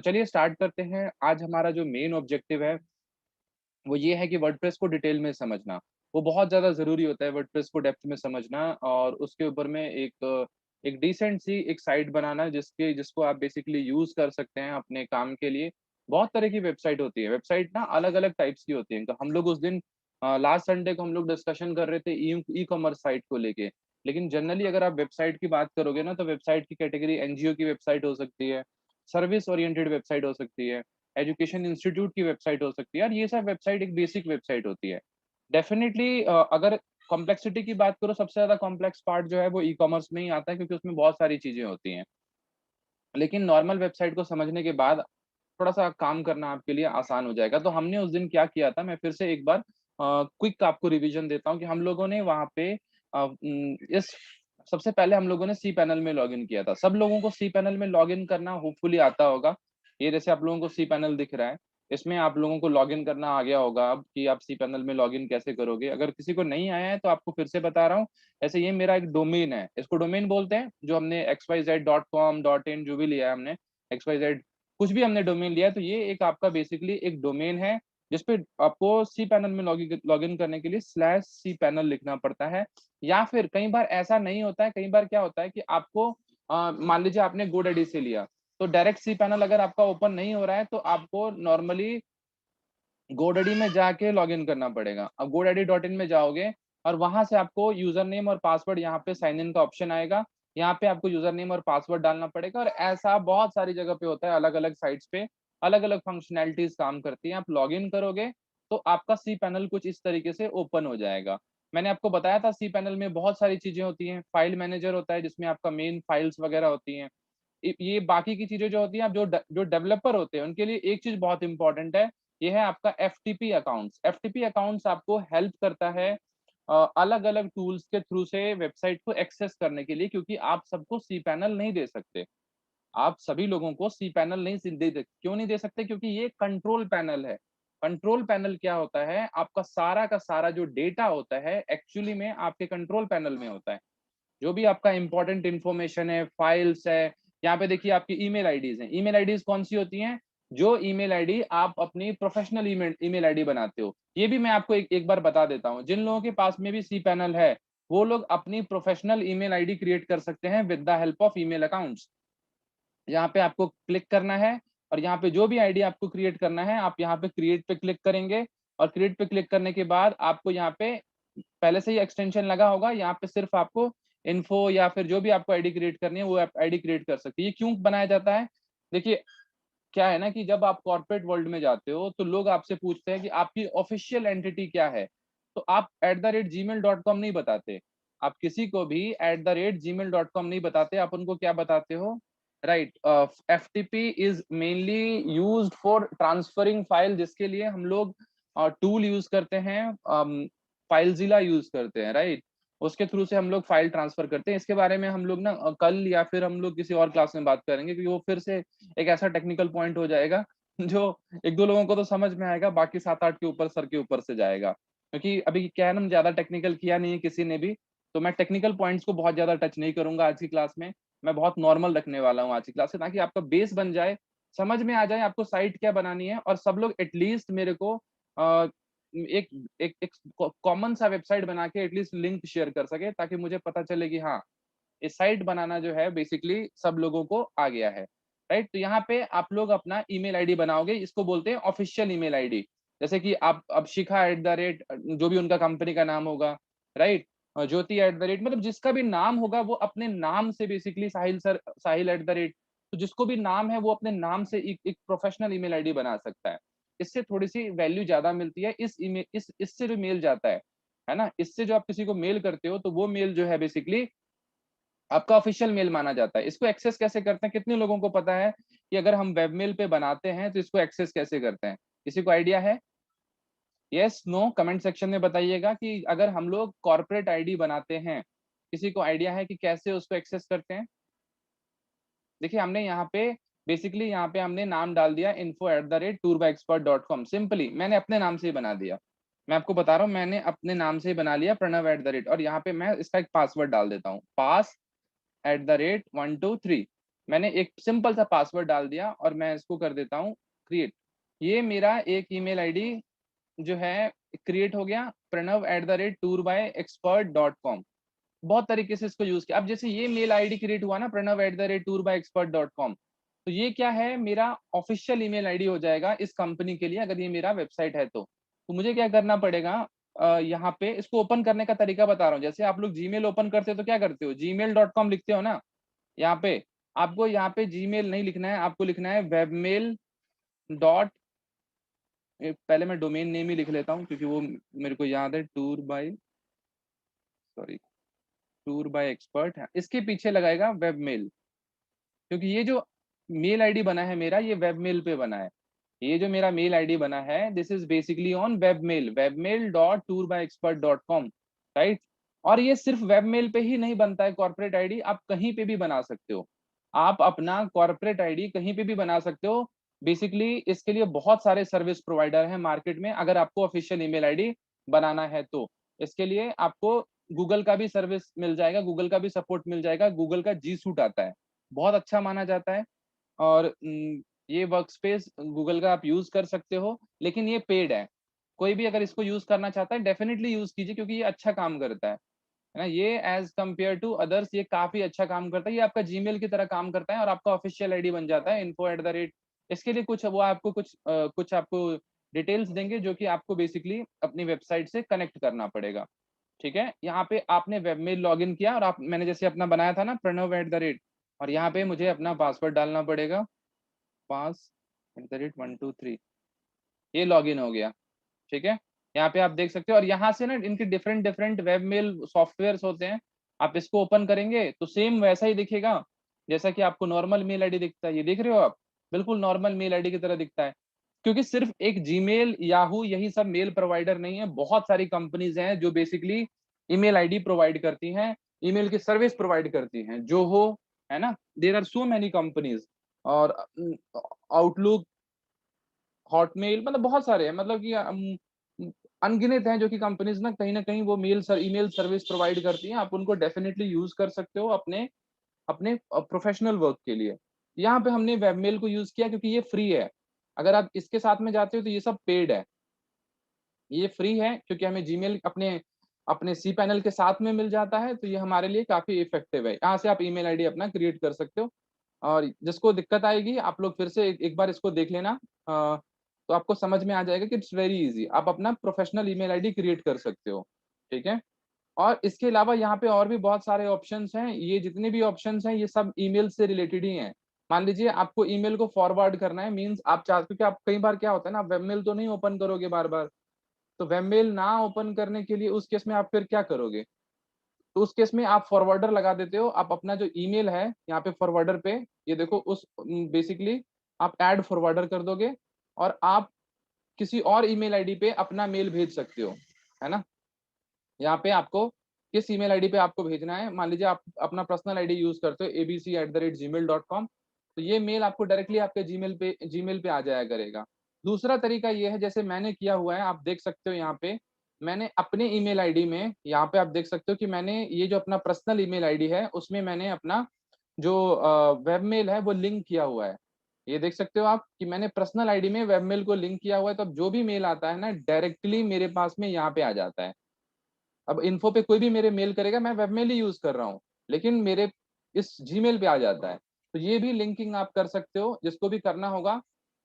चलिए स्टार्ट करते हैं। आज हमारा जो मेन ऑब्जेक्टिव है, वो ये है कि वर्डप्रेस को डिटेल में समझना। वो बहुत ज़्यादा ज़रूरी होता है वर्डप्रेस को डेप्थ में समझना और उसके ऊपर में एक डिसेंट सी एक साइट बनाना जिसको आप बेसिकली यूज़ कर सकते हैं अपने काम के लिए। बहुत तरह की वेबसाइट होती है। वेबसाइट ना अलग-अलग टाइप्स की होती हैं। तो हम लोग उस दिन लास्ट संडे को हम लोग डिस्कशन कर रहे थे ई-कॉमर्स साइट को लेके। लेकिन जनरली अगर आप वेबसाइट की बात करोगे ना, तो वेबसाइट की कैटेगरी एनजीओ की वेबसाइट हो सकती है, सर्विस ओरिएंटेड वेबसाइट हो सकती है, एजुकेशन इंस्टीट्यूट की वेबसाइट हो सकती है और ये सब वेबसाइट एक बेसिक वेबसाइट होती है। डेफ़िनिटली अगर कॉम्प्लेक्सिटी की बात करो, सबसे ज़्यादा कॉम्प्लेक्स पार्ट जो है वो ई-कॉमर्स में ही आता है क्योंकि उसमें बहुत सारी चीज़ें होती हैं। लेकिन नॉर्मल वेबसाइट को समझने के बाद थोड़ा-सा काम करना आपके लिए आसान हो जाएगा। तो हमने उस दिन क्या किया था, मैं फिर से एक बार क्विक आपको रिवीजन देता हूँ कि हम लोगों ने वहाँ पे इस सबसे पहले हम लोगों ने cPanel में लॉगिन किया था। सब लोगों को cPanel में लॉगिन करना होपफुली आता होगा। ये जैसे आप लोगों को cPanel दिख रहा है, इसमें आप लोगों को लॉगिन करना आ गया होगा अब कि आप cPanel में लॉगिन कैसे करोगे। अगर किसी को नहीं आया है तो आपको फिर से बता रहा हूँ। ऐसे ये मेरा एक डोमेन है, इसको डोमेन बोलते हैं, जो हमने xyz.com, .in जो भी लिया है हमने, xyz कुछ भी हमने डोमेन लिया है, तो ये एक आपका बेसिकली एक डोमेन है, जिसपे आपको cPanel में लॉगिन करने के लिए /cpanel लिखना पड़ता है या फिर कई बार ऐसा नहीं होता है, कई बार क्या होता है कि आपको मान लीजिए आपने GoDaddy से लिया, तो डायरेक्ट cPanel अगर आपका ओपन नहीं हो रहा है, तो आपको नॉर्मली GoDaddy में जाके लॉगिन करना पड़ेगा। अब godaddy.in में जाओगे और वहाँ से आपको यूज़र नेम और पासवर्ड यहाँ पे साइन इन का ऑप्शन आएगा। यहाँ पे आपको यूज़र नेम और पासवर्ड डालना पड़ेगा और ऐसा बहुत सारी जगह पे होता है, अलग-अलग साइट्स पे, अलग-अलग फंक्शनैलिटीज़ काम करती हैं। आप लॉगिन करोगे, तो आपका cPanel कुछ इस तरीके से ओपन हो जाएगा। मैंने आपको बताया था cPanel में बहुत सारी चीज़ें होती हैं, फाइल मैनेजर होता है जिसमें आपका मेन फाइल्स वगैरह होती हैं। ये बाकी की चीज़ें जो होती हैं, आप जो डेवलपर होते हैं, उनके लिए एक चीज़ बहुत इम्पोर्टेंट है, ये है आपका एफ़टीपी अकाउंट्स। एफ़टीपी अकाउंट्स आपको हेल्प करता है अलग-अलग टूल्स के थ्रू से वेबसाइट को एक्सेस करने के लिए क्योंकि आप सबको cPanel नहीं दे सकते। आप सभी लोगों को cPanel नहीं स दे दे क्यों नहीं दे सकते? क्योंकि ये कंट्रोल पैनल है। कंट्रोल पैनल क्या होता है? आपका सारा का सारा जो डेटा होता है, एक्चुअली में आपके कंट्रोल पैनल में होता है। जो भी आपका इम्पोर्टेंट इन्फॉर्मेशन है, फाइल्स है, यहाँ पे देखिए आपकी ईमेल आईडीज़ हैं। ईमेल आईडीज़ कौन-सी होती हैं? जो ईमेल आईडी आप अपनी प्रोफ़ेशनल ईमेल ईमेल आईडी बनाते हो। ये भी मैं आपको एक एक बार बता देता हूँ। जिन लोगों के पास में भी cPanel है, वो लोग अपनी प्रोफ़ेशनल ईमेल आईडी क्रिएट कर सकते हैं with the help of email accounts. यहाँ पे आपको क्लिक करना है और यहाँ पे जो भी आईडी आपको क्रिएट करना है, आप यहाँ पे क्रिएट पे क्लिक करेंगे और क्रिएट पे क्लिक करने के बाद आपको यहाँ पे पहले से ही एक्सटेंशन लगा होगा, यहाँ पे सिर्फ आपको इन्फो या फिर जो भी आपको आईडी क्रिएट करनी है, वो आप आईडी क्रिएट कर सकते हैं। ये क्यों बनाया जाता है? देखिए, क्या है ना कि जब आप कॉर्पोरेट वर्ल्ड में जाते हो, तो लोग आपसे पूछते हैं कि आपकी ऑफिशियल एंटिटी क्या है? तो आप @gmail.com नहीं बताते। आप किसी को भी @gmail.com नहीं बताते, आप उनको क्या बताते हो? Right FTP is mainly used for transferring file जिसके लिए हम लोग टूल यूज़ करते हैं फाइलज़िला यूज़ करते हैं, राइट? उसके थ्रू से हम लोग फाइल ट्रांसफर करते हैं। इसके बारे में हम लोग ना कल या फिर हम लोग किसी और क्लास में बात करेंगे क्योंकि वो फिर से एक ऐसा टेक्निकल पॉइंट हो जाएगा जो 1-2 लोगों को तो समझ में आएगा, बाकी 7-8 के ऊपर सर के ऊपर से जाएगा। क्योंकि अभी क्या है ना, ज़्यादा टेक्निकल किया नहीं है किसी ने भी, तो मैं टेक्निकल पॉइंट्स को बहुत ज़्यादा टच नहीं करूँगा आज की क्लास में। मैं बहुत नॉर्मल रखने वाला हूँ आज की क्लास से ताकि आपका बेस बन जाए, समझ में आ जाए आपको साइट क्या बनानी है और सब लोग एटलीस्ट मेरे को अ, एक एक एक कॉमन सा वेबसाइट बना के एटलीस्ट लिंक शेयर कर सके ताकि मुझे पता चले कि हाँ, ये साइट बनाना जो है बेसिकली सब लोगों को आ गया है, राइट? तो यहाँ पे आप लोग अपना ईमेल आईडी बनाओगे, इसको बोलते हैं ऑफिशियल ईमेल आईडी। जैसे कि आप अब शिखा एट द रेट जो भी उनका कंपनी का नाम होगा, right? Jyoti at the rate मतलब जिसका भी नाम होगा वो अपने नाम से basically Sahil at the rate तो जिसको भी नाम है वो अपने नाम से एक प्रोफेशनल ईमेल आईडी बना सकता है। इससे थोड़ी-सी वैल्यू ज़्यादा मिलती है। इससे जो मेल जाता है ना? इससे जो आप किसी को मेल करते हो तो वो मेल जो है बेसिकली आपका ऑफिशियल मेल माना जाता है। इसको एक्सेस कैसे करते हैं? कितने लोगों को पता है कि अगर हम वेबमेल पे बनाते हैं तो इसको एक्सेस कैसे करते हैं? किसी को आइडिया है? येस, नो कमेंट सेक्शन में बताइएगा कि अगर हम लोग कॉर्पोरेट आईडी बनाते हैं, किसी को आइडिया है कि कैसे उसको एक्सेस करते हैं? देखिए हमने यहाँ पे बेसिकली यहाँ पे हमने नाम डाल दिया info@tourbyexpert.com सिंपली मैंने अपने नाम से ही बना दिया। मैं आपको बता रहा हूँ मैंने अपने नाम से ही बना लिया प्रणव @ और यहाँ पे मैं इसका एक पासवर्ड डाल देता हूँ। pass @ 1 2 3 मैंने एक सिंपल सा पासवर्ड डाल दिया और मैं इसको कर देता हूँ क्रिएट। ये मेरा एक ईमेल आईडी जो है क्रिएट हो गया, pranav@tourbyexpert.com। बहुत तरीके से इसको यूज़ किया। अब जैसे ये मेल आईडी क्रिएट हुआ ना pranav@tourbyexpert.com, तो ये क्या है, मेरा ऑफ़िशियल ईमेल आईडी हो जाएगा इस कंपनी के लिए, अगर ये मेरा वेबसाइट है तो। तो मुझे क्या करना पड़ेगा, यहाँ पे इसको ओपन करने का तरीका बता रहा हूँ। जैसे आप लोग जीमेल ओपन करते हो तो क्या करते हो? gmail.com लिखते हो ना? यहाँ पे आपको यहाँ पे जीमेल नहीं लिखना है, आपको लिखना है webmail डॉट, पहले मैं डोमेन नेम ही लिख लेता हूँ क्योंकि वो मेरे को याद है, टूर बाय एक्सपर्ट है। इसके पीछे लगाएगा वेबमेल, क्योंकि ये जो मेल आईडी बना है मेरा, ये वेबमेल पे बना है। ये जो मेरा मेल आईडी बना है, this is basically on webmail, webmail.tourbyexpert.com, right. और ये सिर्फ वेबमेल पे ही नहीं बनता है कॉर्पोरेट आईडी, आप कहीं पे भी बना सकते हो। आप अपना कॉर्पोरेट आईडी कहीं पे भी बना सकते हो। बेसिकली इसके लिए बहुत सारे सर्विस प्रोवाइडर हैं मार्केट में, अगर आपको ऑफिशियल ईमेल आईडी बनाना है तो। इसके लिए आपको गूगल का भी सर्विस मिल जाएगा, गूगल का भी सपोर्ट मिल जाएगा। गूगल का जी सूट आता है, बहुत अच्छा माना जाता है। और ये वर्कस्पेस गूगल का आप यूज़ कर सकते हो, लेकिन ये पेड है। कोई भी अगर इसको यूज़ करना चाहता है, डेफिनिटली यूज़ कीजिए, क्योंकि ये अच्छा काम करता है ना? ये एज़ कंपेयर टू अदर्स ये काफ़ी अच्छा काम करता है। ये आपका जीमेल की तरह काम करता है और आपका ऑफ़िशियल आईडी बन जाता है, info@। इसके लिए कुछ वो आपको कुछ आपको डिटेल्स देंगे, जो कि आपको बेसिकली अपनी वेबसाइट से कनेक्ट करना पड़ेगा, ठीक है? यहाँ पे आपने वेबमेल लॉगिन किया और आप मैंने जैसे अपना बनाया था ना प्रणव@, और यहाँ पे मुझे अपना पासवर्ड डालना पड़ेगा, pass@123, ये लॉगिन हो गया, ठीक है? यहाँ पे आप देख सकते हो, और यहाँ से ना इनके डिफरेंट डिफरेंट वेबमेल सॉफ्टवेयर्स होते हैं। आप इसको ओपन करेंगे तो सेम वैसा ही दिखेगा, जैसा कि आपको नॉर्मल मेल आईडी दिखता है। ये देख रहे हो आप? बिल्कुल नॉर्मल मेल आईडी की तरह दिखता है। क्योंकि सिर्फ एक जीमेल, याहू यही सब मेल प्रोवाइडर नहीं है, बहुत सारी कंपनीज़ हैं जो बेसिकली ईमेल आईडी प्रोवाइड करती हैं, ईमेल की सर्विस प्रोवाइड करती हैं। जोहो, है ना? There are so many companies. और आउटलुक, हॉटमेल, मतलब बहुत सारे हैं, मतलब कि अनगिनत हैं जो कि कंपनीज़ ना कहीं न कहीं वो ईमेल सर्विस प्रोवाइड करती हैं। आप उनको डेफिनिटली यूज़ कर सकते हो अपने अपने प्रोफेशनल वर्क के लिए। यहाँ पे हमने वेबमेल को यूज़ किया क्योंकि ये फ्री है। अगर आप इसके साथ में जाते हो तो ये सब पेड है। ये फ्री है क्योंकि हमें जीमेल अपने अपने सी पैनल के साथ में मिल जाता है, तो ये हमारे लिए काफ़ी इफ़ेक्टिव है। यहाँ से आप ईमेल आईडी अपना क्रिएट कर सकते हो। और जिसको दिक्कत आएगी, आप लोग फिर से एक एक बार इसको देख लेना, तो आपको समझ में आ जाएगा कि इट्स वेरी ईज़ी। आप अपना प्रोफेशनल ईमेल आईडी क्रिएट कर सकते हो, ठीक है? और इसके अलावा यहाँ पे और भी बहुत सारे ऑप्शंस हैं। ये जितने भी ऑप्शंस हैं, ये सब ईमेल से रिलेटेड ही हैं। मान लीजिए आपको ईमेल को फॉरवर्ड करना है, मीन्स आप चाहते, क्योंकि आप कई बार क्या होता है ना, आप वेबमेल तो नहीं ओपन करोगे बार-बार। तो वेबमेल ना ओपन करने के लिए उस केस में आप फिर क्या करोगे? तो उस केस में आप फॉरवर्डर लगा देते हो। आप अपना जो ईमेल है यहाँ पे फॉरवर्डर पे, ये देखो उस बेसिकली आप ऐड फॉरवर्डर कर दोगे और आप किसी और ईमेल आईडी पे अपना मेल भेज सकते हो, है ना? यहाँ पे आपको किस ईमेल आईडी पे आपको भेजना है, मान लीजिए आप अपना पर्सनल आईडी यूज़ करते हो abc@gmail.com, तो ये मेल आपको डायरेक्टली आपके जीमेल पे आ जाया करेगा। दूसरा तरीका ये है, जैसे मैंने किया हुआ है, आप देख सकते हो यहाँ पे, मैंने अपने ईमेल आईडी में, यहाँ पे आप देख सकते हो कि मैंने ये जो अपना पर्सनल ईमेल आईडी है, उसमें मैंने अपना जो वेबमेल है वो लिंक किया हुआ है। ये देख सकते हो आप कि मैंने पर्सनल आईडी में वेबमेल को लिंक किया हुआ है, तो अब जो भी मेल आता है ना, डायरेक्टली मेरे पास में यहाँ पे आ जाता है। अब इन्फो पे कोई भी मेरे मेल करेगा, मैं वेबमेल ही यूज़ कर रहा हूँ, लेकिन मेरे इस जीमेल पे आ जाता है। तो ये भी लिंकिंग आप कर सकते हो, जिसको भी करना होगा,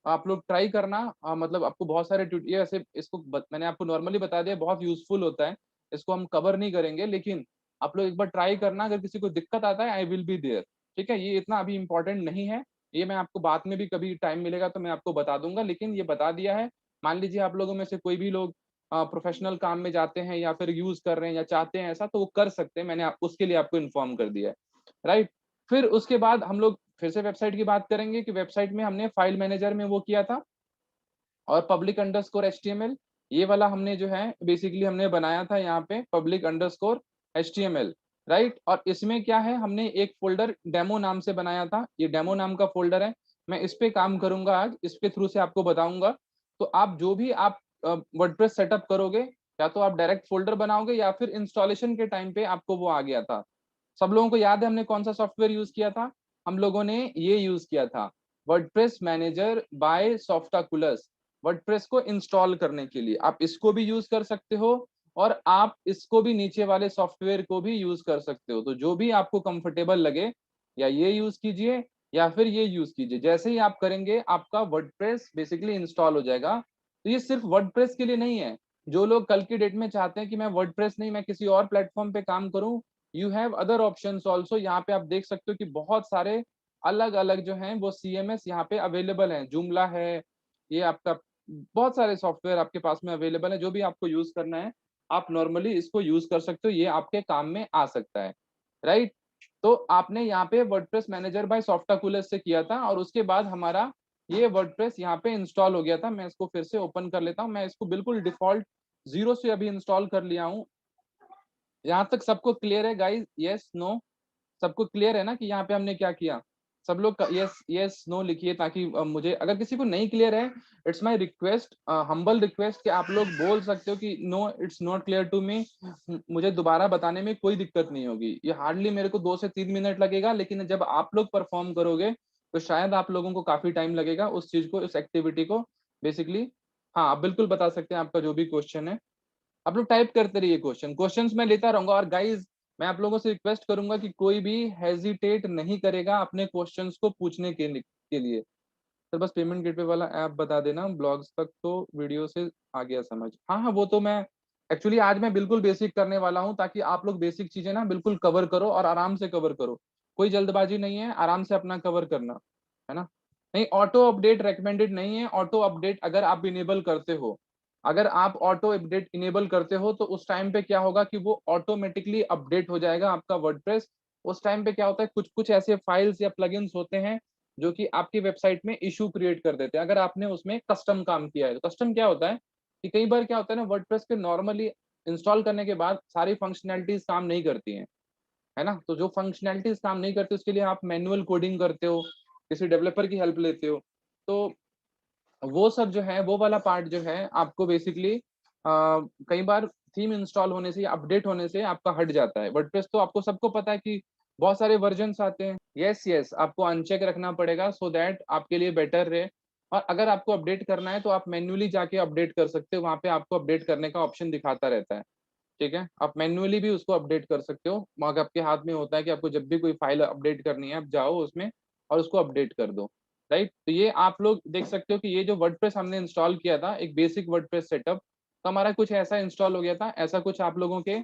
आप लोग ट्राई करना। मतलब आपको बहुत सारे ये ऐसे इसको मैंने आपको नॉर्मली बता दिया, बहुत यूज़फुल होता है। इसको हम कवर नहीं करेंगे, लेकिन आप लोग एक बार ट्राई करना, अगर किसी को दिक्कत आता है, आई विल बी देयर, ठीक है? ये इतना अभी इम्पोर्टेंट नहीं है, ये मैं आपको बाद में भी कभी टाइम मिलेगा तो मैं आपको बता दूँगा, लेकिन ये बता दिया है। मान लीजिए आप लोगों में से कोई भी लोग प्रोफ़ेशनल काम में जाते हैं या फिर यूज़ कर रहे हैं या चाहते हैं ऐसा, तो वो कर सकते हैं। मैंने आप उसके लिए आपको इन्फॉर्म कर दिया है, राइट? फिर उसके बाद हम लोग फिर से वेबसाइट की बात करेंगे कि वेबसाइट में हमने फ़ाइल मैनेजर में वो किया था, और पब्लिक अंडरस्कोर एचटीएमएल, ये वाला हमने जो है बेसिकली हमने बनाया था यहाँ पे पब्लिक अंडरस्कोर एचटीएमएल, राइट? और इसमें क्या है, हमने एक फ़ोल्डर डेमो नाम से बनाया था। ये डेमो नाम का फ़ोल्डर है। मैं इस पे काम करूँगा आज, इसके थ्रू से आपको बताऊँगा। तो आप जो भी आप वर्डप्रेस सेटअप करोगे, या तो आप डायरेक्ट फ़ोल्डर बनाओगे या फिर इंस्टॉलेशन के टाइम पे आपको वो आ गया था। सब लोगों को याद है हमने कौन-सा सॉफ्टवेयर यूज़ किया था? हम लोगों ने ये यूज किया था, वर्डप्रेस मैनेजर बाय सॉफ्टाकुलस, वर्डप्रेस को इंस्टॉल करने के लिए। आप इसको भी यूज कर सकते हो और आप इसको भी, नीचे वाले सॉफ्टवेयर को भी यूज कर सकते हो। तो जो भी आपको कंफर्टेबल लगे, या ये यूज कीजिए या फिर ये यूज कीजिए। जैसे ही आप करेंगे आपका वर्डप्रेस बेसिकली इंस्टॉल हो जाएगा। तो ये सिर्फ वर्डप्रेस के लिए नहीं है। जो लोग कल की डेट में चाहते हैं कि मैं वर्डप्रेस नहीं, मैं किसी और प्लेटफॉर्म पे काम करूं, you have other options also. यहाँ पे आप देख सकते हो कि बहुत सारे अलग अलग जो हैं वो सीएमएस यहाँ पे अवेलेबल हैं। जूमला है, ये आपका बहुत सारे सॉफ्टवेयर आपके पास में अवेलेबल है। जो भी आपको यूज करना है आप नॉर्मली इसको यूज कर सकते हो, ये आपके काम में आ सकता है, राइट। तो आपने यहाँ पे वर्डप्रेस मैनेजर बाय सॉफ्टाकुलस से किया था और उसके बाद हमारा ये वर्डप्रेस यहाँ पे इंस्टॉल हो गया था। मैं इसको फिर से ओपन कर लेता हूँ। मैं इसको बिल्कुल डिफॉल्ट जीरो से अभी इंस्टॉल कर लिया हूँ। यहाँ तक सबको क्लियर है गाइस? Yes no? सबको क्लियर है ना कि यहाँ पे हमने क्या किया? सब लोग यस यस नो लिखिए, ताकि मुझे, अगर किसी को नहीं क्लियर है, it's my request, humble request, कि आप लोग बोल सकते हो कि no it's not clear to me. मुझे दोबारा बताने में कोई दिक्कत नहीं होगी। ये हार्डली मेरे को 2 से 3 मिनट लगेगा, लेकिन जब आप लोग परफॉर्म करोगे तो शायद आप लोगों को काफी टाइम लगेगा उस चीज को, उस एक्टिविटी को बेसिकली। हाँ, आप बिल्कुल बता सकते हैं आपका जो भी क्वेश्चन है। आप लोग टाइप करते रहिए क्वेश्चंस मैं लेता रहूंगा। और गाइज, मैं आप लोगों से रिक्वेस्ट करूंगा कि कोई भी हेजिटेट नहीं करेगा अपने क्वेश्चंस को पूछने के लिए। सर बस पेमेंट गेटवे वाला ऐप बता देना, ब्लॉग्स तक तो वीडियो से आ गया समझ। हाँ हाँ, वो तो मैं एक्चुअली आज मैं बिल्कुल बेसिक करने वाला हूँ, ताकि आप लोग बेसिक चीजें ना बिल्कुल कवर करो और आराम से कवर करो। कोई जल्दबाजी नहीं है, आराम से अपना कवर करना है ना। नहीं, ऑटो अपडेट रेकमेंडेड नहीं है। ऑटो अपडेट अगर आप इनेबल करते हो, अगर आप ऑटो अपडेट इनेबल करते हो तो उस टाइम पे क्या होगा कि वो ऑटोमेटिकली अपडेट हो जाएगा आपका वर्डप्रेस। उस टाइम पे क्या होता है, कुछ कुछ ऐसे फाइल्स या प्लगइन्स होते हैं जो कि आपकी वेबसाइट में इशू क्रिएट कर देते हैं, अगर आपने उसमें कस्टम काम किया है। तो कस्टम क्या होता है कि कई बार क्या होता है ना, वर्डप्रेस के नॉर्मली इंस्टॉल करने के बाद सारी फंक्शनैलिटीज काम नहीं करती हैं, है ना। तो जो फंक्शनैलिटीज काम नहीं करती उसके लिए आप मैनुअल कोडिंग करते हो, किसी डेवलपर की हेल्प लेते हो। तो वो सब जो है, वो वाला पार्ट जो है आपको बेसिकली कई बार थीम इंस्टॉल होने से या अपडेट होने से आपका हट जाता है। वर्डप्रेस तो आपको सबको पता है कि बहुत सारे वर्जन्स आते हैं। यस यस, आपको अनचेक रखना पड़ेगा सो दैट आपके लिए बेटर रहे। और अगर आपको अपडेट करना है तो आप मैन्युअली जाके अपडेट कर सकते हो, वहां पे आपको अपडेट करने का ऑप्शन दिखाता रहता है। ठीक है, आप मैन्युअली भी उसको अपडेट कर सकते हो। मगर आपके हाथ में होता है कि आपको जब भी कोई फाइल अपडेट करनी है, आप जाओ उसमें और उसको अपडेट कर दो, राइट। तो ये आप लोग देख सकते हो कि ये जो वर्डप्रेस हमने इंस्टॉल किया था, एक बेसिक वर्डप्रेस सेटअप, तो हमारा कुछ ऐसा इंस्टॉल हो गया था। ऐसा कुछ आप लोगों के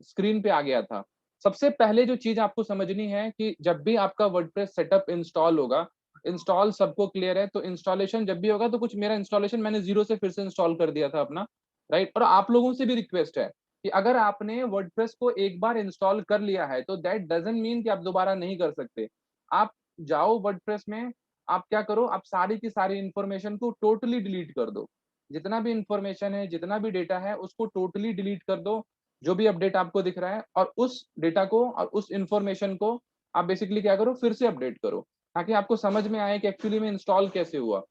स्क्रीन पे आ गया था। सबसे पहले जो चीज आपको समझनी है कि जब भी आपका वर्डप्रेस सेटअप इंस्टॉल होगा, इंस्टॉल सबको क्लियर है, तो इंस्टॉलेशन जब भी होगा, तो कुछ मेरा इंस्टॉलेशन मैंने जीरो से फिर से इंस्टॉल कर दिया था अपना, राइट। और आप लोगों से भी रिक्वेस्ट है कि अगर आपने वर्डप्रेस को एक बार इंस्टॉल कर लिया है तो दैट डजंट मीन कि आप दोबारा नहीं कर सकते। आप जाओ वर्डप्रेस में, आप क्या करो, आप सारी की सारी इंफॉर्मेशन को टोटली डिलीट कर दो। जितना भी इंफॉर्मेशन है, जितना भी डेटा है, उसको टोटली डिलीट कर दो। जो भी अपडेट आपको दिख रहा है, और उस डेटा को और उस इंफॉर्मेशन को आप बेसिकली क्या करो, फिर से अपडेट करो, ताकि आपको समझ में आए कि एक्चुअली में इंस्टॉल कैसे हुआ,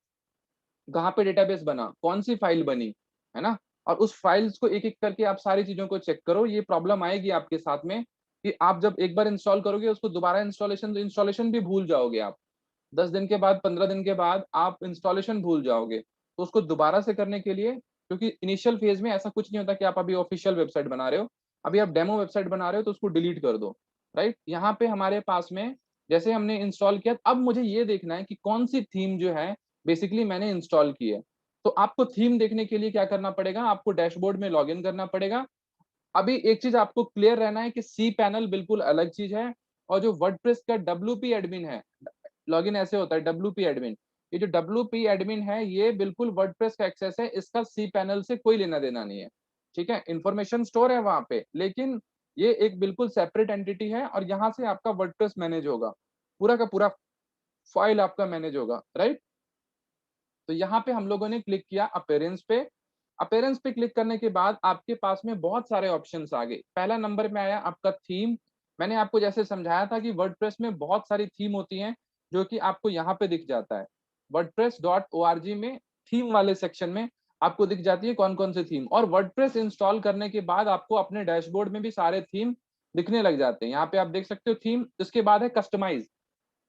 कहाँ पे डेटाबेस बना, कौन सी फाइल बनी, है ना। और उस फाइल्स को एक एक करके आप सारी चीजों को चेक करो। ये प्रॉब्लम आएगी आपके साथ में कि आप जब एक बार इंस्टॉल करोगे उसको दोबारा इंस्टॉलेशन भी भूल जाओगे आप। 10 दिन के बाद, 15 दिन के बाद आप इंस्टॉलेशन भूल जाओगे। तो उसको दोबारा से करने के लिए, क्योंकि इनिशियल फेज में ऐसा कुछ नहीं होता कि आप अभी ऑफिशियल वेबसाइट बना रहे हो, अभी आप डेमो वेबसाइट बना रहे हो, तो उसको डिलीट कर दो, राइट। यहाँ पे हमारे पास में जैसे हमने इंस्टॉल किया, अब मुझे ये देखना है कि कौन सी थीम जो है बेसिकली मैंने इंस्टॉल की है। तो आपको थीम देखने के लिए क्या करना पड़ेगा, आपको डैशबोर्ड में लॉग इन करना पड़ेगा। अभी एक चीज आपको क्लियर रहना है कि सी पैनल बिल्कुल अलग चीज है, और जो वर्डप्रेस का डब्ल्यूपी एडमिन है, लॉगिन ऐसे होता है डब्ल्यूपी एडमिन, ये जो डब्ल्यूपी एडमिन है ये बिल्कुल वर्डप्रेस का एक्सेस है, इसका सी पैनल से कोई लेना देना नहीं है। ठीक है, इंफॉर्मेशन स्टोर है वहां पे, लेकिन ये एक बिल्कुल सेपरेट एंटिटी है, और यहाँ से आपका वर्डप्रेस मैनेज होगा, पूरा का पूरा फाइल आपका मैनेज होगा, राइट। तो यहाँ पे हम लोगों ने क्लिक किया अपेरेंस पे। अपेरेंस पे क्लिक करने के बाद आपके पास में बहुत सारे ऑप्शंस आ गए। पहला नंबर में आया आपका थीम। मैंने आपको जैसे समझाया था कि वर्डप्रेस में बहुत सारी थीम होती हैं, जो कि आपको यहाँ पे दिख जाता है। wordpress.org में थीम वाले सेक्शन में आपको दिख जाती है कौन कौन सी थीम। और वर्डप्रेस इंस्टॉल करने के बाद आपको अपने डैशबोर्ड में भी सारे थीम दिखने लग जाते हैं। यहाँ पे आप देख सकते हो थीम। इसके बाद है कस्टमाइज।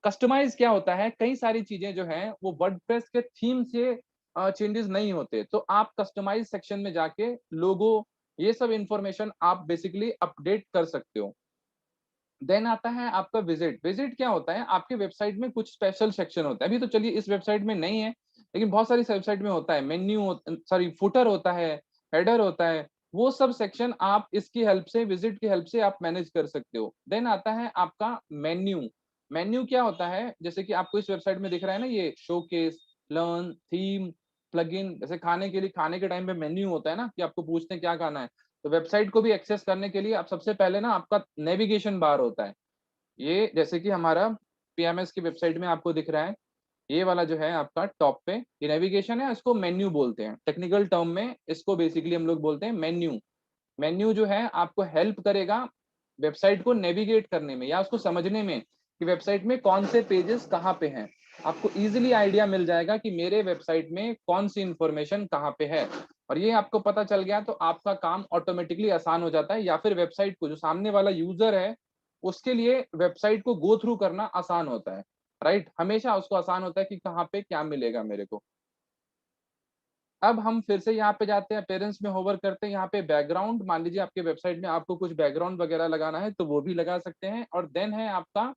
कस्टमाइज क्या होता है, कई सारी चीजें जो हैं वो वर्डप्रेस के थीम से चेंजेस नहीं होते, तो आप कस्टमाइज सेक्शन में जाके लोगो, ये सब इंफॉर्मेशन आप बेसिकली अपडेट कर सकते हो। देन आता है आपका विजिट। विजिट क्या होता है, आपके वेबसाइट में कुछ स्पेशल सेक्शन होता है, अभी तो चलिए इस वेबसाइट में नहीं है, लेकिन बहुत सारी वेबसाइट में होता है, मेन्यू, सॉरी फुटर होता है, हेडर होता है, वो सब सेक्शन आप इसकी हेल्प से, विजिट की हेल्प से आप मैनेज कर सकते हो। देन आता है आपका मेन्यू। मेन्यू क्या होता है, जैसे कि आपको इस वेबसाइट में दिख रहा है ना, ये शोकेस, लर्न, थीम, प्लगइन, जैसे खाने के लिए, खाने के टाइम पे मेन्यू होता है ना कि आपको पूछते हैं क्या खाना है, तो वेबसाइट को भी एक्सेस करने के लिए आप सबसे पहले ना आपका नेविगेशन बार होता है। ये जैसे कि हमारा पीएमएस की वेबसाइट में आपको दिख रहा है, ये वाला जो है आपका टॉप पे, ये नेविगेशन है, इसको मेन्यू बोलते हैं। टेक्निकल टर्म में इसको बेसिकली हम लोग बोलते हैं मेन्यू। मेन्यू जो है आपको हेल्प करेगा वेबसाइट को नेविगेट करने में या उसको समझने में कि वेबसाइट में कौन से पेजेस कहाँ पे हैं। आपको इजीली आइडिया मिल जाएगा कि मेरे वेबसाइट में कौन सी इंफॉर्मेशन कहाँ पे है, और ये आपको पता चल गया तो आपका काम ऑटोमेटिकली आसान हो जाता है, या फिर वेबसाइट को, जो सामने वाला यूजर है, उसके लिए वेबसाइट को गो थ्रू करना आसान होता है। राइट, हमेशा उसको आसान होता है कि कहाँ पे क्या मिलेगा मेरे को। अब हम फिर से यहाँ पे जाते हैं, अपीयरेंस में होवर करते हैं, यहाँ पे बैकग्राउंड, मान लीजिए आपके वेबसाइट में आपको कुछ बैकग्राउंड वगैरह लगाना है तो वो भी लगा सकते हैं। और देन है आपका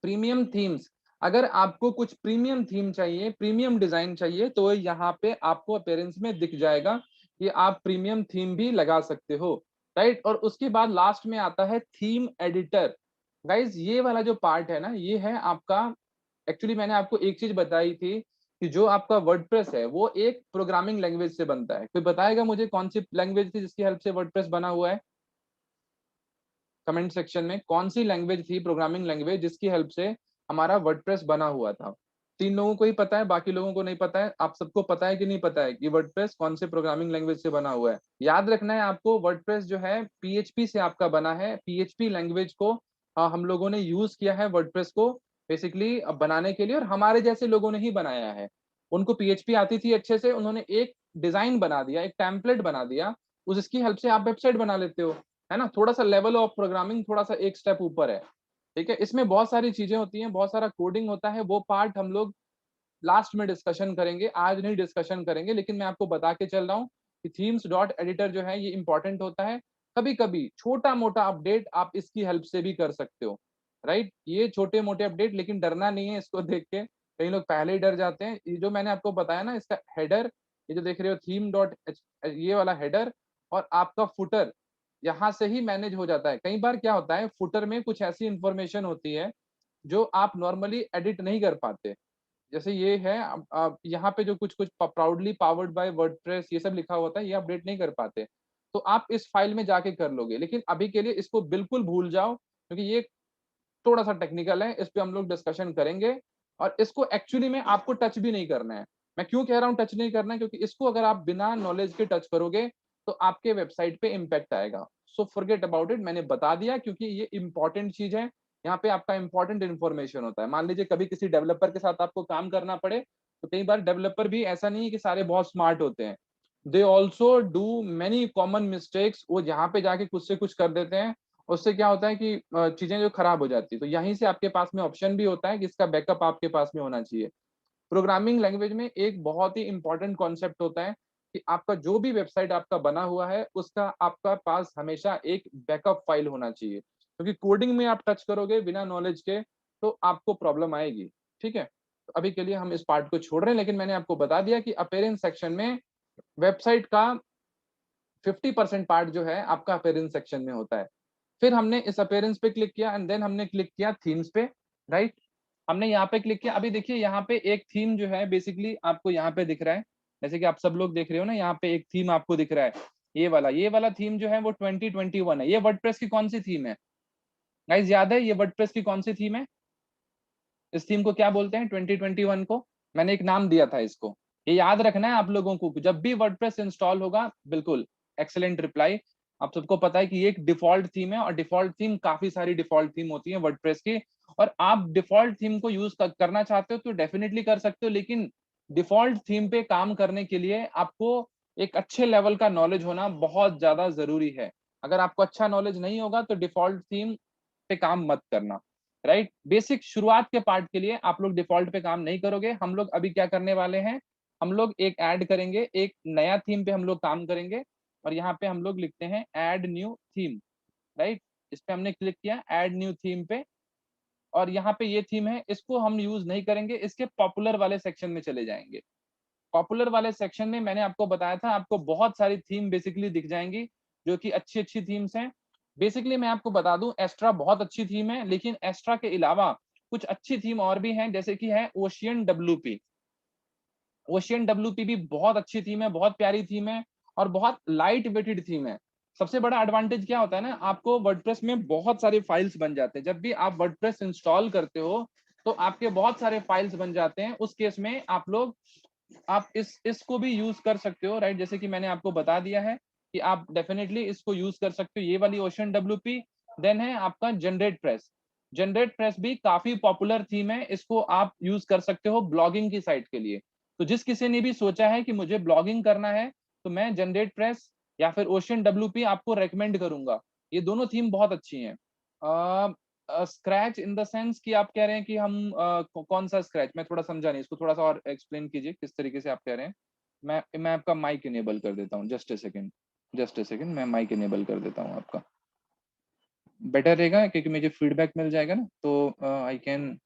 प्रीमियम थीम्स। अगर आपको कुछ प्रीमियम थीम चाहिए, प्रीमियम डिजाइन चाहिए, तो यहाँ पे आपको अपीयरेंस में दिख जाएगा कि आप प्रीमियम थीम भी लगा सकते हो। राइट, और उसके बाद लास्ट में आता है थीम एडिटर। गाइज ये वाला जो पार्ट है ना, ये है आपका, एक्चुअली मैंने आपको एक चीज बताई थी कि जो आपका वर्डप्रेस है वो एक प्रोग्रामिंग लैंग्वेज से बनता है। कोई बताएगा मुझे कौन सी लैंग्वेज थी जिसकी हेल्प से वर्डप्रेस बना हुआ है? कमेंट सेक्शन में कौन सी लैंग्वेज थी, प्रोग्रामिंग लैंग्वेज, जिसकी हेल्प से हमारा वर्डप्रेस बना हुआ था? 3 लोगों को ही पता है, बाकी लोगों को नहीं पता है। आप सबको पता है कि नहीं पता है कि वर्डप्रेस कौन से प्रोग्रामिंग लैंग्वेज से बना हुआ है? याद रखना है आपको, वर्डप्रेस जो है पीएचपी से आपका बना है। पीएचपी लैंग्वेज को हम लोगों ने यूज किया है वर्डप्रेस को बेसिकली बनाने के लिए, और हमारे जैसे लोगों ने ही बनाया है। उनको पीएचपी आती थी अच्छे से, उन्होंने एक डिजाइन बना दिया, एक टेम्पलेट बना दिया, उसकी हेल्प से आप वेबसाइट बना लेते हो। है ना, थोड़ा सा लेवल ऑफ प्रोग्रामिंग थोड़ा सा एक स्टेप ऊपर है। ठीक है, इसमें बहुत सारी चीजें होती हैं, बहुत सारा कोडिंग होता है, वो पार्ट हम लोग लास्ट में डिस्कशन करेंगे, आज नहीं डिस्कशन करेंगे। लेकिन मैं आपको बता के चल रहा हूँ कि थीम्स डॉट एडिटर जो है ये इंपॉर्टेंट होता है। कभी कभी छोटा मोटा अपडेट आप इसकी हेल्प से भी कर सकते हो। राइट, ये छोटे मोटे अपडेट, लेकिन डरना नहीं है इसको देख के, कई लोग पहले ही डर जाते हैं। ये जो मैंने आपको बताया ना, इसका हेडर, ये जो देख रहे हो थीम डॉट, ये वाला हेडर, और आपका फुटर, यहाँ से ही मैनेज हो जाता है। कई बार क्या होता है, फुटर में कुछ ऐसी इंफॉर्मेशन होती है जो आप नॉर्मली एडिट नहीं कर पाते। जैसे ये है, अब यहाँ पे जो कुछ कुछ प्राउडली पावर्ड बाय वर्डप्रेस ये सब लिखा होता है, ये अपडेट नहीं कर पाते, तो आप इस फाइल में जाके कर लोगे। लेकिन अभी के लिए इसको बिल्कुल भूल जाओ, क्योंकि ये थोड़ा सा टेक्निकल है, इस पे हम लोग डिस्कशन करेंगे। और इसको एक्चुअली में आपको टच भी नहीं करना है। मैं क्यों कह रहा हूँ टच नहीं करना है, क्योंकि इसको अगर आप बिना नॉलेज के टच करोगे तो आपके वेबसाइट पे इम्पैक्ट आएगा। सो फॉरगेट अबाउट इट, मैंने बता दिया क्योंकि ये इंपॉर्टेंट चीज है। यहाँ पे आपका इंपॉर्टेंट इन्फॉर्मेशन होता है। मान लीजिए कभी किसी डेवलपर के साथ आपको काम करना पड़े, तो कई बार डेवलपर भी, ऐसा नहीं है कि सारे बहुत स्मार्ट होते हैं, they also do many common mistakes. वो जहाँ पे जाके कुछ से कुछ कर देते हैं, उससे क्या होता है कि चीजें जो खराब हो जाती है। तो यहीं से आपके पास में ऑप्शन भी होता है कि इसका बैकअप आपके पास में होना चाहिए। प्रोग्रामिंग लैंग्वेज में एक बहुत ही इंपॉर्टेंट कॉन्सेप्ट होता है कि आपका जो भी वेबसाइट आपका बना हुआ है, उसका आपका पास हमेशा एक बैकअप फाइल होना चाहिए, क्योंकि कोडिंग में आप टच करोगे बिना नॉलेज के तो आपको प्रॉब्लम आएगी। ठीक है, तो अभी के लिए हम इस पार्ट को छोड़ रहे हैं, लेकिन मैंने आपको बता दिया कि अपीयरेंस सेक्शन में वेबसाइट का 50% पार्ट जो है आपका अपीयरेंस सेक्शन में होता है। फिर हमने इस अपीयरेंस पे क्लिक किया, एंड देन हमने क्लिक किया थीम्स पे। राइट, हमने यहाँ पे क्लिक किया। अभी देखिए यहाँ पे एक थीम जो है बेसिकली आपको यहाँ पे दिख रहा है, जैसे कि आप सब लोग देख रहे हो ना, यहाँ पे एक थीम आपको दिख रहा है। ये वाला थीम जो है वो 2021 है। ये वर्डप्रेस की कौन सी थीम है गाइस, याद है ये वर्डप्रेस की कौन सी थीम है? इस थीम को क्या बोलते हैं 2021 को? मैंने एक नाम दिया था इसको, ये याद रखना है आप लोगों को जब भी वर्डप्रेस इंस्टॉल होगा। बिल्कुल, एक्सेलेंट रिप्लाई। आप सबको पता है कि ये एक डिफॉल्ट थीम है, और डिफॉल्ट थीम, काफी सारी डिफॉल्ट थीम होती है वर्डप्रेस की, और आप डिफॉल्ट थीम को यूज करना चाहते हो तो डेफिनेटली कर सकते हो। लेकिन डिफॉल्ट थीम पे काम करने के लिए आपको एक अच्छे लेवल का नॉलेज होना बहुत ज्यादा जरूरी है। अगर आपको अच्छा नॉलेज नहीं होगा तो डिफॉल्ट थीम पे काम मत करना। राइट। बेसिक शुरुआत के पार्ट के लिए आप लोग डिफॉल्ट पे काम नहीं करोगे। हम लोग अभी क्या करने वाले हैं, हम लोग एक ऐड करेंगे, एक नया थीम पे हम लोग काम करेंगे और यहाँ पे हम लोग लिखते हैं ऐड न्यू थीम, राइट। इस पे हमने क्लिक किया ऐड न्यू थीम पे और यहाँ पे ये थीम है, इसको हम यूज नहीं करेंगे, इसके पॉपुलर वाले सेक्शन में चले जाएंगे। पॉपुलर वाले सेक्शन में मैंने आपको बताया था, आपको बहुत सारी थीम बेसिकली दिख जाएंगी जो कि अच्छी-अच्छी थीम्स हैं। बेसिकली मैं आपको बता दूं, एस्ट्रा बहुत अच्छी थीम है, लेकिन एस्ट्रा के अलावा कुछ अच्छी थीम और भी हैं, जैसे कि है ओशियन डब्ल्यूपी। ओशियन डब्ल्यूपी भी बहुत अच्छी थीम है, बहुत प्यारी थीम है और बहुत लाइट वेटेड थीम है। सबसे बड़ा एडवांटेज क्या होता है ना, आपको वर्डप्रेस में बहुत सारे फाइल्स बन जाते हैं। जब भी आप वर्डप्रेस इंस्टॉल करते हो तो आपके बहुत सारे फाइल्स बन जाते हैं। उस केस में आप इसको भी यूज कर सकते हो, राइट। जैसे कि मैंने आपको बता दिया है कि आप डेफिनेटली इसको यूज कर सकते हो, ये वाली ओशन डब्ल्यूपी। देन है आपका जनरेट प्रेस। जनरेट प्रेस भी काफी पॉपुलर थीम है, इसको आप यूज कर सकते हो ब्लॉगिंग की साइट के लिए। तो जिस किसी ने भी सोचा है कि मुझे ब्लॉगिंग करना है तो मैं जनरेट प्रेस या फिर ओशन डब्ल्यूपी आपको रेकमेंड करूंगा। ये दोनों थीम बहुत अच्छी हैं। स्क्रैच इन द सेंस कि आप कह रहे हैं कि हम कौन सा स्क्रैच, मैं थोड़ा समझा नहीं, इसको थोड़ा सा और एक्सप्लेन कीजिए किस तरीके से आप कह रहे हैं। मैं आपका माइक इनेबल कर देता हूँ, just a second, just a second, मैं माइक इनेबल कर देता हूँ आपका, बेटर रहेगा क्योंकि मुझे फीडबैक मिल जाएगा ना, तो आई कैन।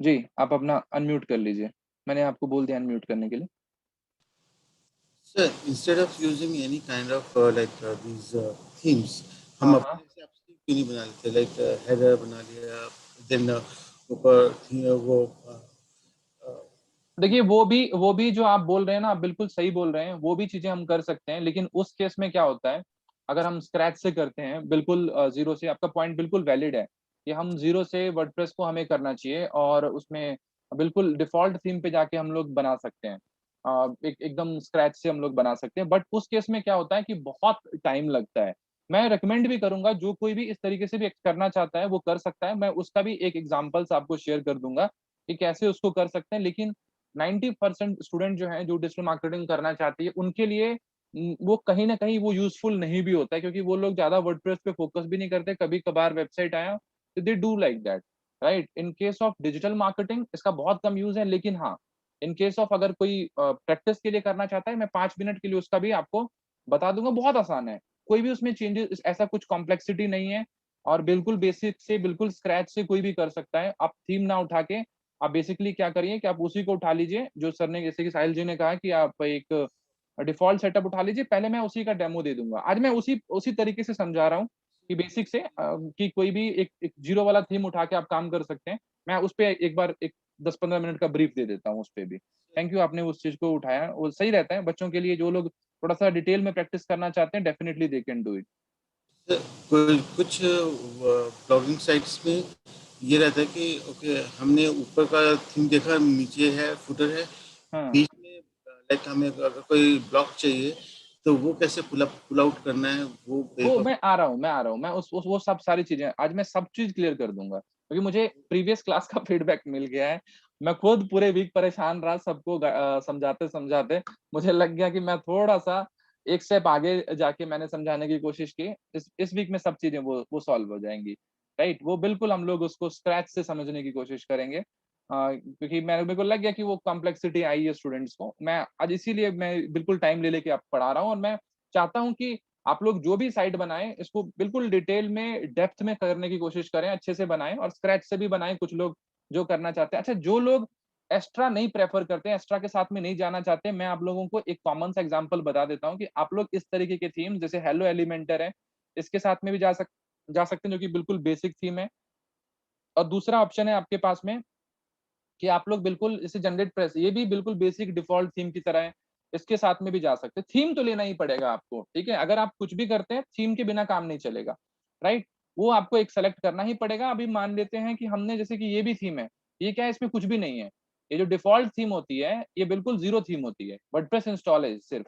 जी, आप अपना अनम्यूट कर लीजिए, मैंने आपको बोल दिया अनम्यूट करने के लिए। Sir, instead of using any kind of these themes, हम हाँ अपने हाँ, हिसाब से क्यों नहीं बना लेते? लाइक हेडर बना लिया, देन ऊपर वो देखिए वो भी जो आप बोल रहे हैं ना, आप बिल्कुल सही बोल रहे हैं, वो भी चीजें हम कर सकते हैं। लेकिन उस केस में क्या होता है, अगर हम स्क्रैच से करते हैं बिल्कुल जीरो से, आपका पॉइंट बिल्कुल वैलिड है कि हम जीरो से वर्डप्रेस को हमें करना चाहिए और उसमें बिल्कुल डिफॉल्ट थीम पे जाके हम लोग बना सकते हैं। एकदम स्क्रैच से हम लोग बना सकते हैं, बट उस केस में क्या होता है कि बहुत टाइम लगता है। मैं रिकमेंड भी करूंगा, जो कोई भी इस तरीके से भी करना चाहता है वो कर सकता है। मैं उसका भी एक एग्जांपल्स आपको शेयर कर दूंगा कि कैसे उसको कर सकते हैं। लेकिन 90% स्टूडेंट जो हैं, जो डिजिटल मार्केटिंग करना चाहती है, उनके लिए वो कहीं ना कहीं वो यूजफुल नहीं भी होता है, क्योंकि वो लोग ज्यादा वर्डप्रेस पे फोकस भी नहीं करते। कभी कभार वेबसाइट आया तो they do like that, right. In case of digital marketing इसका बहुत कम यूज है, लेकिन हाँ, इन केस ऑफ अगर कोई प्रैक्टिस के लिए करना चाहता है, मैं 5 मिनट के लिए उसका भी आपको बता दूंगा। बहुत आसान है, कोई भी उसमें चेंजेस, ऐसा कुछ कॉम्प्लेक्सिटी नहीं है और बिल्कुल बेसिक से, बिल्कुल स्क्रैच से कोई भी कर सकता है। आप थीम ना उठा के आप बेसिकली क्या करिए कि आप उसी को उठा लीजिए जो सर ने, जैसे कि साहिल जी ने कहा कि आप एक डिफॉल्ट सेटअप उठा लीजिए। पहले मैं उसी का डेमो दे दूंगा, आज मैं उसी उसी तरीके से समझा रहा हूँ कि बेसिक से कि कोई भी एक जीरो वाला थीम उठा के आप काम कर सकते हैं। मैं उस पर एक बार एक 10-15 मिनट का ब्रीफ दे देता हूँ उस पर भी। थैंक यू, आपने उस चीज को उठाया, वो सही रहता है बच्चों के लिए। जो लोग थोड़ा सा डिटेल में प्रैक्टिस करना चाहते हैं, definitely they can do it. कुछ ब्लॉगिंग साइट्स में ये रहता है कि ओके, हमने ऊपर का थीम देखा, नीचे है, फुटर है, हाँ, बीच में लाइक हमें अगर कोई ब्लॉक चाहिए तो वो कैसे पुल आउट करना है वो वो देखो। मैं आ रहा हूँ, मैं आ रहा हूँ, मैं उस वो सब सारी चीजें आज मैं सब चीज क्लियर कर दूंगा, क्योंकि मुझे प्रीवियस क्लास का फीडबैक मिल गया है। मैं खुद पूरे वीक परेशान रहा सबको समझाते समझाते। मुझे लग गया कि मैं थोड़ा सा एक स्टेप आगे जाके मैंने समझाने की कोशिश की। इस वीक में सब चीजें वो सॉल्व हो जाएंगी, राइट। वो बिल्कुल हम लोग उसको स्क्रैच से समझने की कोशिश करेंगे, क्योंकि मेरे को लग गया कि वो कॉम्प्लेक्सिटी आई है स्टूडेंट्स को। मैं आज इसीलिए मैं बिल्कुल टाइम ले लेके आप पढ़ा रहा हूँ और मैं चाहता हूँ कि आप लोग जो भी साइट बनाएं, इसको बिल्कुल डिटेल में, डेप्थ में करने की कोशिश करें, अच्छे से बनाएं और स्क्रैच से भी बनाएं। कुछ लोग जो करना चाहते हैं, अच्छा, जो लोग एक्स्ट्रा नहीं प्रेफर करते हैं, एक्स्ट्रा के साथ में नहीं जाना चाहते, मैं आप लोगों को एक कॉमन सा एग्जांपल बता देता हूं कि आप लोग इस तरीके के थीम जैसे हेलो एलिमेंटर है, इसके साथ में भी जा सकते हैं, जो कि बिल्कुल बेसिक थीम है। और दूसरा ऑप्शन है आपके पास में कि आप लोग बिल्कुल इसे जनरेट प्रेस, ये भी बिल्कुल बेसिक डिफॉल्ट थीम की तरह है, इसके साथ में भी जा सकते हैं। थीम तो लेना ही पड़ेगा आपको, ठीक है। अगर आप कुछ भी करते हैं, थीम के बिना काम नहीं चलेगा, राइट। वो आपको एक सेलेक्ट करना ही पड़ेगा। अभी मान लेते हैं कि हमने, जैसे कि ये भी थीम है, ये क्या है, इसमें कुछ भी नहीं है। ये जो डिफॉल्ट थीम होती है, ये बिल्कुल जीरो थीम होती है। वर्डप्रेस इंस्टॉल है सिर्फ,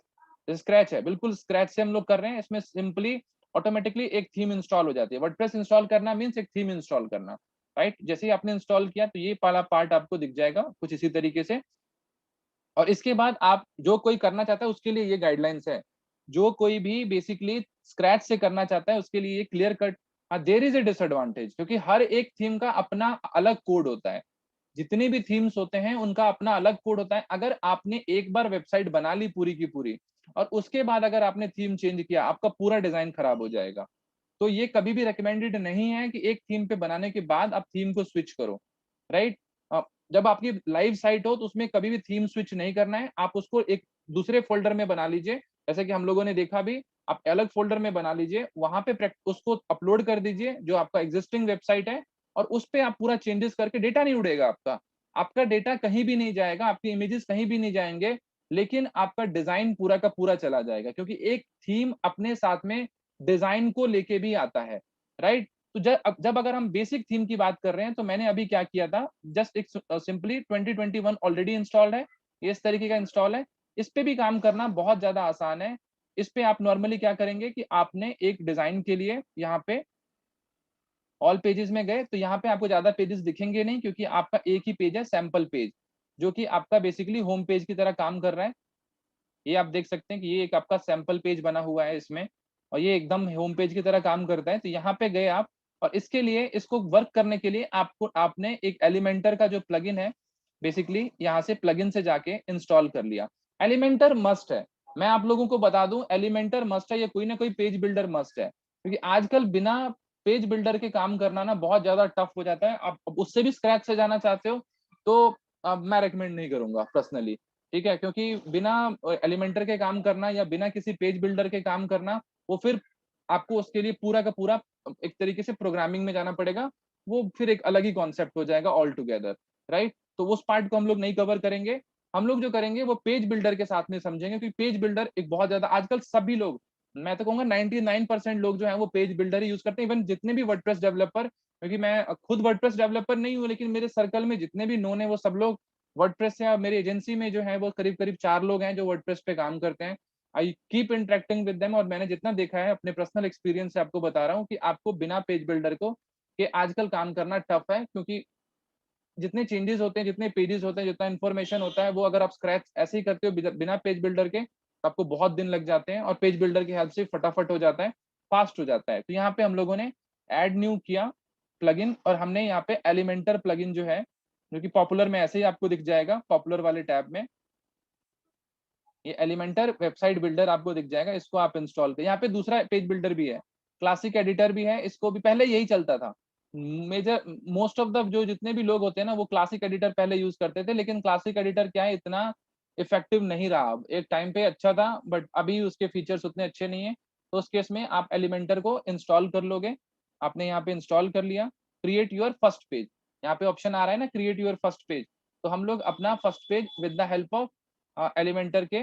स्क्रैच है, बिल्कुल स्क्रैच से हम लोग कर रहे हैं। इसमें सिंपली ऑटोमेटिकली एक थीम इंस्टॉल हो जाती है। वर्डप्रेस इंस्टॉल करना मीन्स एक थीम इंस्टॉल करना, राइट। जैसे ही आपने इंस्टॉल किया तो ये वाला पार्ट आपको दिख जाएगा कुछ इसी तरीके से। और इसके बाद आप जो कोई करना चाहता है उसके लिए ये गाइडलाइंस है। जो कोई भी बेसिकली स्क्रैच से करना चाहता है उसके लिए ये क्लियर कट हाँ, देयर इज ए डिसएडवांटेज, क्योंकि हर एक थीम का अपना अलग कोड होता है। जितने भी थीम्स होते हैं उनका अपना अलग कोड होता है। अगर आपने एक बार वेबसाइट बना ली पूरी की पूरी और उसके बाद अगर आपने थीम चेंज किया, आपका पूरा डिजाइन खराब हो जाएगा। तो ये कभी भी रिकमेंडेड नहीं है कि एक थीम पे बनाने के बाद आप थीम को स्विच करो, राइट। जब आपकी लाइव साइट हो तो उसमें कभी भी थीम स्विच नहीं करना है। आप उसको एक दूसरे फोल्डर में बना लीजिए, जैसे कि हम लोगों ने देखा भी। आप अलग फोल्डर में बना लीजिए, वहां पे उसको अपलोड कर दीजिए जो आपका एग्जिस्टिंग वेबसाइट है, और उस पे आप पूरा चेंजेस करके, डेटा नहीं उड़ेगा आपका, आपका डेटा कहीं भी नहीं जाएगा, आपकी इमेजेस कहीं भी नहीं जाएंगे, लेकिन आपका डिजाइन पूरा का पूरा चला जाएगा, क्योंकि एक थीम अपने साथ में डिजाइन को लेके भी आता है, राइट। तो जब अगर हम बेसिक थीम की बात कर रहे हैं, तो मैंने अभी क्या किया था, जस्ट एक सिंपली 2021 ऑलरेडी इंस्टॉल्ड है, ये इस तरीके का इंस्टॉल है। इस पे भी काम करना बहुत ज्यादा आसान है। इस पे आप नॉर्मली क्या करेंगे कि आपने एक डिजाइन के लिए यहाँ पे ऑल पेजेस में गए, तो यहाँ पे आपको ज्यादा पेजेस दिखेंगे नहीं, क्योंकि आपका एक ही पेज है, सैंपल पेज, जो कि आपका बेसिकली होम पेज की तरह काम कर रहा है। ये आप देख सकते हैं कि ये एक आपका सैंपल पेज बना हुआ है इसमें, और ये एकदम होम पेज की तरह काम करता है। तो यहाँ पे गए आप, और इसके लिए, इसको वर्क करने के लिए आपको, आपने एक एलिमेंटर का जो प्लगइन है, बेसिकली यहाँ से प्लगइन से जाके इंस्टॉल कर लिया। एलिमेंटर मस्ट है, मैं आप लोगों को बता दूं, एलिमेंटर मस्ट है, ये कोई ना कोई पेज बिल्डर मस्ट है, क्योंकि आजकल बिना पेज बिल्डर के काम करना ना बहुत ज्यादा टफ हो जाता है। आप उससे भी स्क्रैच से जाना चाहते हो तो मैं रेकमेंड नहीं करूंगा पर्सनली, ठीक है। क्योंकि बिना एलिमेंटर के काम करना या बिना किसी पेज बिल्डर के काम करना, वो फिर आपको उसके लिए पूरा का पूरा एक तरीके से प्रोग्रामिंग में जाना पड़ेगा, वो फिर एक अलग ही कॉन्सेप्ट हो जाएगा ऑल टुगेदर, राइट। तो उस पार्ट को हम लोग नहीं कवर करेंगे। हम लोग जो करेंगे वो पेज बिल्डर के साथ में समझेंगे, क्योंकि पेज बिल्डर एक बहुत ज्यादा, आजकल सभी लोग, मैं तो कहूंगा 99% लोग जो है वो पेज बिल्डर ही यूज करते हैं। इवन जितने भी वर्डप्रेस डेवलपर, क्योंकि मैं खुद वर्डप्रेस डेवलपर नहीं हूँ, लेकिन मेरे सर्कल में जितने भी नोन है वो सब लोग वर्डप्रेस, या मेरी एजेंसी में जो है वो करीब करीब 4 लोग हैं जो वर्डप्रेस पे काम करते हैं। I keep interacting with them, और मैंने जितना देखा है अपने पर्सनल एक्सपीरियंस से आपको बता रहा हूँ कि आपको बिना पेज बिल्डर को के आजकल काम करना टफ है, क्योंकि जितने चेंजेस होते हैं, जितने पेजेस होते हैं, जितना इन्फॉर्मेशन होता है, वो अगर आप स्क्रैच ऐसे ही करते हो बिना पेज बिल्डर के, तो आपको बहुत दिन लग जाते हैं, और पेज बिल्डर की हेल्प से फटाफट हो जाता है, फास्ट हो जाता है। तो यहाँ पे हम लोगों ने ऐड न्यू किया प्लगइन, और हमने यहाँ पे एलिमेंटर प्लगइन जो है, जो कि पॉपुलर में ऐसे ही आपको दिख जाएगा, पॉपुलर वाले टैब में ये एलिमेंटर वेबसाइट बिल्डर आपको दिख जाएगा, इसको आप इंस्टॉल करें। यहाँ पे दूसरा पेज बिल्डर भी है, क्लासिक एडिटर भी है, इसको भी पहले यही चलता था। मेजर मोस्ट ऑफ द जो जितने भी लोग होते हैं ना, वो क्लासिक एडिटर पहले यूज करते थे, लेकिन क्लासिक एडिटर क्या है, इतना इफेक्टिव नहीं रहा। अब एक टाइम पे अच्छा था, बट अभी उसके फीचर्स उतने अच्छे नहीं है। तो उस केस में आप एलिमेंटर को इंस्टॉल कर लोगे। आपने यहाँ पे इंस्टॉल कर लिया, क्रिएट योर फर्स्ट पेज, यहाँ पे ऑप्शन आ रहा है ना, क्रिएट योर फर्स्ट पेज। तो हम लोग अपना first page with the help of Elementor के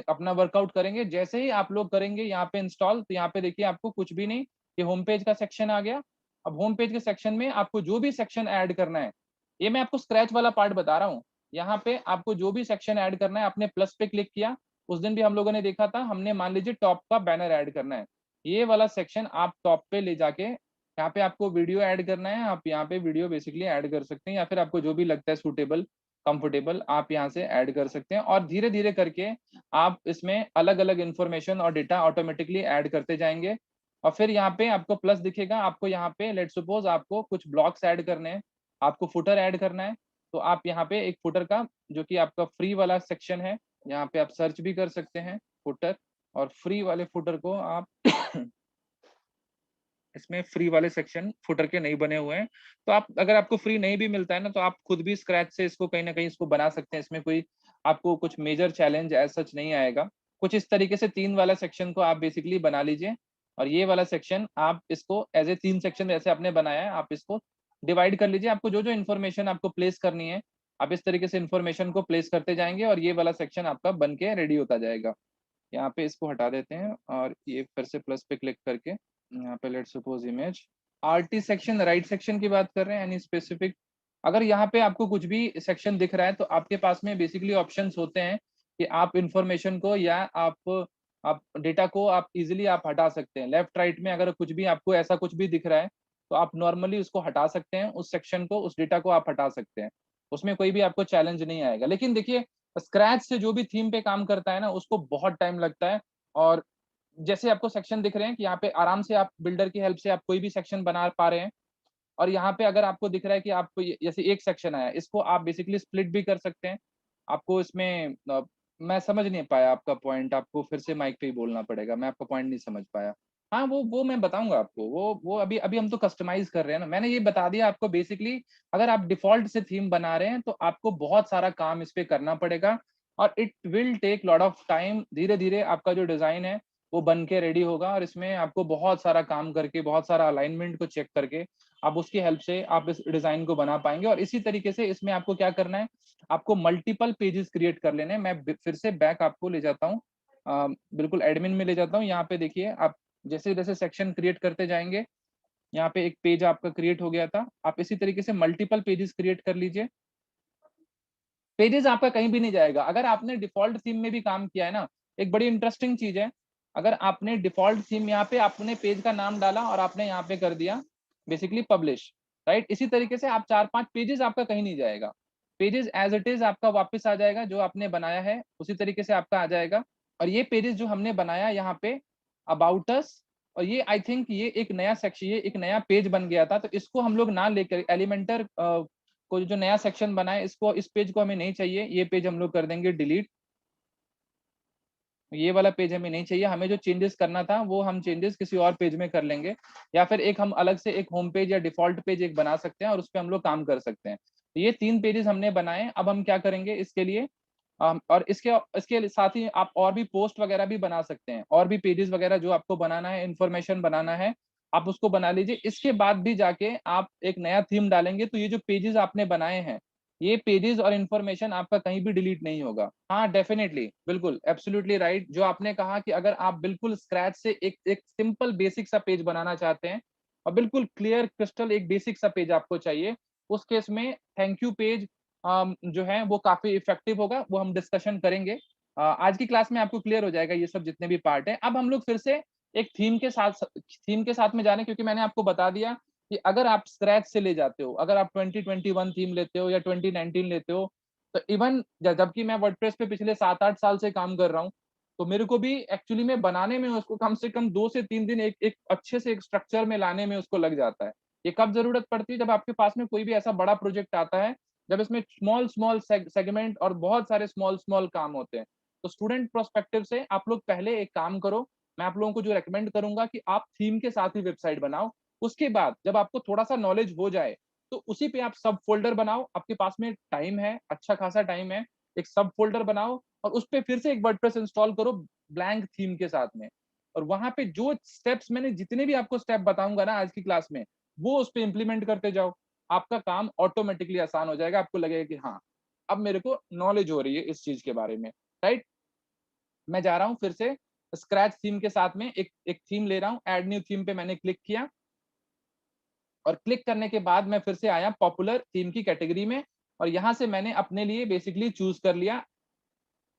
अपना वर्कआउट करेंगे। जैसे ही आप लोग करेंगे यहाँ पे इंस्टॉल, तो यहाँ पे देखिए आपको कुछ भी नहीं, ये होम पेज का सेक्शन आ गया। अब होम पेज के सेक्शन में आपको जो भी सेक्शन ऐड करना है, ये मैं आपको स्क्रैच वाला पार्ट बता रहा हूँ। यहाँ पे आपको जो भी सेक्शन ऐड करना है, आपने प्लस पे क्लिक किया, उस दिन भी हम लोगों ने देखा था, हमने मान लीजिए टॉप का बैनर ऐड करना है, ये वाला सेक्शन आप टॉप पे ले जाके, यहाँ पे आपको वीडियो ऐड करना है, आप यहाँ पे वीडियो बेसिकली ऐड कर सकते हैं, या फिर आपको जो भी लगता है सूटेबल कंफर्टेबल, आप यहाँ से ऐड कर सकते हैं। और धीरे धीरे करके आप इसमें अलग अलग इंफॉर्मेशन और डेटा ऑटोमेटिकली ऐड करते जाएंगे। और फिर यहाँ पे आपको प्लस दिखेगा, आपको यहाँ पे लेट सपोज आपको कुछ ब्लॉक्स ऐड करने हैं, आपको फुटर ऐड करना है, तो आप यहाँ पे एक फुटर का, जो कि आपका फ्री वाला सेक्शन है, यहाँ पे आप सर्च भी कर सकते हैं फुटर, और फ्री वाले फुटर को आप इसमें फ्री वाले सेक्शन फुटर के नहीं बने हुए हैं, तो आप, अगर आपको फ्री नहीं भी मिलता है ना, तो आप खुद भी स्क्रैच से इसको कहीं ना कहीं इसको बना सकते हैं। इसमें कोई आपको कुछ मेजर चैलेंज एज सच नहीं आएगा। कुछ इस तरीके से 3 वाला सेक्शन को आप बेसिकली बना लीजिए, और ये वाला सेक्शन आप इसको एज ए 3 सेक्शन जैसे आपने बनाया है, आप इसको डिवाइड कर लीजिए। आपको जो जो इन्फॉर्मेशन आपको प्लेस करनी है, आप इस तरीके से इन्फॉर्मेशन को प्लेस करते जाएंगे, और ये वाला सेक्शन आपका बन के रेडी होता जाएगा। यहाँ पे इसको हटा देते हैं, और ये फिर से प्लस पे क्लिक करके यहाँ पे let suppose image RT section, right section की बात कर रहे हैं, यानी स्पेसिफिक। अगर यहाँ पे आपको कुछ भी सेक्शन दिख रहा है, तो आपके पास में बेसिकली ऑप्शंस होते हैं कि आप इंफॉर्मेशन को, या आप डेटा को आप इजीली आप हटा सकते हैं। लेफ्ट राइट में अगर कुछ भी आपको ऐसा कुछ भी दिख रहा है, तो आप नॉर्मली उसको हटा सकते हैं, उस सेक्शन को, उस डेटा को आप हटा सकते हैं, उसमें कोई भी आपको चैलेंज नहीं आएगा। लेकिन देखिए, स्क्रैच से जो भी थीम पे काम करता है ना, उसको बहुत टाइम लगता है, और जैसे आपको सेक्शन दिख रहे हैं कि यहाँ पे आराम से आप बिल्डर की हेल्प से आप कोई भी सेक्शन बना पा रहे हैं। और यहाँ पे अगर आपको दिख रहा है कि आपको जैसे एक सेक्शन आया, इसको आप बेसिकली स्प्लिट भी कर सकते हैं। आपको इसमें मैं समझ नहीं पाया आपका पॉइंट, आपको फिर से माइक पे ही बोलना पड़ेगा, मैं आपका पॉइंट नहीं समझ पाया। हाँ, वो मैं बताऊँगा आपको, वो अभी अभी हम तो कस्टमाइज़ कर रहे हैं ना, मैंने ये बता दिया आपको बेसिकली। अगर आप डिफ़ॉल्ट से थीम बना रहे हैं, तो आपको बहुत सारा काम इस पे करना पड़ेगा और it will take lot of time. धीरे-धीरे आपका जो डिज़ाइन है, वो बन के रेडी होगा और इसमें आपको बहुत सारा काम करके, बहुत सारा अलाइनमेंट को चेक करके, आप उसकी हेल्प से आप इस डिज़ाइन को बना पाएँगे। और इसी तरीके से इसमें आपको क्या करना है, आपको मल्टीपल पेजेस क्रिएट कर लेने हैं। मैं फिर से बैक आपको ले जाता हूँ, बिल्कुल एडमिन में ले जाता हूँ। यहाँ पे देखिए, आप जैसे-जैसे सेक्शन क्रिएट करते जाएँगे, यहाँ पे एक पेज आपका क्रिएट हो गया था। आप इसी तरीके से मल्टीपल पेजेस क्रिएट कर लीजिए। पेजेस आपका कहीं भी नहीं जाएगा। अगर आपने डिफ़ॉल्ट थीम में भी काम किया है ना, एक बड़ी इंटरेस्टिंग चीज़ है, अगर आपने डिफ़ॉल्ट थीम यहाँ पे आपने पेज का नाम डाला और आपने यहाँ पे कर दिया बेसिकली पब्लिश, राइट? इसी तरीके से आप 4-5 पेजेस आपका कहीं नहीं जाएगा। पेजेस एज़ इट इज़ आपका वापस आ जाएगा, जो आपने बनाया है, उसी तरीके से आपका आ जाएगा। और ये पेजेस जो हमने बनाया यहाँ पे अबाउट अस, और ये आई थिंक ये एक नया ये एक नया पेज बन गया था, तो इसको हम लोग ना लेकर एलिमेंटर को जो नया सेक्शन बना है, इसको इस पेज को हमें नहीं चाहिए, ये पेज हम लोग कर देंगे डिलीट। ये वाला पेज हमें नहीं चाहिए, हमें जो चेंजेस करना था वो हम चेंजेस किसी और पेज में कर लेंगे, या फिर एक हम अलग से एक होम पेज या डिफ़ॉल्ट पेज एक बना सकते हैं और उसपे हम लोग काम कर सकते हैं। तो ये 3 पेजेज़ हमने बनाए, अब हम क्या करेंगे इसके लिए, और इसके इसके साथ ही आप और भी पोस्ट वगैरह भी बना सकते हैं, और भी पेजेज़ वगैरह जो आपको बनाना है, इन्फॉर्मेशन बनाना है, आप उसको बना लीजिए। इसके बाद भी जाके आप एक नया थीम डालेंगे, तो ये जो पेजेज़ आपने बनाए हैं, ये पेजेज़ और इन्फॉर्मेशन आपका कहीं भी डिलीट नहीं होगा। हाँ, डेफ़िनिटली, बिल्कुल, एब्सोल्यूटली राइट। जो आपने कहा कि अगर आप बिल्कुल स्क्रैच से एक एक सिंपल बेसिक सा पेज बनाना चाहते हैं और बिल्कुल क्लियर क्रिस्टल एक बेसिक सा पेज आपको चाहिए, उस केस में थैंक यू पेज जो है वो काफ़ी इफ़ेक्टिव होगा, वो हम डिस्कशन करेंगे। आज की क्लास में आपको क्लियर हो जाएगा ये सब जितने भी पार्ट हैं। अब हम लोग फिर से एक थीम के साथ में जा रहे हैं, क्योंकि मैंने आपको बता दिया कि अगर आप स्क्रैच से ले जाते हो, अगर आप 2021 थीम लेते हो या 2019 लेते हो, तो इवन जबकि मैं वर्डप्रेस पे पिछले 7-8 साल से काम कर रहा हूँ, तो मेरे को भी एक्चुअली में बनाने में उसको कम से कम 2 से 3 दिन एक एक अच्छे से एक स्ट्रक्चर में लाने में उसको लग जाता है। ये कब ज़रूरत पड़ती है, जब आपके पास में कोई भी ऐसा बड़ा प्रोजेक्ट आता है, जब इसमें स्मॉल सेगमेंट और बहुत सारे स्मॉल काम होते हैं। तो स्टूडेंट पर्सपेक्टिव से आप लोग पहले एक काम करो, मैं आप लोगों को जो रिकमेंड करूँगा कि आप थीम के साथ ही वेबसाइट बनाओ। उसके बाद जब आपको थोड़ा-सा नॉलेज हो जाए, तो उसी पे आप सब फ़ोल्डर बनाओ, आपके पास में टाइम है, अच्छा खासा टाइम है, एक सब फ़ोल्डर बनाओ और उसपे फिर से एक वर्डप्रेस इंस्टॉल करो ब्लैंक थीम के साथ में। और वहाँ पे जो स्टेप्स मैंने जितने भी आपको स्टेप बताऊँगा ना आज की क्लास में, वो उसपे इम्प्लीमेंट करते जाओ। आपका काम ऑटोमैटिकली आसान हो जाएगा, आपको लगेगा कि हाँ, अब मेरे को नॉलेज हो रही है इस चीज़ के बारे में, राइट? मैं जा रहा हूँ फिर से स्क्रैच थीम के साथ में एक एक थीम ले रहा हूँ, ऐड न्यू थीम पे मैंने क्लिक किया और क्लिक करने के बाद मैं फिर से आया पॉपुलर थीम की कैटेगरी में और यहाँ से मैंने अपने लिए बेसिकली चूज़ कर लिया,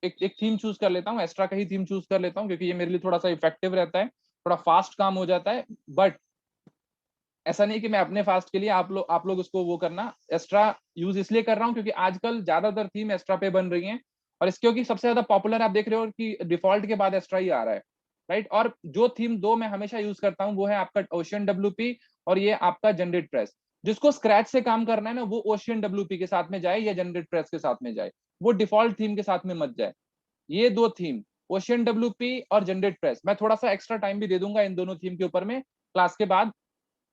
एक एक थीम चूज़ कर लेता हूँ, एक्स्ट्रा का ही थीम चूज़ कर लेता हूँ क्योंकि ये मेरे लिए थोड़ा-सा इफेक्टिव रहता है, थोड़ा फास्ट काम हो जाता है। बट ऐसा नहीं कि मैं अपने फास्ट के लिए आप लोग उसको वो करना, एक्स्ट्रा यूज़ इसलिए कर रहा हूँ क्योंकि आजकल ज़्यादातर थीम एक्स्ट्रा पे बन रही हैं और इस क्योंकि सबसे ज़्यादा पॉपुलर आप देख रहे हो कि डिफ़ॉल्ट के बाद एक्स्ट्रा ही आ रहा है, राइट? और जो थीम 2 मैं हमेशा यूज़ करता हूँ वो है आपका ओशियन डब्ल्यूपी और ये आपका जनरेट प्रेस। जिसको स्क्रैच से काम करना है ना वो ओशियन डब्ल्यूपी के साथ में जाए या जनरेट प्रेस के साथ में जाए। वो डिफ़ॉल्ट थीम के साथ में मत जाए। ये 2 थीम ओशियन डब्ल्यूपी और जनरेट प्रेस मैं थोड़ा-सा एक्स्ट्रा टाइम भी दे दूँगा इन दोनों थीम के ऊपर में क्लास के बाद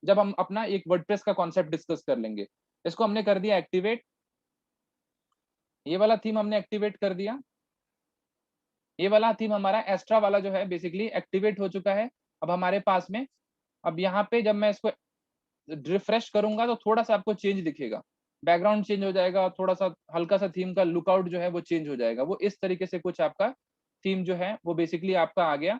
जब हम अपना एक वर्डप्रेस का कॉन्सेप्ट डिस्कस कर लेंगे। इसको हमने कर दिया एक्टिवेट, ये वाला थीम हमने एक्टिवेट कर दिया। ये वाला थीम हमारा एक्स्ट्रा वाला जो है बेसिकली एक्टिवेट हो चुका है। अब हमारे पास में अब यहाँ पे जब मैं इसको रिफ्रेश करूँगा तो थोड़ा-सा आपको चेंज दिखेगा। बैकग्राउंड चेंज हो जाएगा, थोड़ा-सा हल्का-सा थीम का लुकआउट जो है वो चेंज हो जाएगा। वो इस तरीके से कुछ आपका थीम जो है वो बेसिकली आपका आ गया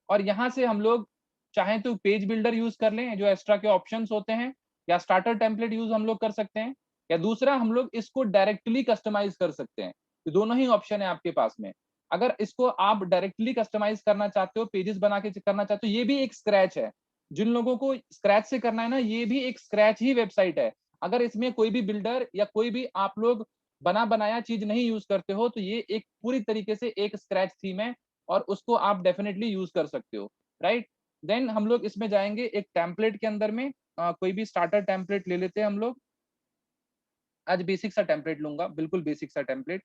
और यहाँ से हम लोग चाहें तो पेज बिल्डर यूज़ कर लें, जो एक्स्ट्रा के ऑप्शंस होते हैं या स्टार्टर टेम्पलेट यूज़ हम लोग कर सकते हैं या दूसरा हम लोग इसको डायरेक्टली कस्टमाइज़ कर सकते हैं। तो दोनों ही ऑप्शन है आपके पास में। अगर इसको आप डायरेक्टली कस्टमाइज़ करना चाहते हो, पेजेस बना के करना चाहते हो, ये भी एक स्क्रैच है। जिन लोगों को स्क्रैच से करना है ना, ये भी एक स्क्रैच ही वेबसाइट है। अगर इसमें कोई भी बिल्डर या कोई भी आप लोग बना-बनाया चीज़ नहीं यूज़ करते हो, तो ये एक पूरी तरीके से एक स्क्रैच थीम है और उसको आप डेफिनिटली यूज़ कर सकते हो। राइट। देन हम लोग इसमें जाएंगे एक टेम्पलेट के अंदर में, कोई भी स्टार्टर टेम्पलेट ले लेते हैं हम लोग। आज बेसिक सा टेम्पलेट लूंगा, बिल्कुल बेसिक सा टेम्पलेट।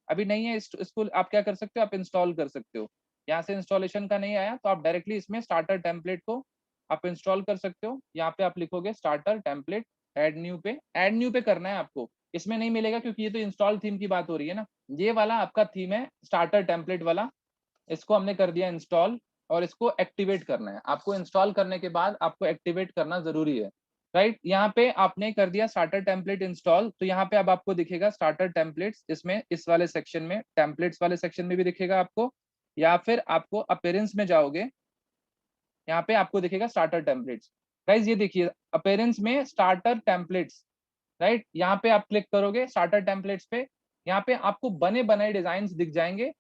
अभी नहीं है इसको आप क्या कर सकते हो, आप इंस्टॉल कर सकते हो। यहाँ से इंस्टॉलेशन का नहीं आया तो आप डायरेक्टली इसमें स्टार्टर टेम्पलेट को आप इंस्टॉल कर सकते हो। यहाँ पे आप लिखोगे स्टार्टर टेम्पलेट, ऐड न्यू पे करना है आपको। इसमें नहीं मिलेगा क्योंकि ये तो इंस्टॉल थीम की बात हो रही है ना। ये वाला आपका थीम है स्टार्टर टेम्पलेट वाला, इसको हमने कर दिया इंस्टॉल और इसको एक्टिवेट करना है। आपको इंस्टॉल करने के बाद आपको एक्टिवेट करना जरूरी है, राइट। यहाँ पे आपने कर दिया स्टार्टर टेम्पलेट इंस्टॉल, तो यहाँ पे अब आपको दिखेगा स्टार्टर टेम्पलेट्स, इसमें इस वाले सेक्शन में, टेम्पलेट्स वाले सेक्शन में भी दिखेगा आपको, या फिर आपको अपीयरेंस में जाओगे, यहाँ पे आपको दिखेगा स्टार्टर टेम्पलेट्स। गाइज ये देखिए अपीयरेंस में स्टार्टर टेम्पलेट्स, राइट। यहाँ पे आप क्लिक करोगे स्टार्टर टेम्पलेट्स पे, यहाँ पे आपको बने बनाए डिजाइन दिख जाएंगे।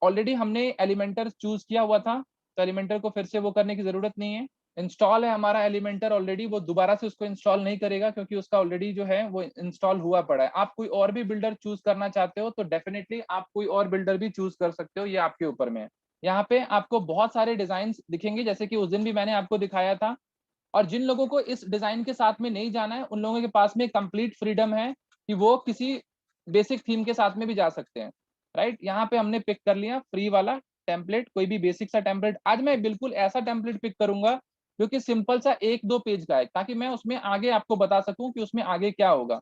ऑलरेडी हमने एलिमेंटर चूज किया हुआ था, तो एलिमेंटर को फिर से वो करने की जरूरत नहीं है। इंस्टॉल है हमारा एलिमेंटर ऑलरेडी, वो दोबारा से उसको इंस्टॉल नहीं करेगा क्योंकि उसका ऑलरेडी जो है वो इंस्टॉल हुआ पड़ा है। आप कोई और भी बिल्डर चूज करना चाहते हो तो डेफिनेटली आप कोई और बिल्डर भी चूज कर सकते हो, ये आपके ऊपर में है। यहाँ पे आपको बहुत सारे डिजाइन दिखेंगे जैसे कि उस दिन भी मैंने आपको दिखाया था। और जिन लोगों को इस डिजाइन के साथ में नहीं जाना है, उन लोगों के पास में कंप्लीट फ्रीडम है कि वो किसी बेसिक थीम के साथ में भी जा सकते हैं, राइट। यहाँ पे हमने पिक कर लिया फ्री वाला टेम्पलेट, कोई भी बेसिक सा टेम्पलेट। आज मैं बिल्कुल ऐसा टेम्पलेट पिक करूंगा जो कि सिंपल सा 1-2 पेज का है, ताकि मैं उसमें आगे आपको बता सकूं कि उसमें आगे क्या होगा।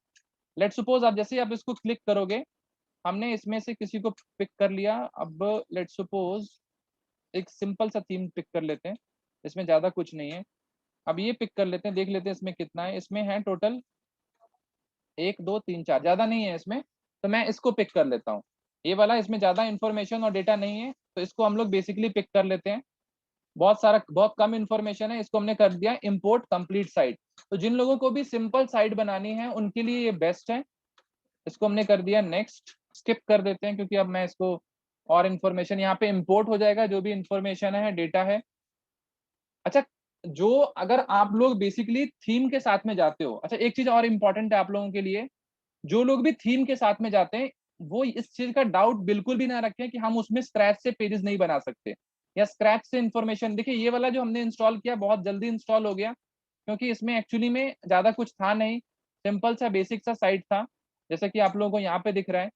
लेट सपोज आप जैसे आप इसको क्लिक करोगे, हमने इसमें से किसी को पिक कर लिया। अब लेट सपोज एक सिंपल सा थीम पिक कर लेते हैं, इसमें ज्यादा कुछ नहीं है। अब ये पिक कर लेते हैं, देख लेते हैं इसमें कितना है। इसमें है टोटल 1 2 3 4, ज्यादा नहीं है इसमें, तो मैं इसको पिक कर लेता हूँ। ये वाला, इसमें ज्यादा इंफॉर्मेशन और डेटा नहीं है, तो इसको हम लोग बेसिकली पिक कर लेते हैं। बहुत कम इंफॉर्मेशन है, इसको हमने कर दिया इंपोर्ट कंप्लीट साइट। तो जिन लोगों को भी सिंपल साइट बनानी है उनके लिए ये बेस्ट है। इसको हमने कर दिया नेक्स्ट, स्किप कर देते हैं क्योंकि अब मैं इसको और इन्फॉर्मेशन यहाँ पे इंपोर्ट हो जाएगा, जो भी इंफॉर्मेशन है डेटा है। अच्छा, जो अगर आप लोग बेसिकली थीम के साथ में जाते हो, अच्छा एक चीज और इम्पोर्टेंट है आप लोगों के लिए, जो लोग भी थीम के साथ में जाते हैं वो इस चीज का डाउट बिल्कुल भी ना रखें कि हम उसमें स्क्रैच से पेजेस नहीं बना सकते या स्क्रैच से इंफॉर्मेशन। देखिए ये वाला जो हमने इंस्टॉल किया बहुत जल्दी इंस्टॉल हो गया, क्योंकि इसमें एक्चुअली में ज्यादा कुछ था नहीं, सिंपल सा बेसिक सा साइट था, जैसा कि आप लोगों को यहाँ पे दिख रहा है।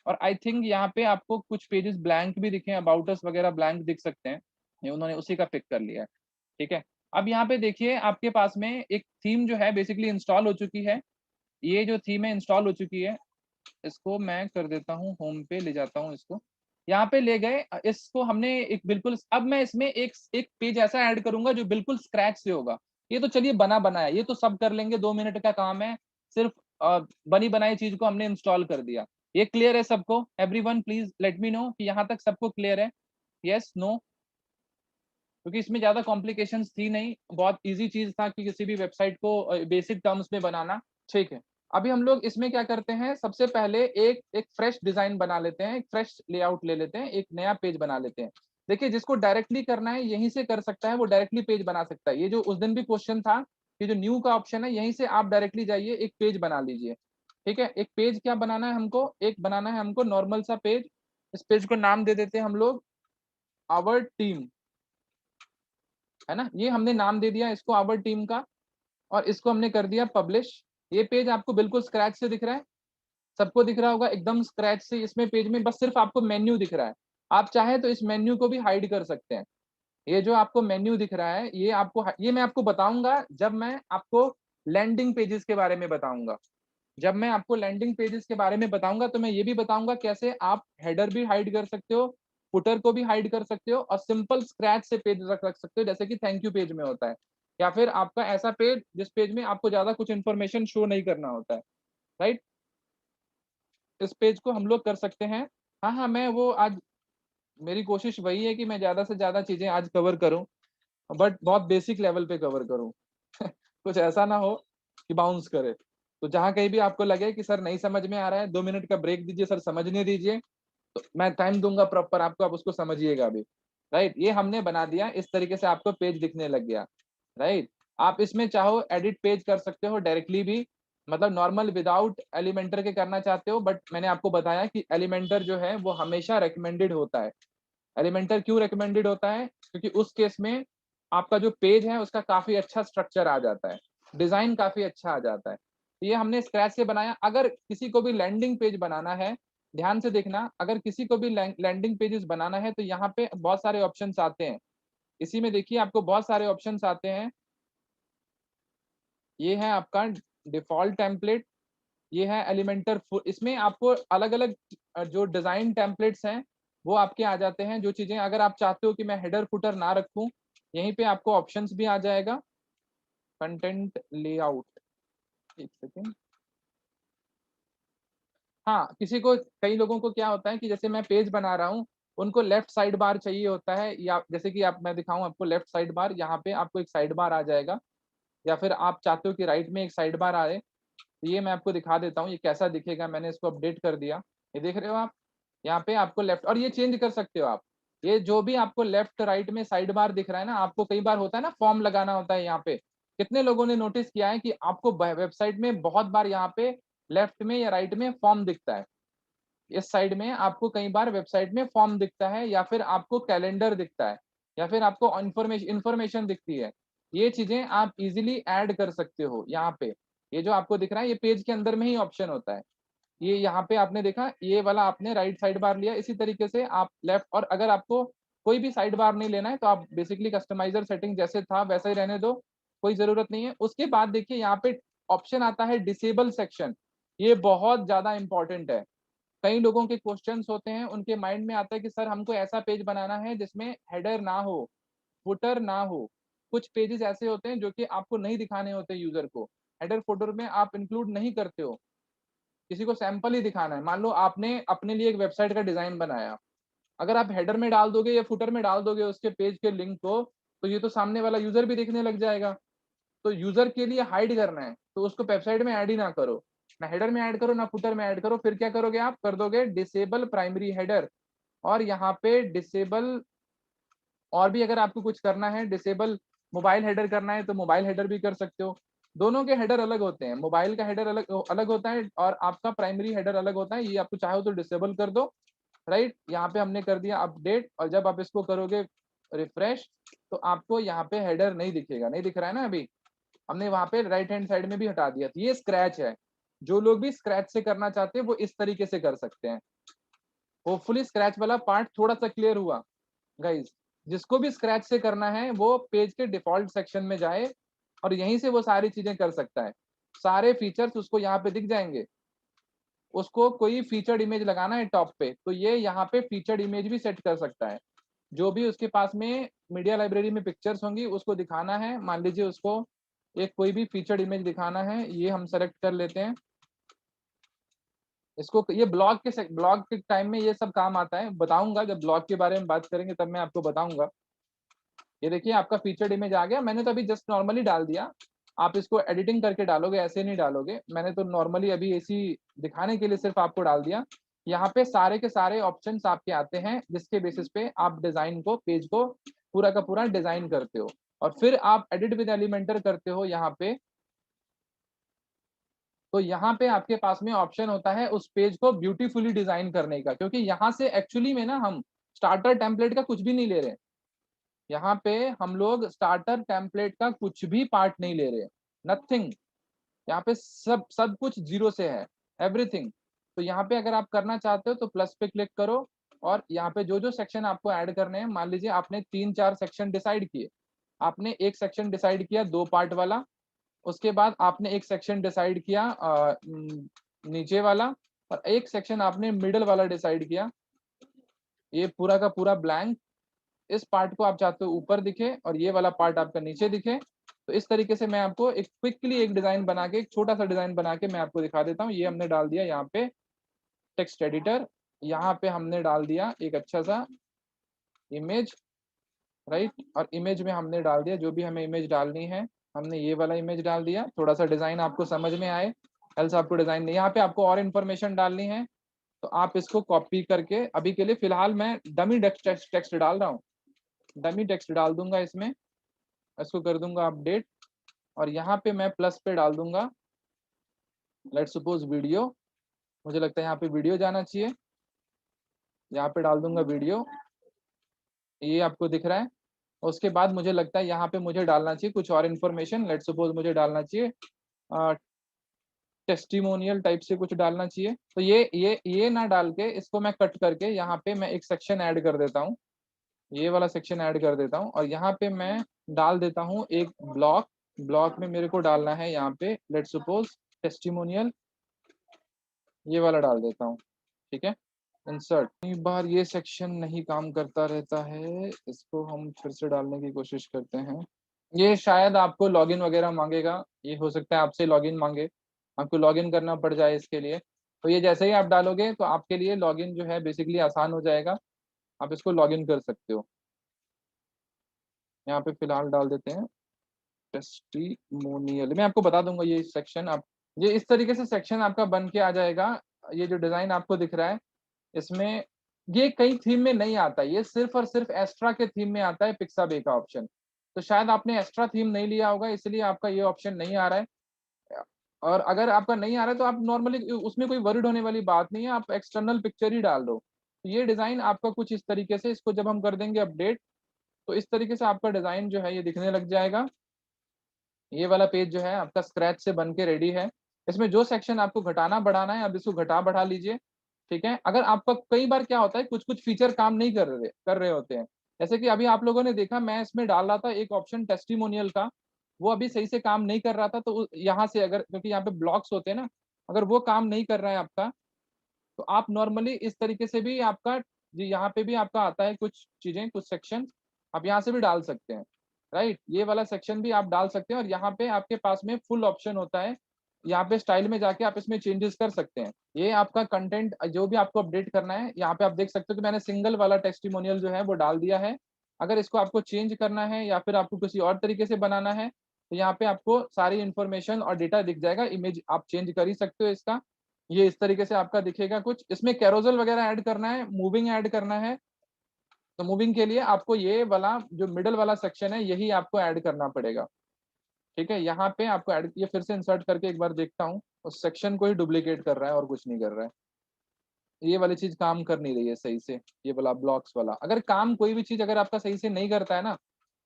और आई थिंक यहाँ पे आपको कुछ पेजेस ब्लैंक भी दिखे, अबाउट अस वगैरह ब्लैंक दिख सकते हैं, ये उन्होंने उसी का पिक कर लिया है। ठीक है, अब यहाँ पे देखिए आपके पास में एक थीम जो है बेसिकली इंस्टॉल हो चुकी है। ये जो थीम है इंस्टॉल हो चुकी है, इसको मैं कर देता हूँ होम पे ले जाता हूँ इसको। यहाँ पे ले गए, इसको हमने एक बिल्कुल, अब मैं इसमें एक एक पेज ऐसा ऐड करूंगा जो बिल्कुल स्क्रैच से होगा। ये तो चलिए बना बनाया, ये तो सब कर लेंगे, 2 मिनट का काम है। सिर्फ बनी बनाई चीज को हमने इंस्टॉल कर दिया। ये क्लियर है सबको? Everyone please let me know कि यहाँ तक सबको क्लियर है, यस नो? क्योंकि इसमें ज्यादा कॉम्प्लिकेशंस थी नहीं, बहुत इजी चीज था कि किसी भी वेबसाइट को बेसिक टर्म्स में बनाना। ठीक है, अभी हम लोग इसमें क्या करते हैं, सबसे पहले एक एक फ्रेश डिजाइन बना लेते हैं, एक फ्रेश लेआउट ले लेते हैं, एक नया पेज बना लेते हैं। देखिए जिसको डायरेक्टली करना है यहीं से कर सकता है, वो डायरेक्टली पेज बना सकता है। ये जो उस दिन भी क्वेश्चन था कि जो न्यू का ऑप्शन है, यहीं से आप डायरेक्टली जाइए एक पेज बना लीजिए। ठीक है, एक पेज क्या बनाना है हमको, एक बनाना है हमको नॉर्मल सा पेज। इस पेज को नाम दे देते हैं हम लोग आवर टीम, है ना। ये हमने नाम दे दिया इसको आवर टीम का, और इसको हमने कर दिया पब्लिश। ये पेज आपको बिल्कुल स्क्रैच से दिख रहा है, सबको दिख रहा होगा एकदम स्क्रैच से। इसमें पेज में बस सिर्फ आपको मेन्यू दिख रहा है। आप चाहे तो इस मेन्यू को भी हाइड कर सकते हैं। ये जो आपको मेन्यू दिख रहा है, ये मैं आपको बताऊंगा जब मैं आपको लैंडिंग पेजेस के बारे में बताऊंगा। जब मैं आपको लैंडिंग पेजेस के बारे में बताऊंगा तो मैं ये भी बताऊंगा कैसे आप हेडर भी हाइड कर सकते हो, फुटर को भी हाइड कर सकते हो, और सिंपल स्क्रैच से पेज रख सकते हो, जैसे कि थैंक यू पेज में होता है। या फिर आपका ऐसा पेज जिस पेज में आपको ज्यादा कुछ इन्फॉर्मेशन शो नहीं करना होता है, राइट। इस पेज को हम लोग कर सकते हैं। हाँ हाँ, मैं वो आज मेरी कोशिश वही है कि मैं ज्यादा से ज्यादा चीजें आज कवर करूं, बट बहुत बेसिक लेवल पे कवर करूं। कुछ ऐसा ना हो कि बाउंस करे। तो जहां कहीं भी आपको लगे कि सर नहीं समझ में आ रहा है, 2 मिनट का ब्रेक दीजिए सर, समझने दीजिए, तो मैं टाइम दूंगा प्रॉपर आपको, आप उसको समझिएगा अभी। राइट, ये हमने बना दिया, इस तरीके से आपको पेज दिखने लग गया। राइट, आप इसमें चाहो एडिट पेज कर सकते हो डायरेक्टली भी, मतलब नॉर्मल विदाउट एलिमेंटर के करना चाहते हो, बट मैंने आपको बताया कि एलिमेंटर जो है वो हमेशा रिकमेंडेड होता है। एलिमेंटर क्यों रिकमेंडेड होता है? क्योंकि उस केस में आपका जो पेज है उसका काफ़ी अच्छा स्ट्रक्चर आ जाता है, डिज़ाइन काफ़ी अच्छा आ जाता है। तो ये हमने स्क्रैच से बनाया। अगर किसी को भी लैंडिंग पेज बनाना है, ध्यान से देखना, अगर किसी को भी लैंडिंग पेजेस बनाना है तो यहाँ पे बहुत सारे ऑप्शंस आते हैं। इसी में देखिए आपको बहुत सारे ऑप्शंस आते हैं। ये है आपका डिफ़ॉल्ट टेम्पलेट, ये है एलिमेंटर इसमें आपको अलग-अलग जो डिज़ाइन टेम्पलेट्स हैं, वो आपके आ जाते हैं। जो चीज़ें अगर आप चाहते हो कि मैं हेडर फुटर ना रखूँ, यहीं पे आपको ऑप्शंस भी आ जाएगा। Content layout, 1 second. हाँ, किसी को कई लोगों को क्या होता है कि जैसे मैं पेज बना रहा हूँ, उनको लेफ्ट साइड बार चाहिए होता है, या जैसे कि आप मैं दिखाऊँ आपको लेफ्ट साइड बार, यहाँ पे आपको एक साइड बार आ जाएगा, या फिर आप चाहते हो कि राइट में एक साइड बार आए, तो ये मैं आपको दिखा देता हूँ, ये कैसा दिखेगा। मैंने इसको अपडेट कर दिया। ये देख रहे हो आप? यहाँ पे आपको लेफ्ट, और ये चेंज कर सकते हो आप। ये जो भी आपको लेफ्ट राइट में साइड बार दिख रहा है ना, आपको कई बार होता है ना फॉर्म लगाना होता है यहाँ पे। कितने लोगों ने नोटिस किया है कि आपको वेबसाइट में बहुत बार यहाँ पे लेफ्ट में या राइट में फॉर्म दिखता है। इस साइड में आपको कई बार वेबसाइट में फॉर्म दिखता है, या फिर आपको कैलेंडर दिखता है, या फिर आपको इन्फॉर्मेशन दिखती है। ये चीज़ें आप इज़िली ऐड कर सकते हो यहाँ पे। ये जो आपको दिख रहा है, ये पेज के अंदर में ही ऑप्शन होता है। ये यहाँ पे आपने देखा, ये वाला आपने राइट साइड बार लिया, इसी तरीके से आप लेफ्ट, और अगर आपको कोई भी साइड बार नहीं लेना है तो आप बेसिकली कस्टमाइज़र सेटिंग जैसे था वैसा ही रहने दो, कोई ज़रूरत नहीं है। उसके बाद देखिए यहाँ पे ऑप्शन आता है डिसेबल सेक्शन, ये बहुत ज़्यादा इम्पोर्टेंट है। कई लोगों के क्वेश्चन्स होते हैं, उनके माइंड में आता है कि सर हमको ऐसा पेज बनाना है जिसमें हेडर ना हो, फुटर ना हो। कुछ पेजेज़ ऐसे होते हैं जो कि आपको नहीं दिखाने होते यूज़र को। हेडर, फुटर में आप इंक्लूड नहीं करते हो। किसी को सैंपल ही दिखाना है। मान लो आपने अपने लिए एक वेबसाइट का डिज़ाइन बनाया। अगर आप हेडर में डाल दोगे या फुटर में डाल दोगे उसके पेज के लिंक को, तो ये तो सामने वाला यूज़र भी देखने लग जाएगा। तो यूज़र के लिए हाइड करना है, तो उसको वेबसाइट में ऐड ही ना करो। ना हेडर में ऐड करो, ना फुटर में ऐड करो। फिर क्या करोगे आप? कर दोगे डिसेबल प्राइमरी हेडर, और यहाँ पे डिसेबल, और भी अगर आपको कुछ करना है, डिसेबल मोबाइल हेडर करना है, तो मोबाइल हेडर भी कर सकते हो। दोनों के हेडर अलग होते हैं। मोबाइल का हेडर अलग अलग होता है और आपका प्राइमरी हेडर अलग होता है। ये आपको चाहो तो डिसेबल कर दो, राइट? यहाँ पे हमने कर दिया अपडेट, और जब आप इसको करोगे रिफ्रेश, तो आपको यहाँ पे हेडर नहीं दिखेगा। नहीं दिख रहा है ना अभी? हमने वहाँ पे राइट हैंड साइड में भी हटा दिया। तो ये स्क्रैच है। जो लोग भी स्क्रैच से करना चाहते हैं, वो इस तरीके से कर सकते हैं। होपफुली स्क्रैच वाला पार्ट थोड़ा-सा क्लियर हुआ गाइज़। जिसको भी स्क्रैच से करना है, वो पेज के डिफ़ॉल्ट सेक्शन में जाए और यहीं से वो सारी चीज़ें कर सकता है। सारे फीचर्स उसको यहाँ पे दिख जाएँगे। उसको कोई फीचर्ड इमेज लगाना है टॉप पे, तो ये यहाँ पे फीचर्ड इमेज भी सेट कर सकता है। जो भी उसके पास में मीडिया लाइब्रेरी में पिक्चर्स होंगी, उसको दिखाना है। मान लीजिए उसको एक कोई भी फीचर्ड इमेज दिखाना है, ये हम सेलेक्ट कर लेते हैं। इसको ये ब्लॉग के टाइम में ये सब काम आता है। बताऊँगा, जब ब्लॉग के बारे में बात करेंगे तब मैं आपको बताऊँगा। ये देखिए आपका फीचर्ड इमेज आ गया। मैंने तो अभी जस्ट नॉर्मली डाल दिया। आप इसको एडिटिंग करके डालोगे, ऐसे नहीं डालोगे। मैंने तो नॉर्मली अभी ऐसी दिखाने के लिए सिर्फ़ आपको डाल दिया। यहाँ पे सारे के सारे ऑप्शंस आपके आते हैं, जिसके बेसिस पे आप डिज़ाइन को, पेज को पूरा का पूरा डिज़ाइन करते हो, और फिर आप एडिट विद एलिमेंटर करते हो यहाँ पे। तो यहाँ पे आपके पास में ऑप्शन होता है उस पेज को ब्यूटीफुली डिज़ाइन करने का, क्योंकि यहाँ से एक्चुअली में ना हम स्टार्टर टेम्पलेट का कुछ भी नहीं ले रहे हैं। यहाँ पे हम लोग स्टार्टर टेम्पलेट का कुछ भी पार्ट नहीं ले रहे, नथिंग। यहाँ पे सब सब कुछ ज़ीरो से है, एवरीथिंग। तो यहाँ पे अगर आप करना चाहते हो तो प्लस पे क्लिक करो, और यहाँ पे जो-जो सेक्शन आपको ऐड करने हैं, मान लीजिए आपने 3-4 सेक्शन डिसाइड किए। आपने एक सेक्शन डिसाइड किया 2 पार्ट वाला, उसके बाद आपने एक सेक्शन डिसाइड किया नीचे वाला, और एक सेक्शन आपने मिडल वाला डिसाइड किया। ये पूरा का पूरा ब्लैंक। इस पार्ट को आप चाहते हो ऊपर दिखे और ये वाला पार्ट आपका नीचे दिखे। तो इस तरीके से मैं आपको एक क्विकली एक डिज़ाइन बना के, एक छोटा-सा डिज़ाइन बना के मैं आपको दिखा देता हूँ। ये हमने डाल दिया यहाँ पे टेक्स्ट एडिटर, यहाँ पे हमने डाल दिया एक अच्छा-सा इमेज, राइट? और इमेज में हमने डाल दिया जो भी हमें इमेज डालनी है, हमने ये वाला इमेज डाल दिया। थोड़ा-सा डिज़ाइन आपको समझ में आए, एल्स आपको डिज़ाइन नहीं, यहाँ पे आपको और इन्फॉर्मेशन डालनी है, तो आप इसको कॉपी करके, अभी के लिए फ़िलहाल मैं डमी टेक्स्ट टेक्स्ट डाल रहा हूँ। डमी टेक्स्ट डाल दूँगा इसमें, इसको कर दूँगा अपडेट, और यहाँ पे मैं प्लस पे डाल दूँगा, लेट्स सपोज़ वीडियो। मुझे लगता है यहाँ पे वीडियो जाना चाहिए। यहाँ पे डाल दूँगा वीडियो, ये आपको दिख रहा है। उसके बाद मुझे लगता है यहाँ पे मुझे डालना चाहिए कुछ और इन्फॉर्मेशन। लेट्स सपोज मुझे डालना चाहिए टेस्टिमोनियल टाइप से कुछ डालना चाहिए। तो ये ना डाल के इसको मैं कट करके यहाँ पे मैं एक सेक्शन ऐड कर देता हूँ, ये वाला सेक्शन ऐड कर देता हूँ, और यहाँ पे मैं डाल देता हूँ एक ब्लॉक। ब्लॉक में मेरे को डालना है यहाँ पे लेट्स सपोज टेस्टिमोनियल, ये वाला डाल देता हूँ। ठीक है, इंसर्ट। कई बार ये सेक्शन नहीं काम करता रहता है, इसको हम फिर से डालने की कोशिश करते हैं। ये शायद आपको लॉगिन वगैरह मांगेगा, ये हो सकता है आपसे लॉगिन मांगे, आपको लॉगिन करना पड़ जाए इसके लिए। तो ये जैसे ही आप डालोगे तो आपके लिए लॉगिन जो है बेसिकली आसान हो जाएगा, आप इसको लॉगिन कर सकते हो। यहाँ पे फिलहाल डाल देते हैं टेस्टिमोनियल। मैं आपको बता दूंगा ये सेक्शन आप, ये इस तरीके से सेक्शन आपका बन के आ जाएगा। ये जो डिजाइन आपको दिख रहा है इसमें, ये कई थीम में नहीं आता, ये सिर्फ और सिर्फ एक्स्ट्रा के थीम में आता है पिक्साबे का ऑप्शन। तो शायद आपने एक्स्ट्रा थीम नहीं लिया होगा इसलिए आपका ये ऑप्शन नहीं आ रहा है। और अगर आपका नहीं आ रहा है तो आप नॉर्मली, उसमें कोई वरीड होने वाली बात नहीं है, आप एक्सटर्नल पिक्चर ही डाल दो। तो ये डिजाइन आपका कुछ इस तरीके से, इसको जब हम कर देंगे अपडेट तो इस तरीके से आपका डिजाइन जो है ये दिखने लग जाएगा। ये वाला पेज जो है आपका स्क्रैच से बन के रेडी है। इसमें जो सेक्शन आपको घटाना बढ़ाना है, अब इसको घटा बढ़ा लीजिए। ठीक है, अगर आपका कई बार क्या होता है कुछ कुछ फीचर काम नहीं कर रहे होते हैं। जैसे कि अभी आप लोगों ने देखा, मैं इसमें डाल रहा था एक ऑप्शन टेस्टिमोनियल का, वो अभी सही से काम नहीं कर रहा था। तो यहाँ से अगर, क्योंकि यहाँ पे ब्लॉक्स होते हैं ना, अगर वो काम नहीं कर रहा है आपका, तो आप नॉर्मली इस तरीके से भी आपका, जी यहाँ पे भी आपका आता है कुछ चीजें, कुछ सेक्शन आप यहाँ से भी डाल सकते हैं। राइट, ये वाला सेक्शन भी आप डाल सकते हैं, और यहाँ पे आपके पास में फुल ऑप्शन होता है। यहाँ पे स्टाइल में जाके आप इसमें चेंजेस कर सकते हैं। ये आपका कंटेंट जो भी आपको अपडेट करना है, यहाँ पे आप देख सकते हो कि मैंने सिंगल वाला टेस्टिमोनियल जो है वो डाल दिया है। अगर इसको आपको चेंज करना है या फिर आपको किसी और तरीके से बनाना है, तो यहाँ पे आपको सारी इन्फॉर्मेशन और डेटा दिख जाएगा। इमेज आप चेंज कर ही सकते हो इसका, ये इस तरीके से आपका दिखेगा। कुछ इसमें कैरोजल वगैरह ऐड करना है, मूविंग ऐड करना है, तो मूविंग के लिए आपको ये वाला जो मिडल वाला सेक्शन है यही आपको ऐड करना पड़ेगा। ठीक है, यहाँ पे आपको ऐड, ये फिर से इंसर्ट करके एक बार देखता हूँ, उस सेक्शन को ही डुप्लीकेट कर रहा है और कुछ नहीं कर रहा है। ये वाली चीज काम कर नहीं रही है सही से, ये वाला ब्लॉक्स वाला। अगर काम कोई भी चीज अगर आपका सही से नहीं करता है ना,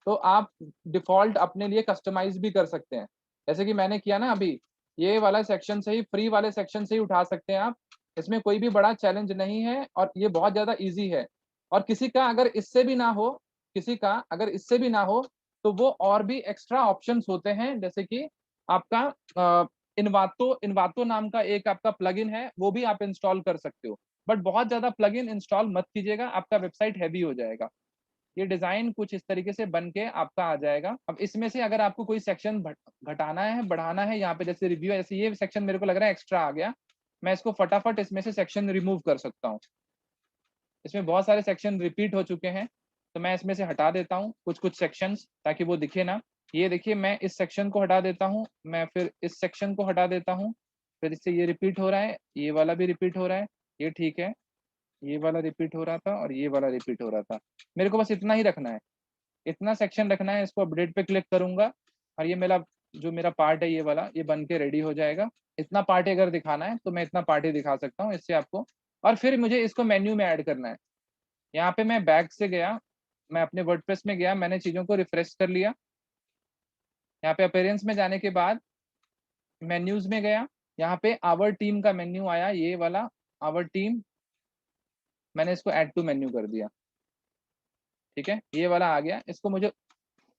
तो आप डिफॉल्ट अपने लिए कस्टमाइज भी कर सकते हैं। जैसे कि मैंने किया ना अभी, ये वाला सेक्शन से ही, फ्री वाले सेक्शन से ही उठा सकते हैं आप। इसमें कोई भी बड़ा चैलेंज नहीं है और ये बहुत ज्यादा इजी है। और किसी का अगर इससे भी ना हो, किसी का अगर इससे भी ना हो, तो वो और भी एक्स्ट्रा ऑप्शंस होते हैं। जैसे कि आपका इन्वातो इन्वातो नाम का एक आपका प्लगइन है, वो भी आप इंस्टॉल कर सकते हो। बट बहुत ज्यादा प्लगइन इंस्टॉल मत कीजिएगा, आपका वेबसाइट हैवी हो जाएगा। ये डिजाइन कुछ इस तरीके से बन के आपका आ जाएगा। अब इसमें से अगर आपको कोई सेक्शन घटाना है, बढ़ाना है, यहाँ पे जैसे रिव्यू है, जैसे ये सेक्शन मेरे को लग रहा है एक्स्ट्रा आ गया, मैं इसको फटाफट इसमें से सेक्शन रिमूव कर सकता हूँ। इसमें बहुत सारे सेक्शन रिपीट हो चुके हैं, तो मैं इसमें से हटा देता हूँ कुछ कुछ सेक्शंस ताकि वो दिखे ना। ये देखिए, मैं इस सेक्शन को हटा देता हूँ, मैं फिर इस सेक्शन को हटा देता हूँ, फिर इससे ये रिपीट हो रहा है, ये वाला भी रिपीट हो रहा है, ये ठीक है, ये वाला रिपीट हो रहा था और ये वाला रिपीट हो रहा था। मेरे को बस इतना ही रखना है, इतना सेक्शन रखना है। इसको अपडेट पे क्लिक करूंगा और ये मेरा जो मेरा पार्ट है ये वाला, ये बन के रेडी हो जाएगा। इतना पार्ट अगर दिखाना है तो मैं इतना पार्ट ही दिखा सकता हूँ इससे आपको। और फिर मुझे इसको मेन्यू में ऐड करना है। यहाँ पे मैं बैक से गया, मैं अपने वर्डप्रेस में गया, मैंने चीज़ों को रिफ्रेश कर लिया। यहाँ पे अपीयरेंस में जाने के बाद मेन्यूज में गया, यहाँ पे आवर टीम का मेन्यू आया, ये वाला आवर टीम, मैंने इसको ऐड टू मेन्यू कर दिया। ठीक है, ये वाला आ गया। इसको मुझे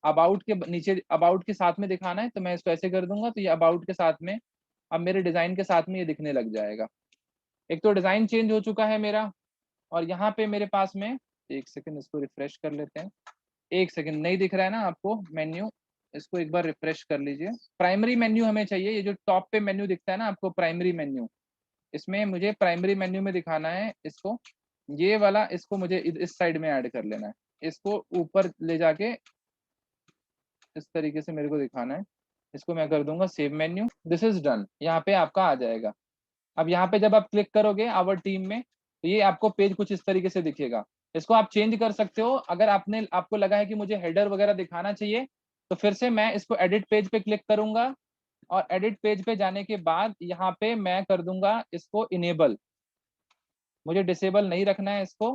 अबाउट के नीचे, अबाउट के साथ में दिखाना है, तो मैं इसको ऐसे कर दूंगा, तो ये अबाउट के साथ में अब मेरे डिजाइन के साथ में ये दिखने लग जाएगा। एक तो डिजाइन चेंज हो चुका है मेरा, और यहाँ पे मेरे पास में, एक सेकंड इसको रिफ्रेश कर लेते हैं। एक सेकंड, नहीं दिख रहा है ना आपको मेन्यू, इसको एक बार रिफ्रेश कर लीजिए। प्राइमरी मेन्यू हमें चाहिए, ये जो टॉप पे मेन्यू दिखता है ना आपको, प्राइमरी मेन्यू, इसमें मुझे प्राइमरी मेन्यू में दिखाना है इसको। ये वाला, इसको मुझे इस साइड में ऐड कर लेना है, इसको ऊपर ले जाके इस तरीके से मेरे को दिखाना है। इसको मैं कर दूंगा save menu, this is done, यहाँ पे आपका आ जाएगा। अब यहाँ पे जब आप क्लिक करोगे आवर टीम में, तो ये आपको पेज कुछ इस तरीके से दिखेगा। इसको आप चेंज कर सकते हो, अगर आपको लगा है कि मुझे हेडर वगैरह दिखाना चाहिए, तो फिर से मैं इसको एडिट पेज पे क्लिक करूंगा, और एडिट पेज पे जाने के बाद यहाँ पे मैं कर दूंगा इसको इनेबल। मुझे डिसेबल नहीं रखना है इसको,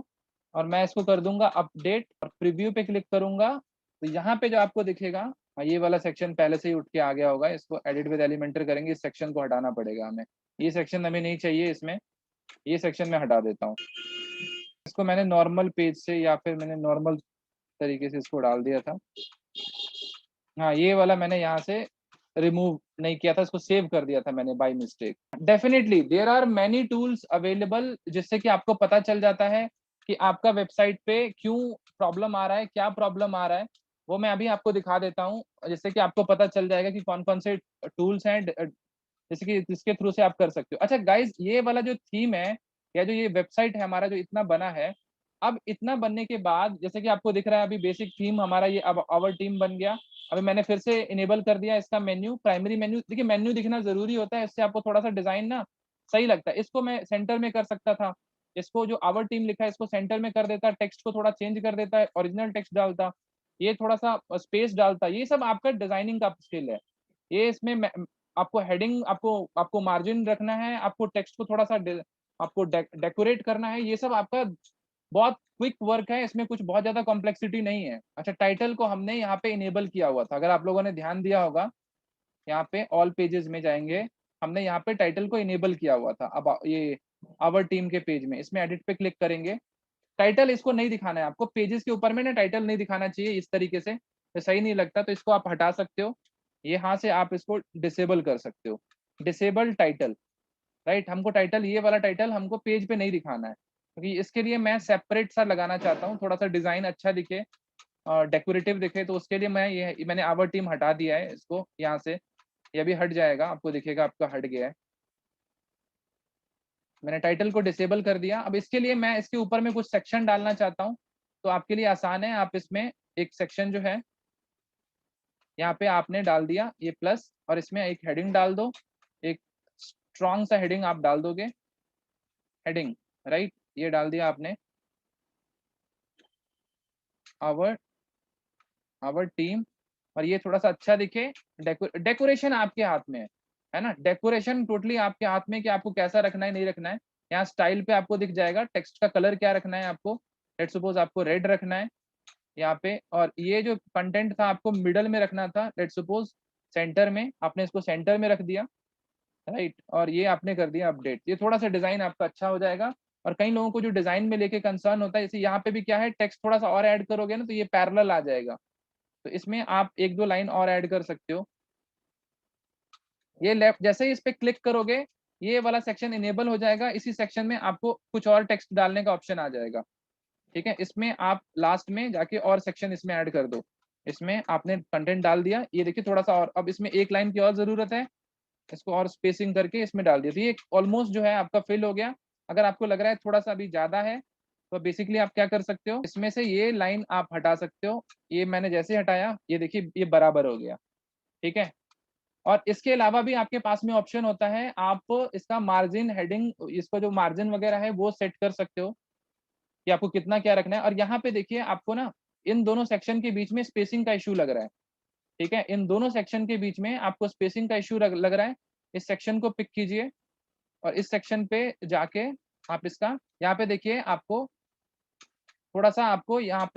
और मैं इसको कर दूंगा अपडेट और प्रीव्यू पे क्लिक करूंगा, तो यहाँ पे जो आपको दिखेगा, ये वाला सेक्शन पहले से ही उठ के आ गया होगा, इसको एडिट विद एलिमेंटर करेंगे, इस सेक्शन को हटाना पड़ेगा हमें, ये सेक्शन हमें नहीं चाहिए इसमें, ये सेक्शन में हटा देता हूँ। इसको मैंने नॉर्मल पेज से या फिर मैंने नॉर्मल तरीके से इसको डाल दिया था। हाँ, ये वाला मैंने यहाँ से रिमूव नहीं किया था, इसको सेव कर दिया था मैंने by mistake. Definitely there are many tools available जिससे कि आपको पता चल जाता है कि आपका वेबसाइट पे क्यों प्रॉब्लम आ रहा है, क्या प्रॉब्लम आ रहा है। वो मैं अभी आपको दिखा देता हूँ, जिससे कि आपको पता चल जाएगा कि कौन कौन से टूल्स हैं जैसे कि जिसके थ्रू से आप कर सकते हो। अच्छा गाइज, ये वाला जो थीम है या जो ये वेबसाइट है हमारा जो इतना बना है, अब इतना बनने के बाद जैसे कि आपको दिख रहा है अभी बेसिक थीम हमारा ये अब आवर टीम बन गया। अभी मैंने फिर से इनेबल कर दिया इसका मेन्यू, प्राइमरी मेन्यू। देखिए मेन्यू दिखना जरूरी होता है, इससे आपको थोड़ा सा डिजाइन ना सही लगता है। इसको मैं सेंटर में कर सकता था, इसको जो आवर टीम लिखा है इसको सेंटर में कर देता, टेक्स्ट को थोड़ा चेंज कर देता है, ओरिजिनल टेक्स्ट डालता, ये थोड़ा सा स्पेस डालता। ये सब आपका डिजाइनिंग का स्किल है। ये इसमें आपको हेडिंग, आपको आपको मार्जिन रखना है, आपको टेक्स्ट को थोड़ा सा आपको डेकोरेट करना है, ये सब आपका बहुत क्विक वर्क है, इसमें कुछ बहुत ज्यादा कॉम्प्लेक्सिटी नहीं है। अच्छा, टाइटल को हमने यहाँ पे इनेबल किया हुआ था, अगर आप लोगों ने ध्यान दिया होगा, यहाँ पे ऑल पेजेस में जाएंगे, हमने यहाँ पे टाइटल को इनेबल किया हुआ था। अब ये आवर टीम के पेज में, इसमें एडिट पे क्लिक करेंगे, टाइटल इसको नहीं दिखाना है आपको, पेजेस के ऊपर में ना टाइटल नहीं दिखाना चाहिए इस तरीके से, तो सही नहीं लगता, तो इसको आप हटा सकते हो, यहाँ से आप इसको डिसेबल कर सकते हो, डिसेबल टाइटल। राइट, हमको टाइटल, ये वाला टाइटल हमको पेज पे नहीं दिखाना है, क्योंकि इसके लिए मैं सेपरेट सा लगाना चाहता हूँ, थोड़ा सा डिजाइन अच्छा दिखे और डेकोरेटिव दिखे, तो उसके लिए मैंने आवर टीम हटा दिया है इसको यहाँ से। ये भी हट जाएगा, आपको दिखेगा आपका हट गया है। मैंने टाइटल को डिसेबल कर दिया। अब इसके लिए मैं इसके ऊपर में कुछ सेक्शन डालना चाहता हूँ, तो आपके लिए आसान है, आप इसमें एक सेक्शन जो है यहाँ पे आपने डाल दिया ये प्लस, और इसमें एक हेडिंग डाल दो, एक स्ट्रॉन्ग सा हेडिंग आप डाल दोगे, हेडिंग, राइट, ये डाल दिया आपने, आवर आवर टीम, और ये थोड़ा सा अच्छा दिखे। डेकोरेशन आपके हाथ में है ना, डेकोरेशन टोटली आपके हाथ में कि आपको कैसा रखना है नहीं रखना है। यहाँ स्टाइल पे आपको दिख जाएगा, टेक्स्ट का कलर क्या रखना है आपको, लेट्स सपोज आपको रेड रखना है यहाँ पे, और ये जो कंटेंट था आपको मिडल में रखना था, लेट्स सपोज सेंटर में, आपने इसको सेंटर में रख दिया, राइट, और ये आपने कर दिया अपडेट। ये थोड़ा सा डिजाइन आपका अच्छा हो जाएगा। और कई लोगों को जो डिजाइन में लेके कंसर्न होता है, जैसे यहाँ पे भी क्या है, टेक्स्ट थोड़ा सा और ऐड करोगे ना तो ये पैरेलल आ जाएगा, तो इसमें आप एक दो लाइन और ऐड कर सकते हो। ये लेफ्ट जैसे ही इस पे क्लिक करोगे, ये वाला सेक्शन इनेबल हो जाएगा, इसी सेक्शन में आपको कुछ और टेक्स्ट डालने का ऑप्शन आ जाएगा। ठीक है, इसमें आप लास्ट में जाके और सेक्शन इसमें ऐड कर दो। इसमें आपने कंटेंट डाल दिया, ये देखिए थोड़ा सा और, अब इसमें एक लाइन की और जरूरत है, इसको और स्पेसिंग करके इसमें डाल दिया, तो ये ऑलमोस्ट जो है आपका फिल हो गया। अगर आपको लग रहा है थोड़ा सा अभी ज्यादा है, तो बेसिकली आप क्या कर सकते हो, इसमें से ये लाइन आप हटा सकते हो। ये मैंने जैसे हटाया, ये देखिए ये बराबर हो गया। ठीक है, और इसके अलावा भी आपके पास में ऑप्शन होता है, आप इसका मार्जिन, हेडिंग, इसको जो मार्जिन वगैरह है वो सेट कर सकते हो कि आपको कितना क्या रखना है। और यहाँ पे देखिए आपको ना इन दोनों सेक्शन के बीच में स्पेसिंग का इशू लग रहा है। ठीक है, इन दोनों सेक्शन के बीच में आपको स्पेसिंग का इशू लग रहा है, इस सेक्शन को पिक कीजिए और इस सेक्शन पे जाके आप इसका, यहाँ पे देखिए आपको थोड़ा सा, आपको यहाँ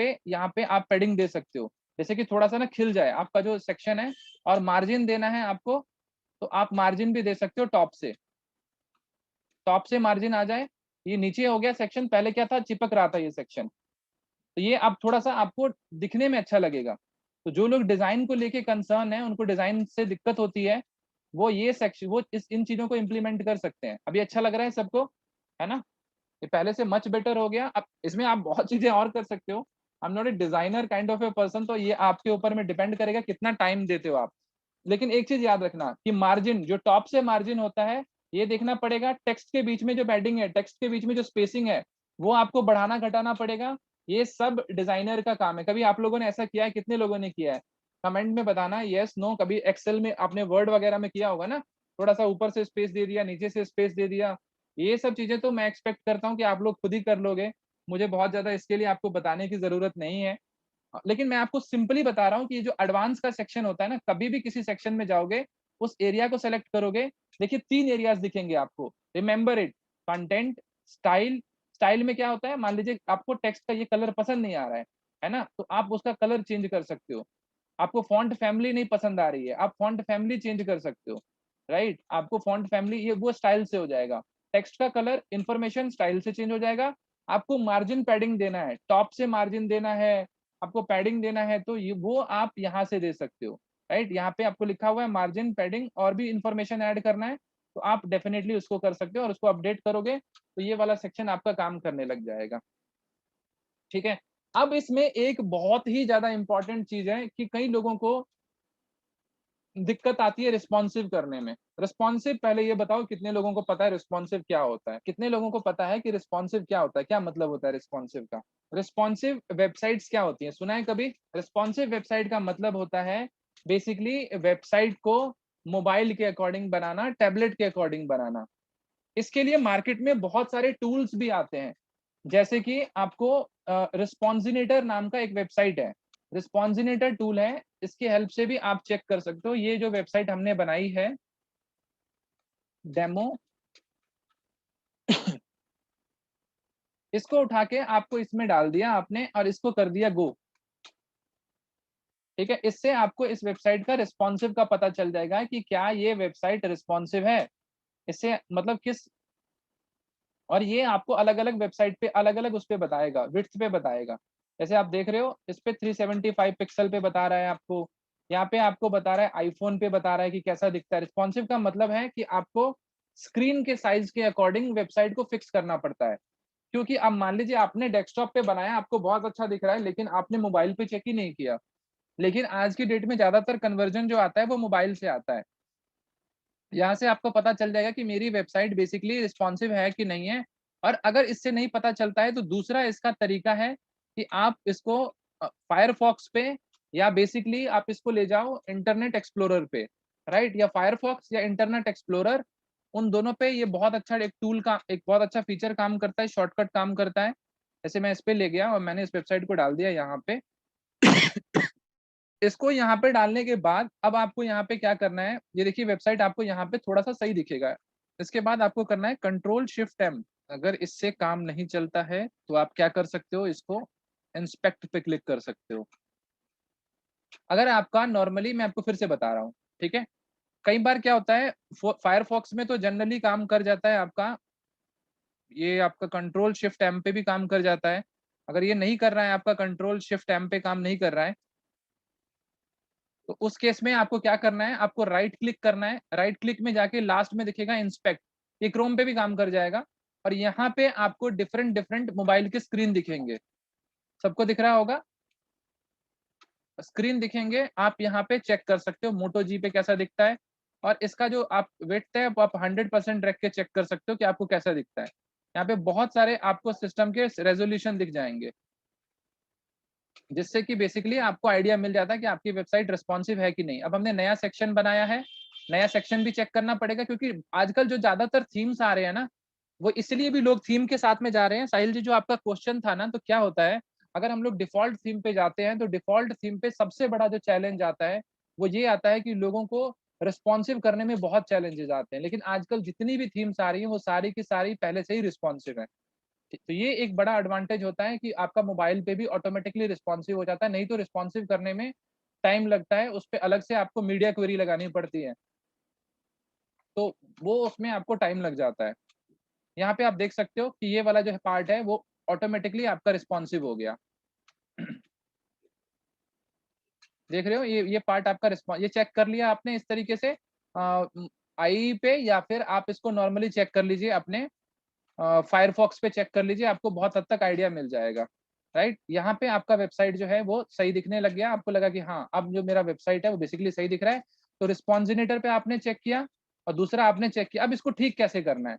पे आप पैडिंग दे सकते हो, जैसे कि थोड़ा सा ना खिल जाए आपका जो सेक्शन है। और मार्जिन देना है आपको, तो आप मार्जिन भी दे सकते हो, टॉप से मार्जिन आ जाए। ये नीचे हो गया सेक्शन, पहले क्या था, चिपक रहा था ये सेक्शन, तो ये अब थोड़ा सा आपको दिखने में अच्छा लगेगा। तो जो लोग डिजाइन को लेके कंसर्न है, उनको डिजाइन से दिक्कत होती है, वो ये सेक्शन, वो इस इन चीजों को इम्प्लीमेंट कर सकते हैं। अभी अच्छा लग रहा है सबको, है ना, ये पहले से मच बेटर हो गया। अब इसमें आप बहुत चीजें और कर सकते हो। I am not a designer kind of a person, तो ये आपके ऊपर में डिपेंड करेगा कितना टाइम देते हो आप। लेकिन एक चीज याद रखना कि मार्जिन, जो टॉप से मार्जिन होता है, ये देखना पड़ेगा, टेक्स्ट के बीच में जो पैडिंग है, टेक्स्ट के बीच में जो स्पेसिंग है, वो आपको बढ़ाना घटाना पड़ेगा। ये सब डिजाइनर का काम है। कभी आप लोगों ने ऐसा किया है, कितने लोगों ने किया है, कमेंट में बताना, यस नो। कभी एक्सेल में आपने वर्ड वगैरह में किया होगा ना, थोड़ा सा ऊपर से स्पेस दे दिया, नीचे से स्पेस दे दिया, ये सब चीजें तो मैं एक्सपेक्ट करता हूँ कि आप लोग खुद ही कर लोगे, मुझे बहुत ज्यादा इसके लिए आपको बताने की जरूरत नहीं है। लेकिन मैं आपको सिंपली बता रहा हूँ कि ये जो एडवांस का सेक्शन होता है ना, कभी भी किसी सेक्शन में जाओगे, उस एरिया को सेलेक्ट करोगे, देखिए 3 एरियाज दिखेंगे आपको, remember it, content, style. Style में क्या होता है, मान लीजिए आपको टेक्स्ट का ये कलर पसंद नहीं आ रहा है ना? तो आप उसका कलर चेंज कर सकते हो। आपको फ़ॉन्ट फैमिली नहीं पसंद आ रही है, आप फ़ॉन्ट फैमिली चेंज कर सकते हो, राइट? आपको फ़ॉन्ट फैमिली ये वो स्टाइल से हो जाएगा। टेक्स्ट का कलर, इन्फॉर्मेशन स्टाइल से चेंज हो जाएगा। आपको मार्जिन पैडिंग देना है, टॉप से मार्जिन देना है, आपको पैडिंग देना है तो ये वो आप यहाँ से दे सकते हो, राइट? यहाँ पे आपको लिखा हुआ है मार्जिन, पैडिंग और भी इन्फॉर्मेशन ऐड करना है, तो आप डेफिनिटली उसको कर सकते हो और उसको अपडेट करोगे, तो ये वाला सेक्शन आपका काम करने लग जाएगा। ठीक है? अब इसमें एक बहुत ही ज़्यादा इम्पोर्टेंट चीज़ है कि कई लोगों को दिक्कत आती है रिस्पॉन्सिव करने में। रिस्पॉन्सिव पहले ये बताओ कितने लोगों को पता है रिस्पॉन्सिव क्या होता है? कितने लोगों को पता है कि रिस्पॉन्सिव क्या होता है? क्या मतलब होता है रिस्पॉन्सिव का? रिस्पॉन्सिव वेबसाइट्स क्या होती हैं? सुना है कभी? रिस्पॉन्सिव वेबसाइट का मतलब होता है बेसिकली वेबसाइट को मोबाइल के अकॉर्डिंग बनाना, टैबलेट के अकॉर्डिंग बनाना। इसके लिए मार्केट में बहुत सारे टूल्स भी आते हैं। जैसे कि आपको रिस्पॉन्जिनेटर नाम का एक वेबसाइट है। रिस्पॉन्जिनेटर टूल है, इसकी हेल्प से भी आप चेक कर सकते हो। ये जो वेबसाइट हमने बनाई है, डेमो, इसको उठा के आपको इसमें डाल दिया आपने और इसको कर दिया गो। ठीक है? इससे आपको इस वेबसाइट का रिस्पॉन्सिव का पता चल जाएगा कि क्या ये वेबसाइट रिस्पॉन्सिव है। इससे मतलब किस और ये आपको अलग-अलग वेबसाइट पे अलग-अलग उस पे बताएगा, विड्थ पे बताएगा। जैसे आप देख रहे हो इस पे 375 पिक्सल पे बता रहा है आपको। यहाँ पे आपको बता रहा है आईफ़ोन पे बता रहा है कि कैसा दिखता है। रिस्पॉन्सिव का मतलब है कि आपको स्क्रीन के साइज़ के अकॉर्डिंग वेबसाइट को फिक्स करना पड़ता है। क्योंकि अब मान लीजिए आपने डेस्कटॉप पे बनाया, आपको बहुत अच्छा दिख रहा है, लेकिन आपने मोबाइल पे चेक ही नहीं किया। लेकिन आज की डेट में ज़्यादातर कन्वर्जन जो आता है वो मोबाइल से आता है। यहाँ से आपको पता चल जाएगा कि मेरी वेबसाइट बेसिकली रिस्पॉन्सिव है कि नहीं है। और अगर इससे नहीं पता चलता है तो दूसरा इसका तरीका है कि आप इसको फायरफॉक्स पे या बेसिकली आप इसको ले जाओ इंटरनेट एक्सप्लोरर पे, राइट? या फायरफॉक्स या इंटरनेट एक्सप्लोरर, उन दोनों पे ये बहुत अच्छा एक टूल का एक बहुत अच्छा फीचर काम करता है, शॉर्टकट काम करता है। जैसे मैं इस पे ले गया और मैंने इस वेबसाइट को डाल दिया यहाँ पे। इसको यहाँ पे डालने के बाद अब आपको यहाँ पे क्या करना है, ये देखिए वेबसाइट आपको यहाँ पे थोड़ा-सा सही दिखेगा। इसके बाद आपको करना है कंट्रोल शिफ्ट एम। अगर इससे काम नहीं चलता है, तो आप क्या कर सकते हो, इसको इंस्पेक्ट पे क्लिक कर सकते हो। अगर आपका नॉर्मली मैं आपको फिर से बता रहा हूँ, ठीक है? कई बार क्या होता है फायरफॉक्स में तो जनरली काम कर जाता है आपका, ये आपका कंट्रोल शिफ्ट एम पे भी काम कर जाता है। अगर ये नहीं कर रहा है आपका कंट्रोल शिफ्ट एम पे काम नहीं कर रहा है, तो उस केस में आपको क्या करना है, आपको राइट क्लिक करना है। राइट क्लिक में जाके लास्ट में दिखेगा इंस्पेक्ट, ये क्रोम पे भी काम कर जाएगा। और यहाँ पे आपको डिफरेंट डिफरेंट मोबाइल के स्क्रीन दिखेंगे, सबको दिख रहा होगा? स्क्रीन दिखेंगे, आप यहाँ पे चेक कर सकते हो मोटो जी पे कैसा दिखता है। और इसका जो आप विड्थ है वो आप 100% रख के चेक कर सकते हो कि आपको कैसा दिखता है। यहाँ पे बहुत सारे आपको सिस्टम के रेजोल्यूशन दिख जाएंगे, जिससे कि बेसिकली आपको आइडिया मिल जाता है कि आपकी वेबसाइट रिस्पॉन्सिव है कि नहीं। अब हमने नया सेक्शन बनाया है, नया सेक्शन भी चेक करना पड़ेगा क्योंकि आजकल जो ज़्यादातर थीम्स आ रहे हैं ना, वो इसलिए भी लोग थीम के साथ में जा रहे हैं। साहिल जी, जो आपका क्वेश्चन था ना, तो क्या होता है, अगर हम लोग डिफ़ॉल्ट थीम पे जाते हैं, तो डिफ़ॉल्ट थीम पे सबसे बड़ा जो चैलेंज आता है, वो ये आता है कि लोगों को रिस्पॉन्सिव करने में बहुत चैलेंजेस आते हैं। लेकिन आजकल जितनी भी थीम्स आ रही हैं, वो सारी की सारी पहले से ही रिस्पॉन्सिव हैं। तो ये एक बड़ा एडवांटेज होता है कि आपका मोबाइल पे भी ऑटोमेटिकली रिस्पॉन्सिव हो जाता है, नहीं तो रिस्पॉन्सिव करने में टाइम लगता है, उस पे अलग से आपको मीडिया क्वेरी लगानी पड़ती है, तो वो उसमें आपको टाइम लग जाता है। यहाँ पे आप देख सकते हो कि ये वाला जो पार्ट है वो ऑटोमेटिकली आपका रिस्पॉन्सिव हो गया। देख रहे हो, ये पार्ट आपका ये चेक कर लिया आपने इस तरीके से आई पे, या फिर आप इसको नॉर्मली चेक कर लीजिए अपने फायरफॉक्स पे चेक कर लीजिए, आपको बहुत हद तक आइडिया मिल जाएगा, राइट? यहाँ पे आपका वेबसाइट जो है वो सही दिखने लग गया, आपको लगा कि हाँ, अब जो मेरा वेबसाइट है वो बेसिकली सही दिख रहा है। तो रिस्पॉन्जिनेटर पे आपने चेक किया और दूसरा आपने चेक किया। अब इसको ठीक कैसे करना है?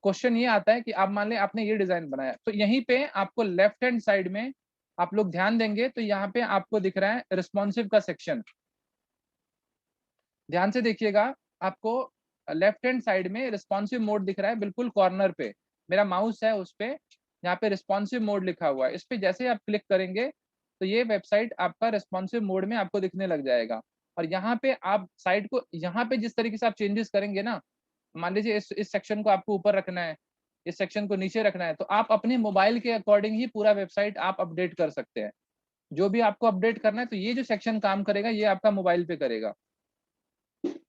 क्वेश्चन ये आता है कि आप मान लें आपने ये डिज़ाइन बनाया, तो यहीं पे आपको लेफ्ट हैंड साइड में आप लोग ध्यान देंगे तो यहाँ पे आपको दिख रहा है रिस्पॉन्सिव का सेक्शन। ध्यान से देखिएगा, आपको लेफ्ट हैंड साइड में रिस्पॉन्सिव मोड दिख रहा है बिल्कुल कॉर्नर पे। मेरा माउस है उस पे, यहाँ पे रिस्पॉन्सिव मोड लिखा हुआ है। इस पे जैसे ही आप क्लिक करेंगे, तो ये वेबसाइट आपका रिस्पॉन्सिव मोड में आपको दिखने लग जाएगा। और यहाँ पे आप साइट को यहाँ पे जिस तरीके से आप चेंजेस करेंगे ना, मान लीजिए इस सेक्शन को आपको ऊपर रखना है, इस सेक्शन को नीचे रखना है, तो आप अपने मोबाइल के अकॉर्डिंग ही पूरा वेबसाइट आप अपडेट कर सकते हैं। जो भी आपको अपडेट करना है, तो ये जो सेक्शन काम करेगा ये आपका मोबाइल पे करेगा।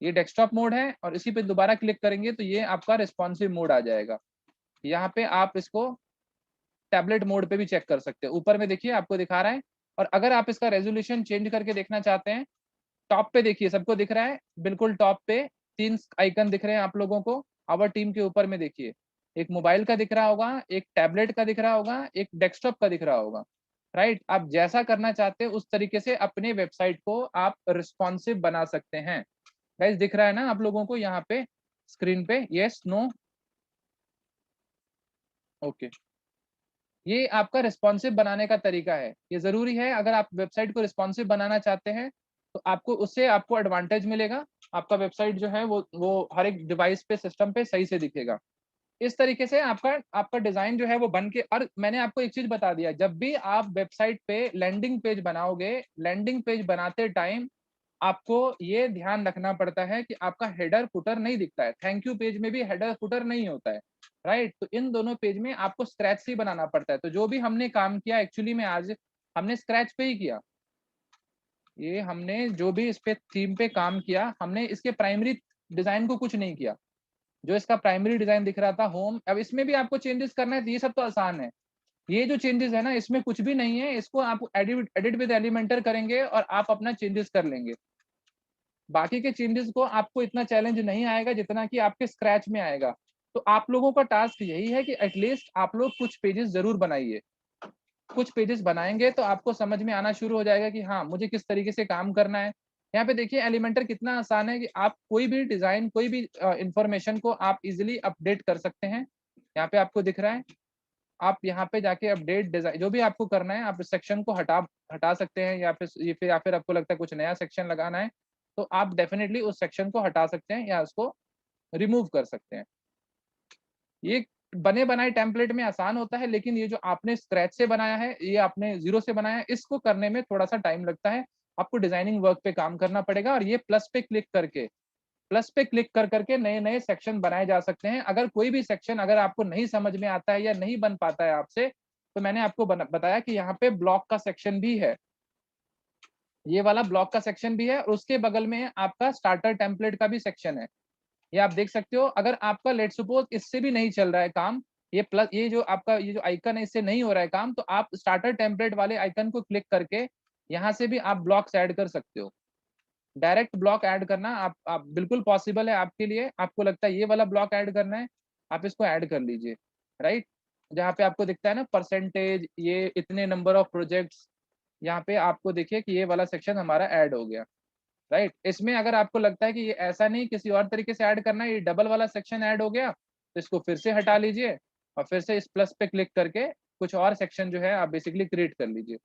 ये डेस्कटॉप मोड है और इसी पे दोबारा क्लिक करेंगे तो ये आपका रिस्पॉन्सिव मोड आ जाएगा। यहाँ पे आप इसको टैबलेट मोड पे भी चेक कर सकते हैं। ऊपर में देखिए आपको दिखा रहा है। और अगर आप इसका रेजोल्यूशन चेंज करके देखना चाहते हैं, टॉप पे देखिए, सबको दिख रहा है बिल्कुल टॉप पे 3 आइकन दिख रहे हैं आप लोगों को। आवर टीम के ऊपर में देखिए, एक मोबाइल का दिख रहा होगा, एक टैबलेट का दिख रहा होगा, एक डेस्कटॉप का दिख रहा होगा, राइट? आप जैसा करना चाहते हैं उस तरीके से अपने वेबसाइट को आप रिस्पॉन्सिव बना सकते हैं। गाइस दिख रहा है ना आप लोगों को यहाँ पे स्क्रीन पे? Yes, no? ओके। ये आपका रिस्पॉन्सिव बनाने का तरीका है। ये ज़रूरी है, अगर आप वेबसाइट को रिस्पॉन्सिव बनाना चाहते हैं, तो आपको उससे आपको एडवांटेज मिलेगा। आपका वेबसाइट जो है वो हर एक डिवाइस पे, सिस्टम पे सही से दिखेगा। इस तरीके से आपका आपका डिज़ाइन जो है वो बन के, और मैंने आपको एक चीज़ बता दिया, जब भी आप वेबसाइट पे लैंडिंग पेज बनाओगे, लैंडिंग पेज बनाते टाइम आपको ये ध्यान रखना पड़ता है कि आपका हेडर फुटर नहीं दिखता है। थैंक यू पेज में भी हेडर फुटर नहीं होता है, राइट? तो इन दोनों पेज में आपको स्क्रैच से ही बनाना पड़ता है। तो जो भी हमने काम किया एक्चुअली में आज हमने स्क्रैच पे ही किया। ये हमने जो भी इस पे थीम पे काम किया, हमने इसके प्राइमरी डिजाइन को कुछ नहीं किया। जो इसका प्राइमरी डिजाइन दिख रहा था होम, अब इसमें भी आपको चेंजेस करना है तो ये सब तो आसान है। ये जो चेंजेस है ना, इसमें कुछ भी नहीं है, इसको आप एडिट एडिट विद एलिमेंटर करेंगे और आप अपना चेंजेस कर लेंगे। बाकी के चेंजेस को आपको इतना चैलेंज नहीं आएगा जितना कि आपके स्क्रैच में आएगा। तो आप लोगों का टास्क यही है कि एटलीस्ट आप लोग कुछ पेजेस जरूर बनाइए। कुछ पेजेस बनाएंगे तो आपको समझ में आना शुरू हो जाएगा कि हाँ, मुझे किस तरीके से काम करना है। यहाँ पे देखिए एलिमेंटर कितना आसान है कि आप कोई भी डिजाइन, कोई भी इंफॉर्मेशन को आप इजिली अपडेट कर सकते हैं। यहाँ पे आपको दिख रहा है, आप यहाँ पे जाके अपडेट डिजाइन जो भी आपको करना है, आप इस सेक्शन को हटा हटा सकते हैं, या फिर आपको लगता है कुछ नया सेक्शन लगाना है, तो आप डेफिनेटली उस सेक्शन को हटा सकते हैं या उसको रिमूव कर सकते हैं। ये बने बनाए टेम्पलेट में आसान होता है, लेकिन ये जो आपने स्क्रैच से बनाया है, ये आपने ज़ीरो से बनाया है, इसको करने में थोड़ा-सा टाइम लगता है। आपको डिज़ाइनिंग वर्क पे काम करना पड़ेगा और ये प्लस पे क्लिक कर करके नए-नए सेक्शन बनाए जा सकते हैं। अगर कोई भी सेक्शन अगर आपको नहीं समझ में आता है या नहीं बन पाता है आपसे, तो मैंने आपको बताया कि यहाँ पे ब्लॉक का सेक्शन भी है। ये वाला ब्लॉक का सेक्शन भी है और उसके बगल में आपका स्टार्टर टेम्पलेट का भी सेक्शन है। ये आप देख सकते हो, अगर आपका लेट्स सपोज इससे भी नहीं चल रहा है काम, ये जो आपका ये जो आइकन है इससे नहीं हो रहा है काम, तो आप स्टार्टर टेम्पलेट वाले आइकन को क्लिक करके यहाँ से भी आप ब्लॉक्स ऐड कर सकते हो। डायरेक्ट ब्लॉक ऐड करना आप बिल्कुल पॉसिबल है आपके लिए। आपको लगता है ये वाला ब्लॉक ऐड करना है, आप इसको ऐड कर लीजिए, राइट? जहाँ पे आपको दिखता है ना परसेंटेज, ये इतने नंबर ऑफ प्रोजेक्ट्स, यहाँ पे आपको देखिए कि ये वाला सेक्शन हमारा ऐड हो गया, राइट? इसमें अगर आपको लगता है कि ये ऐसा नहीं किसी और तरीके से ऐड करना है, ये डबल वाला सेक्शन ऐड हो गया, तो इसको फिर से हटा लीजिए और फिर से इस प्लस पे क्लिक करके कुछ और सेक्शन जो है आप बेसिकली क्रिएट कर लीजिए।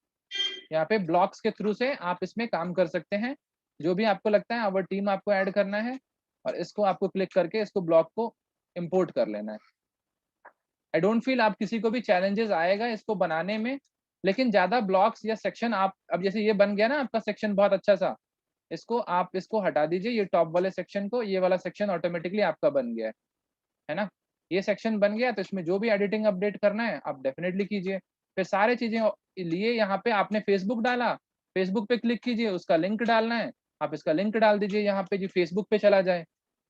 यहाँ पे ब्लॉक्स के थ्रू से आप इसमें काम कर सकते हैं। जो भी आपको लगता है आवर टीम आपको ऐड करना है और इसको आपको क्लिक करके इसको ब्लॉक को इम्पोर्ट कर लेना है। आई डोंट फील आप किसी को भी चैलेंजेस आएगा इसको बनाने में, लेकिन ज़्यादा ब्लॉक्स या सेक्शन आप अब जैसे ये बन गया ना आपका सेक्शन बहुत अच्छा सा, इसको हटा दीजिए, ये टॉप वाले सेक्शन को, ये वाला सेक्शन ऑटोमेटिकली आपका बन गया है ना? ये सेक्शन बन गया तो इसमें जो भी एडिटिंग अपडेट करना है आप डेफिनिटली कीजिए। फिर सारी चीज़ें लिए यहाँ पे आपने फेसबुक डाला, फेसबुक पे क्लिक कीजिए, उसका लिंक डालना है, आप इसका लिंक डाल दीजिए यहाँ पे जी फेसबुक पे चला जाए,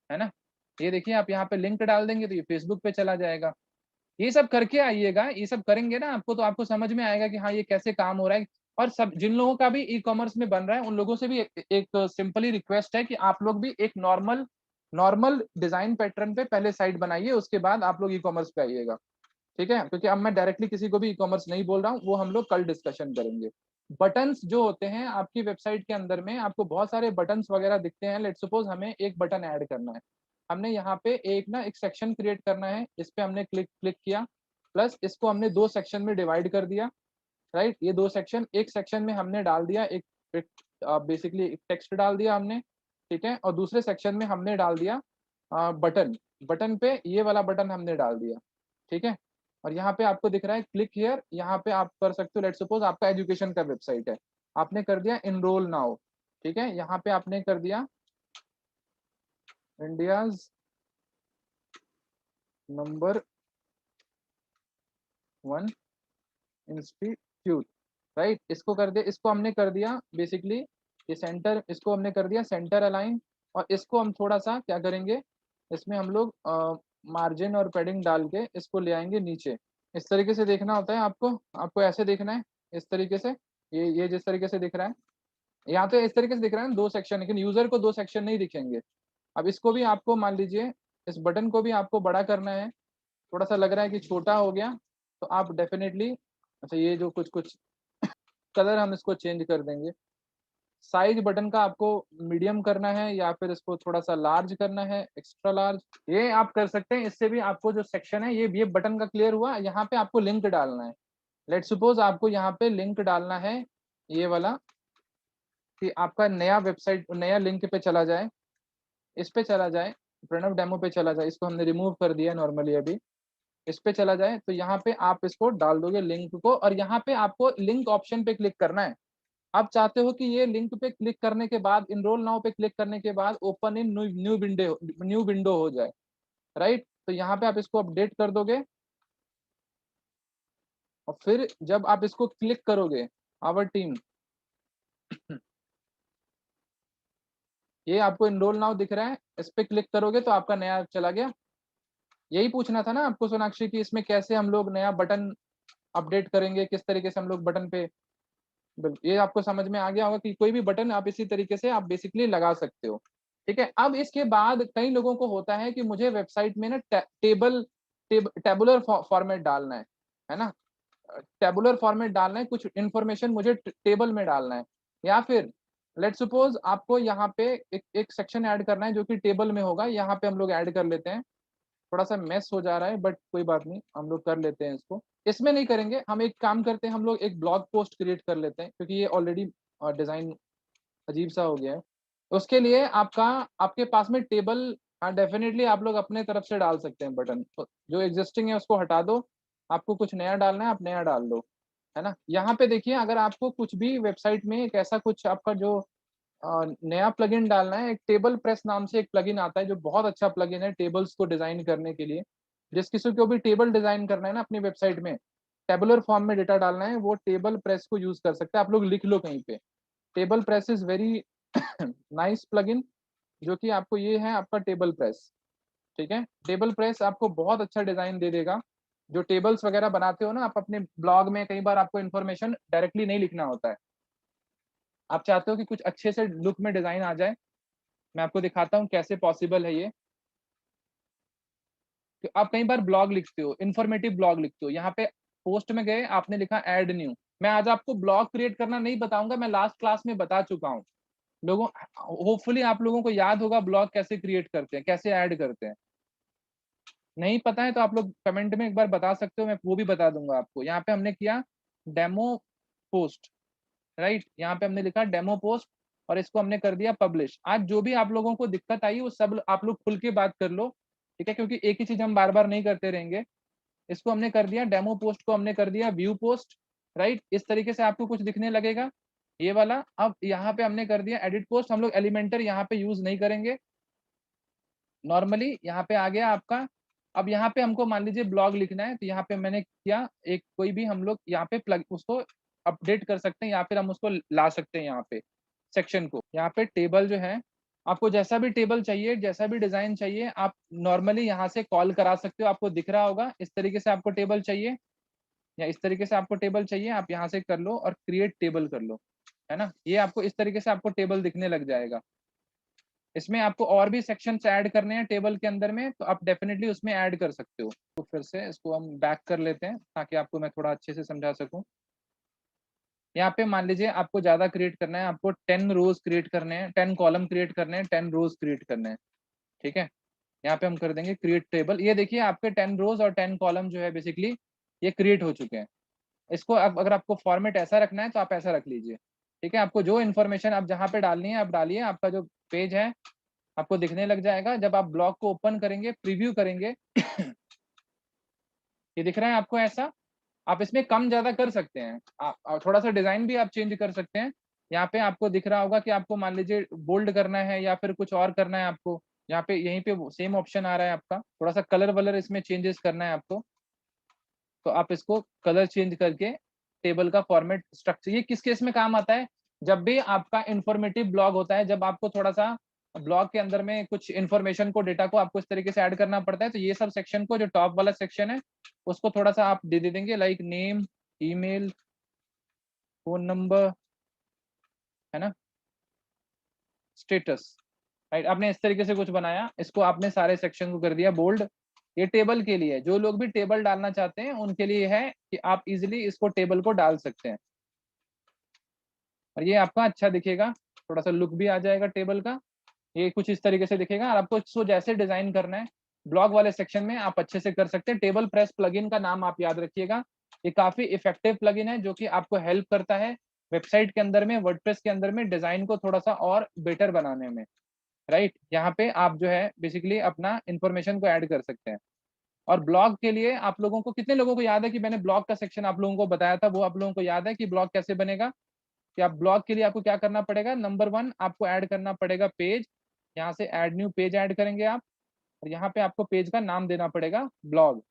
है ना? ये देखिए आप यहाँ पे लिंक डाल देंगे तो ये फेसबुक पे चला जाएगा। ये सब करके आइएगा, ये सब करेंगे ना आपको तो आपको समझ में आएगा कि हाँ, ये कैसे काम हो रहा है। और सब जिन लोगों का भी ई-कॉमर्स में बन रहा है, उन लोगों से भी एक सिंपली रिक्वेस्ट है कि आप लोग भी एक नॉर्मल नॉर्मल डिज़ाइन पैटर्न पे पहले साइट बनाइए, उसके बाद आप लोग ई-कॉमर्स पे आइएगा, ठीक है? क्योंकि अब मैं डायरेक्टली किसी को भी ई-कॉमर्स नहीं बोल रहा हूँ, वो हम लोग कल डिस्कशन करेंगे। बटन्स जो होते हैं आपकी वेबसाइट के अंदर में आपको बहुत सारे बटन्स वगैरह दिखते हैं, लेट्स सपोज हमें एक बटन ऐड करना है। हमने यहाँ पे एक सेक्शन क्रिएट करना है, इस पे हमने क्लिक क्लिक किया, प्लस इसको हमने 2 सेक्शन में डिवाइड कर दिया, राइट? ये 2 सेक्शन, एक सेक्शन में हमने डाल दिया एक बेसिकली एक टेक्स्ट डाल दिया हमने, ठीक है? और दूसरे सेक्शन में हमने डाल दिया बटन, बटन पे ये वाला बटन हमने डाल दिया, ठीक है? और यहाँ पे आपको दिख रहा है क्लिक हियर, यहाँ पे आप कर सकते हो, लेट्स सपोज आपका एजुकेशन का वेबसाइट है, आपने कर दिया एनरोल नाउ, ठीक है? यहाँ पे आपने कर दिया India's number one institute, right. इसको कर दिया, इसको हमने कर दिया बेसिकली ये सेंटर, इसको हमने कर दिया सेंटर अलाइन, और इसको हम थोड़ा सा क्या करेंगे, इसमें हम लोग मार्जिन और पैडिंग डाल के इसको ले आएंगे नीचे। इस तरीके से देखना होता है आपको, आपको ऐसे देखना है, इस तरीके से, ये जिस तरीके से दिख रहा है, यहाँ तो इस तरीके से दिख रहा है दो सेक्शन, लेकिन यूजर को दो सेक्शन नहीं दिखेंगे। अब इसको भी आपको मान लीजिए, इस बटन को भी आपको बड़ा करना है, थोड़ा सा लग रहा है कि छोटा हो गया, तो आप डेफिनेटली, अच्छा ये जो कुछ कुछ कलर हम इसको चेंज कर देंगे। साइज बटन का आपको मीडियम करना है या फिर इसको थोड़ा सा लार्ज करना है, एक्स्ट्रा लार्ज, ये आप कर सकते हैं। इससे भी आपको जो सेक्शन है, ये बटन का क्लियर हुआ। यहाँ पे आपको लिंक डालना है। लेट सपोज आपको यहाँ पे लिंक डालना है, ये वाला, कि आपका नया वेबसाइट नया लिंक पे चला जाए, इस पे चला जाए, प्रणव डेमो पे चला जाए, इसको हमने रिमूव कर दिया नॉर्मली अभी, इस पे चला जाए, तो यहाँ पे आप इसको डाल दोगे लिंक को, और यहाँ पे आपको लिंक ऑप्शन पे क्लिक करना है। आप चाहते हो कि ये लिंक पे क्लिक करने के बाद, इनरोल नाउ पे क्लिक करने के बाद ओपन इन न्यू विंडो हो जाए, राइट। तो यहाँ पे आप इसको अपडेट कर दोगे, और फिर जब आप इसको क्लिक करोगे, आवर टीम, ये आपको इनरोल नाउ दिख रहा है, इस पे क्लिक करोगे तो आपका नया चला गया। यही पूछना था ना आपको सोनाक्षी, कि इसमें कैसे हम लोग नया बटन अपडेट करेंगे, किस तरीके से हम लोग बटन पे, ये आपको समझ में आ गया होगा कि कोई भी बटन आप इसी तरीके से आप बेसिकली लगा सकते हो। ठीक है, अब इसके बाद कई लोगों को होता है कि मुझे वेबसाइट में ना टेबुलर फॉर्मेट डालना है ना, टेबुलर फॉर्मेट डालना है, कुछ इंफॉर्मेशन मुझे टेबल में डालना है, या फिर लेट सपोज आपको यहाँ पे एक सेक्शन ऐड करना है जो कि टेबल में होगा, यहाँ पे हम लोग ऐड कर लेते हैं। थोड़ा सा मेस हो जा रहा है, बट कोई बात नहीं, हम लोग कर लेते हैं इसको। इसमें नहीं करेंगे, हम एक काम करते हैं, हम लोग एक ब्लॉग पोस्ट क्रिएट कर लेते हैं, क्योंकि ये ऑलरेडी डिजाइन अजीब सा हो गया है। उसके लिए आपका, आपके पास में टेबल, डेफिनेटली आप लोग अपने तरफ से डाल सकते हैं बटन, तो जो एग्जिस्टिंग है उसको हटा दो, आपको कुछ नया डालना है आप नया डाल दो, है ना। यहाँ पे देखिए, अगर आपको कुछ भी वेबसाइट में एक ऐसा कुछ आपका जो नया प्लगइन डालना है, एक टेबल प्रेस नाम से एक प्लगइन आता है, जो बहुत अच्छा प्लगइन है टेबल्स को डिजाइन करने के लिए। जिस किसी को भी टेबल डिजाइन करना है ना अपनी वेबसाइट में, टेबुलर फॉर्म में डेटा डालना है, वो टेबल प्रेस को यूज कर सकते हैं। आप लोग लिख लो कहीं पे, table press is very nice plugin, जो कि आपको, ये है आपका टेबल प्रेस। ठीक है, टेबल प्रेस आपको बहुत अच्छा डिजाइन दे देगा। जो टेबल्स वगैरह बनाते हो ना आप अपने ब्लॉग में, कई बार आपको इन्फॉर्मेशन डायरेक्टली नहीं लिखना होता है, आप चाहते हो कि कुछ अच्छे से लुक में डिजाइन आ जाए। मैं आपको दिखाता हूँ कैसे पॉसिबल है ये। कि आप कई बार ब्लॉग लिखते हो, इन्फॉर्मेटिव ब्लॉग लिखते हो, यहाँ पे पोस्ट में गए, आपने लिखा ऐड न्यू। मैं आज आपको ब्लॉग क्रिएट करना नहीं बताऊंगा, मैं लास्ट क्लास में बता चुका हूँ लोगों, होपफुली आप लोगों को याद होगा ब्लॉग कैसे क्रिएट करते हैं, कैसे ऐड करते हैं। नहीं पता है तो आप लोग कमेंट में एक बार बता सकते हो, मैं वो भी बता दूंगा आपको। यहाँ पे हमने किया डेमो पोस्ट, राइट, यहाँ पे हमने लिखा डेमो पोस्ट, और इसको हमने कर दिया पब्लिश। आज जो भी आप लोगों को दिक्कत आई वो सब आप लोग खुल के बात कर लो, ठीक है, क्योंकि एक ही चीज हम बार बार नहीं करते रहेंगे। इसको हमने कर दिया डेमो पोस्ट को हमने कर दिया व्यू पोस्ट, राइट। इस तरीके से आपको कुछ दिखने लगेगा ये वाला। अब यहाँ पे हमने कर दिया एडिट पोस्ट, हम लोग एलिमेंटर यहाँ पे यूज नहीं करेंगे, नॉर्मली यहाँ पे आ गया आपका। अब यहाँ पे हमको मान लीजिए ब्लॉग लिखना है, तो यहाँ पे मैंने किया एक, कोई भी हम लोग यहाँ पे प्लग उसको अपडेट कर सकते हैं, या फिर हम उसको ला सकते हैं यहाँ पे सेक्शन को। यहाँ पे टेबल जो है, आपको जैसा भी टेबल चाहिए, जैसा भी डिजाइन चाहिए, आप नॉर्मली यहाँ से कॉल करा सकते हो। आपको दिख रहा होगा इस तरीके से आपको टेबल चाहिए, या इस तरीके से आपको टेबल चाहिए, आप यहाँ से कर लो और क्रिएट टेबल कर लो, है ना। ये आपको इस तरीके से आपको टेबल दिखने लग जाएगा। इसमें आपको और भी सेक्शंस ऐड करने हैं टेबल के अंदर में, तो आप डेफिनेटली उसमें ऐड कर सकते हो। तो फिर से इसको हम बैक कर लेते हैं ताकि आपको मैं थोड़ा अच्छे से समझा सकूं। यहाँ पे मान लीजिए आपको ज्यादा क्रिएट करना है, आपको 10 रोज क्रिएट करने हैं, 10 कॉलम क्रिएट करने हैं, 10 रोज क्रिएट करने हैं, ठीक है। यहाँ पे हम कर देंगे क्रिएट टेबल। ये देखिए आपके 10 रोज और 10 कॉलम जो है बेसिकली ये क्रिएट हो चुके हैं। इसको अब अगर आपको फॉर्मेट ऐसा रखना है तो आप ऐसा रख लीजिए, ठीक है। आपको जो इन्फॉर्मेशन आप जहाँ पे डालनी है आप डालिए, आपका जो पेज है आपको दिखने लग जाएगा। जब आप ब्लॉग को ओपन करेंगे, प्रीव्यू करेंगे, ये दिख रहा है आपको ऐसा। आप इसमें कम ज्यादा कर सकते हैं, आप थोड़ा सा डिजाइन भी आप चेंज कर सकते हैं। यहाँ पे आपको दिख रहा होगा कि आपको मान लीजिए बोल्ड करना है या फिर कुछ और करना है आपको, यहाँ पे यहीं पे सेम ऑप्शन आ रहा है आपका। थोड़ा सा कलर वलर इसमें चेंजेस करना है आपको, तो आप इसको कलर चेंज करके टेबल का फॉर्मेट स्ट्रक्चर, ये किस केस में काम आता है, जब भी आपका इंफॉर्मेटिव ब्लॉग होता है, जब आपको थोड़ा सा ब्लॉग के अंदर में कुछ इन्फॉर्मेशन को, डेटा को आपको इस तरीके से ऐड करना पड़ता है, तो ये सब सेक्शन को, जो टॉप वाला सेक्शन है उसको थोड़ा सा आप दे देंगे, like name, email, phone number, है ना, स्टेटस, राइट। आपने इस तरीके से कुछ बनाया, इसको आपने सारे सेक्शन को कर दिया बोल्ड। ये टेबल के लिए, जो लोग भी टेबल डालना चाहते हैं उनके लिए है कि आप इजिली इसको टेबल को डाल सकते हैं, और ये आपका अच्छा दिखेगा, थोड़ा सा लुक भी आ जाएगा टेबल का। ये कुछ इस तरीके से दिखेगा, और आपको इसको जैसे डिजाइन करना है ब्लॉग वाले सेक्शन में आप अच्छे से कर सकते हैं। टेबल प्रेस प्लगइन का नाम आप याद रखिएगा, ये काफी इफेक्टिव प्लगइन है जो कि आपको हेल्प करता है वेबसाइट के अंदर में, वर्डप्रेस के अंदर में डिजाइन को थोड़ा सा और बेटर बनाने में, राइट। यहाँ पे आप जो है बेसिकली अपना इंफॉर्मेशन को ऐड कर सकते हैं। और ब्लॉग के लिए आप लोगों को, कितने लोगों को याद है कि मैंने ब्लॉग का सेक्शन आप लोगों को बताया था, वो आप लोगों को याद है कि ब्लॉग कैसे बनेगा? कि आप ब्लॉग के लिए आपको क्या करना पड़ेगा, नंबर 1 आपको ऐड करना पड़ेगा पेज, यहाँ से ऐड न्यू पेज ऐड करेंगे आप, और यहाँ पे आपको पेज का नाम देना पड़ेगा ब्लॉग,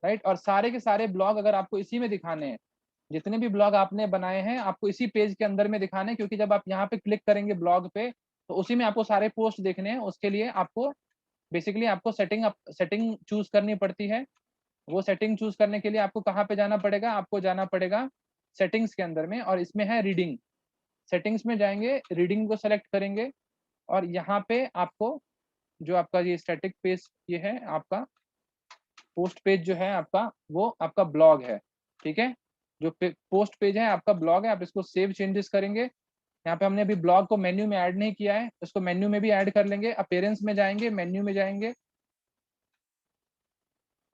राइट। और सारे के सारे ब्लॉग अगर आपको इसी में दिखाने हैं, जितने भी ब्लॉग आपने बनाए हैं आपको इसी पेज के अंदर में दिखाने हैं, क्योंकि जब आप यहाँ पे क्लिक करेंगे ब्लॉग पे तो उसी में आपको सारे पोस्ट देखने हैं। उसके लिए आपको बेसिकली आपको सेटिंग चूज करनी पड़ती है। वो सेटिंग चूज करने के लिए आपको कहाँ पे जाना पड़ेगा, आपको जाना पड़ेगा सेटिंग्स के अंदर में, और इसमें है रीडिंग। सेटिंग्स में जाएंगे, रीडिंग को सेलेक्ट करेंगे, और यहाँ पे आपको जो आपका ये स्टैटिक पेज ये है आपका पोस्ट पेज जो है आपका, वो आपका ब्लॉग है, ठीक है। जो पोस्ट पेज है आपका ब्लॉग है, आप इसको सेव चेंजेस करेंगे। यहाँ पे हमने अभी ब्लॉग को मेन्यू में ऐड नहीं किया है, इसको मेन्यू में भी ऐड कर लेंगे। अपीयरेंस में जाएंगे, मेन्यू में जाएंगे,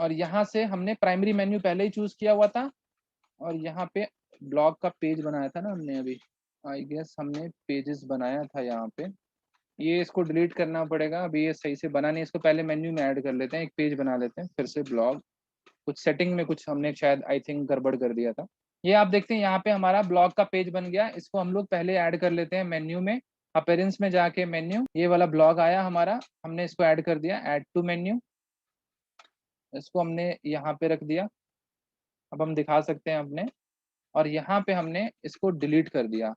और यहाँ से हमने प्राइमरी मेन्यू पहले ही चूज किया हुआ था, और यहाँ पे ब्लॉग का पेज बनाया था ना हमने अभी, आई गेस हमने पेजेस बनाया था यहाँ पे। ये इसको डिलीट करना पड़ेगा, अभी ये सही से बना नहीं, इसको पहले मेन्यू में ऐड कर लेते हैं, एक पेज बना लेते हैं फिर से ब्लॉग। कुछ सेटिंग में कुछ हमने शायद आई थिंक गड़बड़ कर दिया था। ये आप देखते हैं यहाँ पे हमारा ब्लॉग का पेज बन गया, इसको हम लोग पहले ऐड कर लेते हैं मेन्यू में। अपीयरेंस में जाके मेन्यू, ये वाला ब्लॉग आया हमारा, हमने इसको ऐड कर दिया, ऐड टू मेन्यू, इसको हमने यहाँ पे रख दिया। अब हम दिखा सकते हैं अपने, और यहाँ पे हमने इसको डिलीट कर दिया।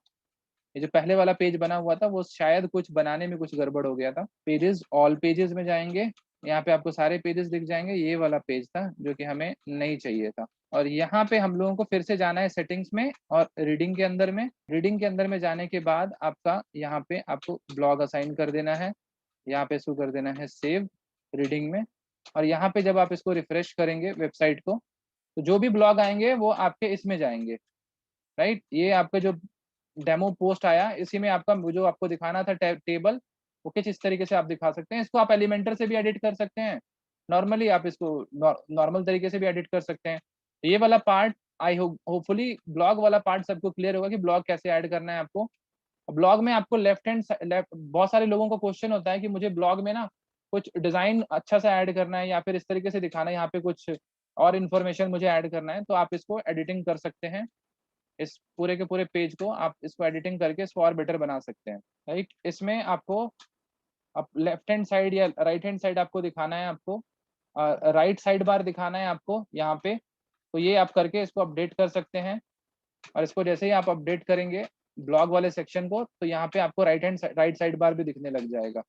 ये जो पहले वाला पेज बना हुआ था वो शायद कुछ बनाने में कुछ गड़बड़ हो गया था। पेजेस, ऑल पेजेस में जाएंगे, यहाँ पे आपको सारे पेजेस दिख जाएंगे, ये वाला पेज था जो कि हमें नहीं चाहिए था। और यहाँ पे हम लोगों को फिर से जाना है सेटिंग्स में, और रीडिंग के अंदर में, रीडिंग के अंदर में जाने के बाद आपका यहाँ पे आपको ब्लॉग असाइन कर देना है, यहाँ पे इसको कर देना है सेव रीडिंग में। और यहाँ पे जब आप इसको रिफ्रेश करेंगे वेबसाइट को, तो जो भी ब्लॉग आएंगे वो आपके इसमें जाएंगे, राइट। ये आपका जो डेमो पोस्ट आया इसी में आपका जो आपको दिखाना था टेबल, वो कुछ इस तरीके से आप दिखा सकते हैं। इसको आप एलिमेंटर से भी एडिट कर सकते हैं, नॉर्मली आप इसको नॉर्मल तरीके से भी एडिट कर सकते हैं। ये वाला पार्ट आई होपफुली ब्लॉग वाला पार्ट सबको क्लियर होगा कि ब्लॉग कैसे ऐड करना है आपको। ब्लॉग में आपको लेफ्ट हैंड लेफ्ट, बहुत सारे लोगों को क्वेश्चन होता है कि मुझे ब्लॉग में ना कुछ डिजाइन अच्छा सा ऐड करना है, या फिर इस तरीके से दिखाना है, यहाँ पे कुछ और इन्फॉर्मेशन मुझे ऐड करना है, तो आप इसको एडिटिंग कर सकते हैं। इस पूरे के पूरे पेज को आप इसको एडिटिंग करके इसको और बेटर बना सकते हैं, राइट। इसमें आपको अब लेफ्ट हैंड साइड या राइट हैंड साइड आपको दिखाना है, आपको राइट साइड बार दिखाना है आपको यहाँ पे, तो ये आप करके इसको अपडेट कर सकते हैं। और इसको जैसे ही आप अपडेट करेंगे ब्लॉग वाले सेक्शन को, तो यहाँ पे आपको राइट साइड बार भी दिखने लग जाएगा।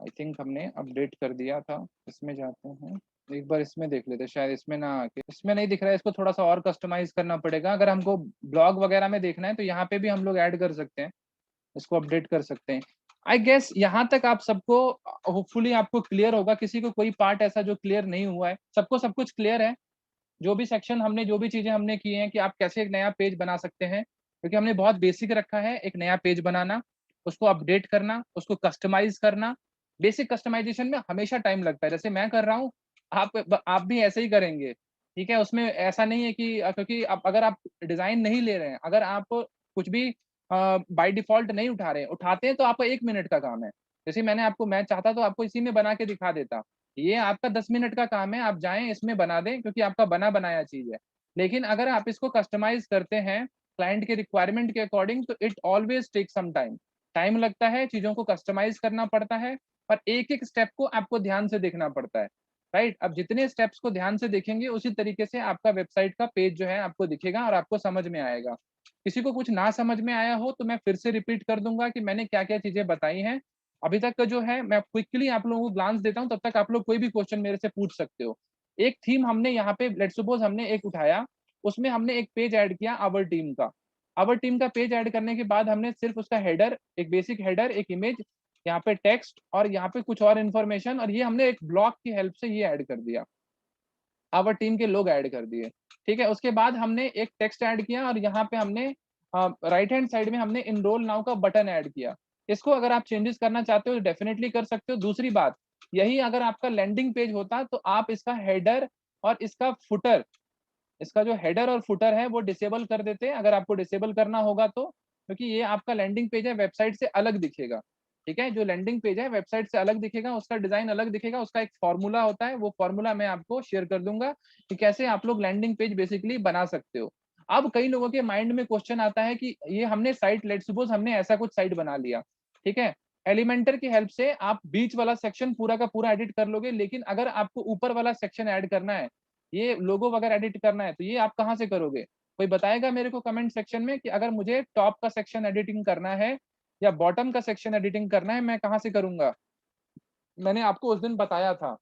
आई थिंक हमने अपडेट कर दिया था, इसमें जाते हैं एक बार, इसमें देख लेते हैं, शायद इसमें ना आके, इसमें नहीं दिख रहा है, इसको थोड़ा सा और कस्टमाइज करना पड़ेगा। अगर हमको ब्लॉग वगैरह में देखना है तो यहाँ पे भी हम लोग ऐड कर सकते हैं, इसको अपडेट कर सकते हैं। आई गेस यहाँ तक आप सबको होपफुली आपको क्लियर होगा, किसी को कोई पार्ट ऐसा जो क्लियर नहीं हुआ है, सबको सब कुछ क्लियर है। जो भी सेक्शन हमने, जो भी चीजें हमने की हैं कि आप कैसे एक नया पेज बना सकते हैं, क्योंकि हमने बहुत बेसिक रखा है एक नया पेज बनाना, उसको अपडेट करना, उसको कस्टमाइज करना। बेसिक कस्टमाइजेशन में हमेशा टाइम लगता है, जैसे मैं कर रहा हूँ, आप भी ऐसे ही करेंगे, ठीक है। उसमें ऐसा नहीं है कि क्योंकि अगर आप डिजाइन नहीं ले रहे हैं, अगर आप कुछ भी बाय डिफॉल्ट नहीं उठा रहे, उठाते हैं तो आपका 1 मिनट का काम है। जैसे मैं चाहता तो आपको इसी में बना के दिखा देता, ये आपका 10 मिनट का काम है, आप जाएं इसमें बना दें, क्योंकि आपका बना बनाया चीज है। लेकिन अगर आप इसको कस्टमाइज करते हैं क्लाइंट के रिक्वायरमेंट के अकॉर्डिंग, तो it always take some time, time लगता है, चीजों को कस्टमाइज करना पड़ता है, और एक एक स्टेप को आपको ध्यान से देखना पड़ता है, राइट? अब जितने स्टेप्स को ध्यान से देखेंगे उसी तरीके से आपका वेबसाइट का पेज जो है आपको दिखेगा और आपको समझ में आएगा। किसी को कुछ ना समझ में आया हो तो मैं फिर से रिपीट कर दूँगा कि मैंने क्या-क्या चीज़ें बताई हैं। अभी तक का जो है मैं क्विकली आप लोगों को ग्लांस देता हूँ, तब तक आप लोग कोई भी क्वेश्चन मेरे से पूछ सकते हो। एक थीम हमने यहाँ पे लेट्स सपोज़ हमने एक उठाया, उसमें हमने एक पेज ऐड किया आवर टीम का। आवर टीम का पेज ऐड करने के बाद हमने सिर्फ़ उसका हेडर, एक बेसिक हेडर, एक इमेज, यहाँ पे टेक्स्ट और यहाँ पे कुछ और इन्फॉर्मेशन और ये हमने एक ब्लॉक की हेल्प से ये ऐड कर दिया। आवर टीम के लोग ऐड कर दिए, ठीक है? उसके बाद हमने एक टेक्स्ट ऐड किया और यहाँ पे हमने राइट हैंड साइड में हमने एनरोल नाउ का बटन ऐड किया। इसको अगर आप चेंजेस करना चाहते हो तो डेफिनिटली कर सकते हो। दूसरी बात, यही अगर आपका लैंडिंग पेज होता तो आप इसका हेडर और इसका फुटर, इसका जो हेडर और फुटर है वो डिसेबल कर देते अगर आपको डिसेबल करना होगा तो, क्योंकि ये आपका लैंडिंग पेज है वेबसाइट से अलग दिखेगा, ठीक है? जो लैंडिंग पेज है वेबसाइट से अलग दिखेगा, उसका डिज़ाइन अलग दिखेगा, उसका एक फ़ॉर्मूला होता है, वो फ़ॉर्मूला मैं आपको शेयर कर दूँगा कि कैसे आप लोग लैंडिंग पेज बेसिकली बना सकते हो। अब कई लोगों के माइंड में क्वेश्चन आता है कि ये हमने साइट लेट्स सपोज़ हमने ऐसा कुछ साइट बना लिया, ठीक है? एलिमेंटर की हेल्प से आप बीच वाला सेक्शन पूरा का पूरा एडिट कर लोगे, लेकिन अगर आपको ऊपर वाला सेक्शन ऐड करना है, ये लोगो वगैरह एडिट करना है, तो ये आप कहाँ से करोगे? कोई बताएगा मेरे को कमेंट सेक्शन में कि अगर मुझे टॉप का सेक्शन एडिटिंग करना है या बॉटम का सेक्शन एडिटिंग करना है, मैं कहाँ से करूँगा? मैंने आपको उस दिन बताया था,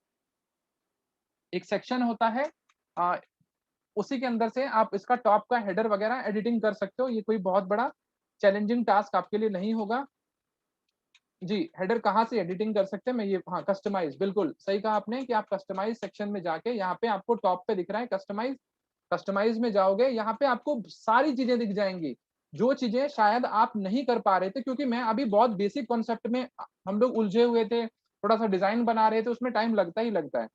एक सेक्शन होता है अ, उसी के अंदर से आप इसका टॉप का हेडर वगैरह एडिटिंग कर सकते हो, ये कोई बहुत बड़ा चैलेंजिंग टास्क आपके लिए नहीं होगा। जी, हेडर कहाँ से एडिटिंग कर सकते हैं, मैं ये हाँ, कस्टमाइज़ बिल्कुल, सही कहा आपने कि आप कस्टमाइज़ सेक्शन में जाके यहाँ पे आपको टॉप पे दिख रहा है कस्टमाइज़, कस्टमाइज़ में जाओगे, यहाँ पे आपको सारी चीज़ें दिख जाएँगी, जो चीज़ें शायद आप नहीं कर पा रहे थे क्योंकि मैं अभी बहुत बेसिक कॉन्सेप्ट में हम लोग उलझे हुए थे, थोड़ा-सा डिज़ाइन बना रहे थे, उसमें टाइम लगता ही लगता है।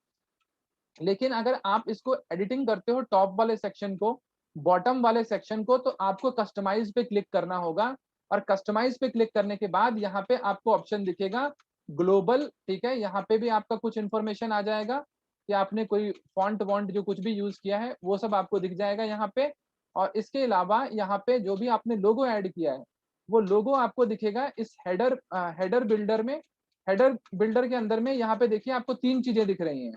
लेकिन अगर आप इसको एडिटिंग करते हो टॉप वाले सेक्शन को, बॉटम वाले सेक्शन को, तो आपको कस्टमाइज़ पे क्लिक करना होगा और कस्टमाइज़ पे क्लिक करने के बाद यहाँ पे आपको ऑप्शन दिखेगा ग्लोबल, ठीक है? यहाँ पे भी आपका कुछ इन्फॉर्मेशन आ जाएगा कि आपने कोई फ़ॉन्ट-वॉन्ट जो कुछ भी यूज़ किया है, वो सब आपको दिख जाएगा यहाँ पे और इसके अलावा यहाँ पे जो भी आपने लोगो ऐड किया है, वो लोगो आपको दिखेगा इस हेडर बिल्डर में। हेडर बिल्डर के अंदर में यहाँ पे देखिए आपको 3 चीज़ें दिख रही हैं।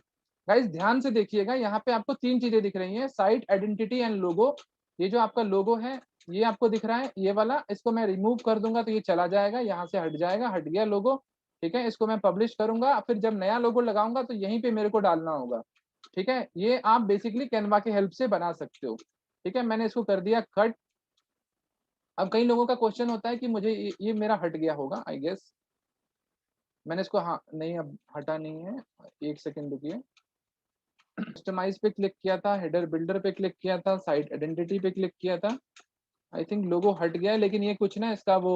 गाइस ध्यान से देखिएगा यहाँ पे आपको 3 चीज़ें दिख रही हैं, साइट आइडेंटिटी एंड लोगो। ये जो आपका लोगो है, ये आपको दिख रहा है, ये वाला, इसको मैं रिमूव कर दूँगा तो ये चला जाएगा, यहाँ से हट जाएगा, हट गया लोगो, ठीक है? इसको मैं पब्लिश करूँगा, फिर जब नया लोगो लगाऊँगा तो यहीं पे मेरे को डालना होगा, ठीक है? ये आप बेसिकली कैनवा की हेल्प से बना सकते हो, ठीक है? मैंने इसको कर दिया कट। अब कई लोगों का क्वेश्चन होता है कि मुझे ये मेरा हट गया होगा आई गेस। मैंने इसको हाँ, नहीं अब हटा नहीं है, 1 सेकंड रुकिए। कस्टमाइज़ पे क्लिक किया था, हेडर बिल्डर पे क्लिक किया था, साइट आइडेंटिटी पे क्लिक किया था। आई थिंक लोगो हट गया है लेकिन ये कुछ ना इसका वो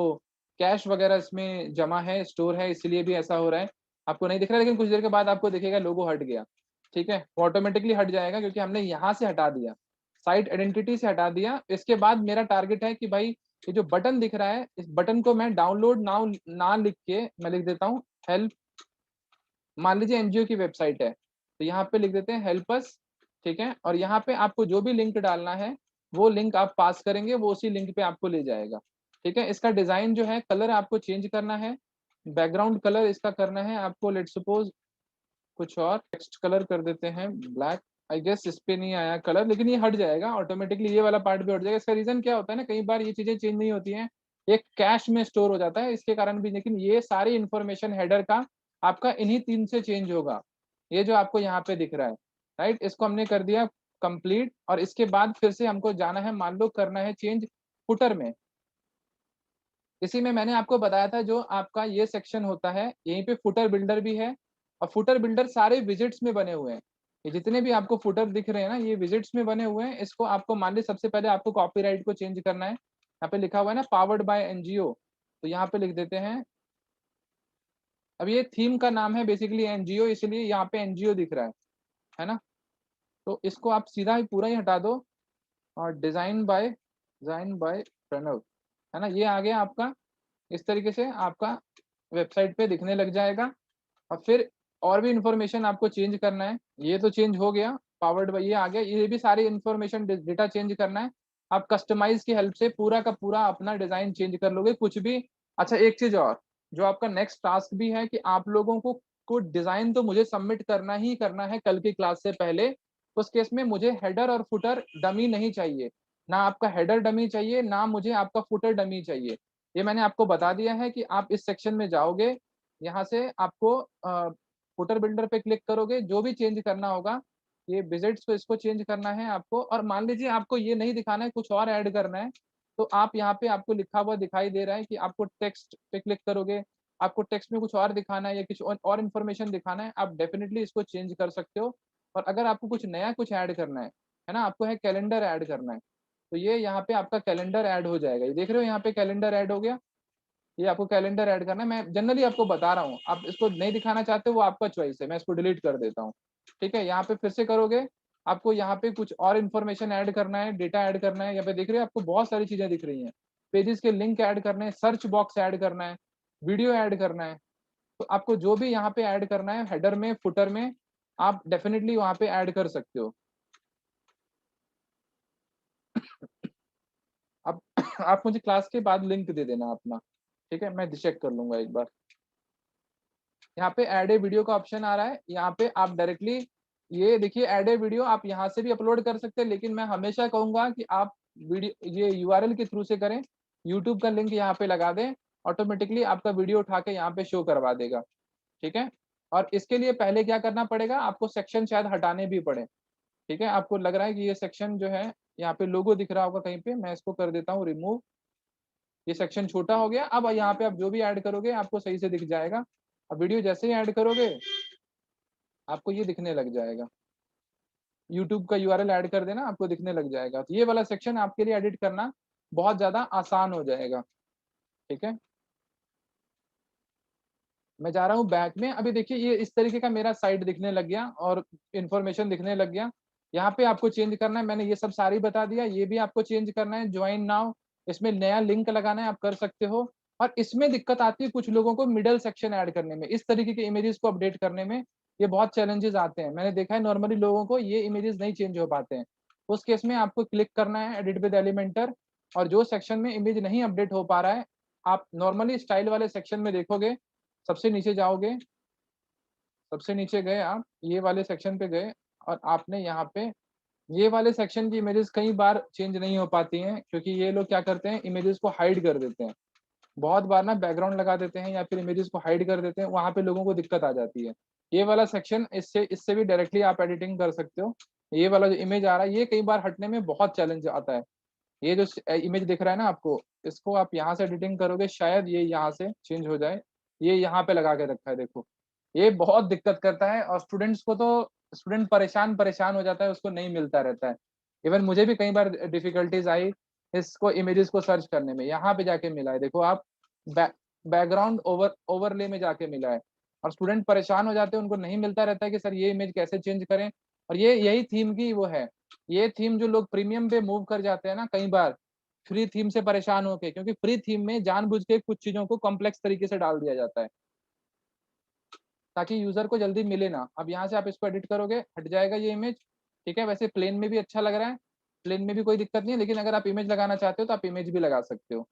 कैश वगैरह इसमें जमा है, स्टोर है इसीलिए भी ऐसा हो रहा है। आपको नहीं दिख रहा है लेकिन कुछ देर के बाद आपको दिखेगा लोगो हट गया, ठीक है? वो ऑटोमैटिकली हट जाएगा क्योंकि हमने यहाँ से हटा दिया, साइट आइडेंटिटी से हटा दिया। इसके बाद मेरा टारगेट है कि भाई ये जो बटन दिख रहा है, इस बटन को मैं डाउनलोड नाउ ना लिख के मैं लिख देता हूँ हेल्प। मान लीजिए एनजीओ की वेबसाइट है, तो यहाँ पे लिख देते हैं हेल्प अस, ठीक है? और यहाँ पे आपको जो भी लिंक डालना है, वो लिंक आप पास करेंगे, वो उसी लिंक पे आपको ले जाएगा, ठीक है? इसका डिज़ाइन जो है, कलर आपको चेंज करना है, बैकग्राउंड कलर इसका करना है आपको लेट्स सपोज़ कुछ और, टेक्स्ट कलर कर देते हैं ब्लैक। आई गेस इस पे नहीं आया कलर लेकिन ये हट जाएगा ऑटोमैटिकली, ये वाला पार्ट भी हट जाएगा। इसका रीज़न क्या होता है ना, कई बार ये चीज़ें चेंज नहीं होती हैं, ये कैश में स्टोर हो जाता है, इसके कारण भी। लेकिन ये सारी इन्फॉर्मेशन हेडर का आपका इन्हीं 3 से चेंज होगा। ये जो आपको यहाँ पे दिख रहा है, राइट? इसको हमने कर दिया कंप्लीट और इसके बाद फिर से हमको जाना है, मान लो करना है चेंज फुटर में। इसी में मैंने आपको बताया था जो आपका ये सेक्शन होता है, यहीं पे फुटर बिल्डर भी है और फुटर बिल्डर सारे विज़िट्स में बने हुए हैं। ये जितने भी आपको फुटर दिख रहे हैं ना, ये विज़िट्स में बने हुए हैं। इसको आपको मान लीजिए सबसे पहले आपको कॉपीराइट को चेंज करना है। यहाँ पे लिखा हुआ है ना पावर्ड बाय एनजीओ, तो यहाँ पे लिख देते हैं। अब ये थीम का नाम है बेसिकली एनजीओ, इसलिए यहाँ पे एनजीओ दिख रहा है ना? तो इसको आप सीधा ही पूरा ही हटा दो और डिज़ाइन बाय प्रणव, है ना? ये आ गया आपका, इस तरीके से आपका वेबसाइट पे दिखने लग जाएगा। और फिर और भी इन्फॉर्मेशन आपको चेंज करना है, ये तो चेंज हो गया, पावर्ड बाय ये आ गया, ये भी सारी इन्फॉर्मेशन डेटा चेंज करना है। आप कस्टमाइज़ की हेल्प से पूरा का पूरा अपना डिज़ाइन चेंज कर लोगे कुछ भी। अच्छा एक चीज़ और, जो आपका नेक्स्ट टास्क भी है कि आप लोगों को आपको डिजाइन तो मुझे सबमिट करना ही करना है कल की क्लास से पहले। उस केस में मुझे हेडर और फुटर डमी नहीं चाहिए, ना आपका हेडर डमी चाहिए, ना मुझे आपका फुटर डमी चाहिए। ये मैंने आपको बता दिया है कि आप इस सेक्शन में जाओगे, यहाँ से आपको फुटर बिल्डर पे क्लिक करोगे, जो भी चेंज करना होगा, ये विजिट्स को इसको चेंज करना है आपको, और मान लीजिए आपको ये नहीं दिखाना है, कुछ और ऐड करना है, तो आप यहाँ पे आपको लिखा हुआ दिखाई दे रहा है कि आपको टेक्स्ट पे क्लिक करोगे, आपको टेक्स्ट में कुछ और दिखाना है या कुछ और इन्फॉर्मेशन दिखाना है, आप डेफिनिटली इसको चेंज कर सकते हो। और अगर आपको कुछ नया कुछ ऐड करना है ना? आपको है कैलेंडर ऐड करना है, तो ये यहाँ पे आपका कैलेंडर ऐड हो जाएगा। ये देख रहे हो यहाँ पे कैलेंडर ऐड हो गया, ये आपको कैलेंडर ऐड करना है। मैं जनरली आपको बता रहा हूँ, आप इसको नहीं दिखाना चाहते वो आपका चॉइस है, मैं इसको डिलीट कर देता हूँ। ठीक है, यहाँ पे फिर से करोगे, आपको यहाँ पे कुछ और इन्फॉर्मेशन ऐड करना है, डेटा ऐड करना है, यहाँ पे देख रहे हो आपको बहुत सारी चीजें दिख रही हैं। पेजेस के लिंक ऐड करने हैं, सर्च बॉक्स ऐड करना है, वीडियो ऐड करना है। तो आपको जो भी यहाँ पे ऐड करना है हेडर में, फुटर में, आप डेफिनिटली वहाँ पे ऐड कर सकते हो। अब आप मुझे क्लास के बाद लिंक दे देना अपना, ठीक है? मैं चेक कर लूंगा एक बार। यहाँ पे ऐड ए वीडियो का ऑप्शन आ रहा है, यहाँ पे आप डायरेक्टली ये देखिए ऐड ए वीडियो, आप यहाँ से भी अपलोड कर सकते हैं, लेकिन मैं हमेशा कहूंगा कि आप वीडियो ये यूआरएल के थ्रू से करें। यूट्यूब का लिंक यहाँ पे लगा दें, ऑटोमेटिकली आपका वीडियो उठा के यहाँ पे शो करवा देगा। ठीक है, और इसके लिए पहले क्या करना पड़ेगा, आपको सेक्शन शायद हटाने भी पड़े। ठीक है, आपको लग रहा है कि ये सेक्शन जो है, यहाँ पे लोगो दिख रहा होगा कहीं पे, मैं इसको कर देता हूँ रिमूव। ये सेक्शन छोटा हो गया। अब यहाँ पे आप जो भी ऐड करोगे आपको सही से दिख जाएगा। अब वीडियो जैसे ही ऐड करोगे आपको ये दिखने लग जाएगा, यूट्यूब का यूआरएल ऐड कर देना, आपको दिखने लग जाएगा। तो ये वाला सेक्शन आपके लिए एडिट करना बहुत ज्यादा आसान हो जाएगा। ठीक है, मैं जा रहा हूँ बैक में। अभी देखिए ये इस तरीके का मेरा साइट दिखने लग गया और इन्फॉर्मेशन दिखने लग गया। यहाँ पे आपको चेंज करना है, मैंने ये सब सारी बता दिया। ये भी आपको चेंज करना है, ज्वाइन नाउ, इसमें नया लिंक लगाना है, आप कर सकते हो। और इसमें दिक्कत आती है कुछ लोगों को मिडल सेक्शन ऐड करने में, इस तरीके के इमेजेस को अपडेट करने में ये बहुत चैलेंजेस आते हैं। मैंने देखा है नॉर्मली लोगों को ये इमेजेस नहीं चेंज हो पाते हैं। उस केस में आपको क्लिक करना है एडिट विद एलिमेंटर, और जो सेक्शन में इमेज नहीं अपडेट हो पा रहा है, आप नॉर्मली स्टाइल वाले सेक्शन में देखोगे, सबसे नीचे जाओगे, सबसे नीचे गए आप, ये वाले सेक्शन पे गए, और आपने यहाँ पे ये वाले सेक्शन की इमेजेस कई बार चेंज नहीं हो पाती हैं, क्योंकि ये लोग क्या करते हैं, इमेजेस को हाइड कर देते हैं। बहुत बार ना बैकग्राउंड लगा देते हैं या फिर इमेजेस को हाइड कर देते हैं, वहाँ पे लोगों को दिक्कत आ जाती है। ये वाला सेक्शन, इससे इससे भी डायरेक्टली आप एडिटिंग कर सकते हो। ये वाला जो इमेज आ रहा है, ये कई बार हटने में बहुत चैलेंज आता है। ये जो इमेज दिख रहा है ना आपको, इसको आप यहाँ से एडिटिंग करोगे, शायद ये यहाँ से चेंज हो जाए। ये यहाँ पे लगा के रखा है, देखो, ये बहुत दिक्कत करता है, और स्टूडेंट्स को तो स्टूडेंट परेशान परेशान हो जाता है, उसको नहीं मिलता रहता है। इवन मुझे भी कई बार डिफिकल्टीज आई इसको इमेजेस को सर्च करने में। यहाँ पे जाके मिला है, देखो आप, बैकग्राउंड ओवरले में जाके मिला है, और स्टूडेंट परेशान हो जाते हैं, उनको नहीं मिलता रहता है कि सर ये इमेज कैसे चेंज करें। और ये यही थीम की वो है, ये थीम जो लोग प्रीमियम पे मूव कर जाते हैं ना कई बार, फ्री थीम से परेशान होके, क्योंकि फ्री थीम में जानबूझ के कुछ चीजों को कॉम्प्लेक्स तरीके से डाल दिया जाता है ताकि यूजर को जल्दी मिले ना। अब यहाँ से आप इसको एडिट करोगे, हट जाएगा ये इमेज। ठीक है, वैसे प्लेन में भी अच्छा लग रहा है, प्लेन में भी कोई दिक्कत नहीं है, लेकिन अगर आप इमेज लगाना चाहते हो तो आप इमेज भी लगा सकते हो।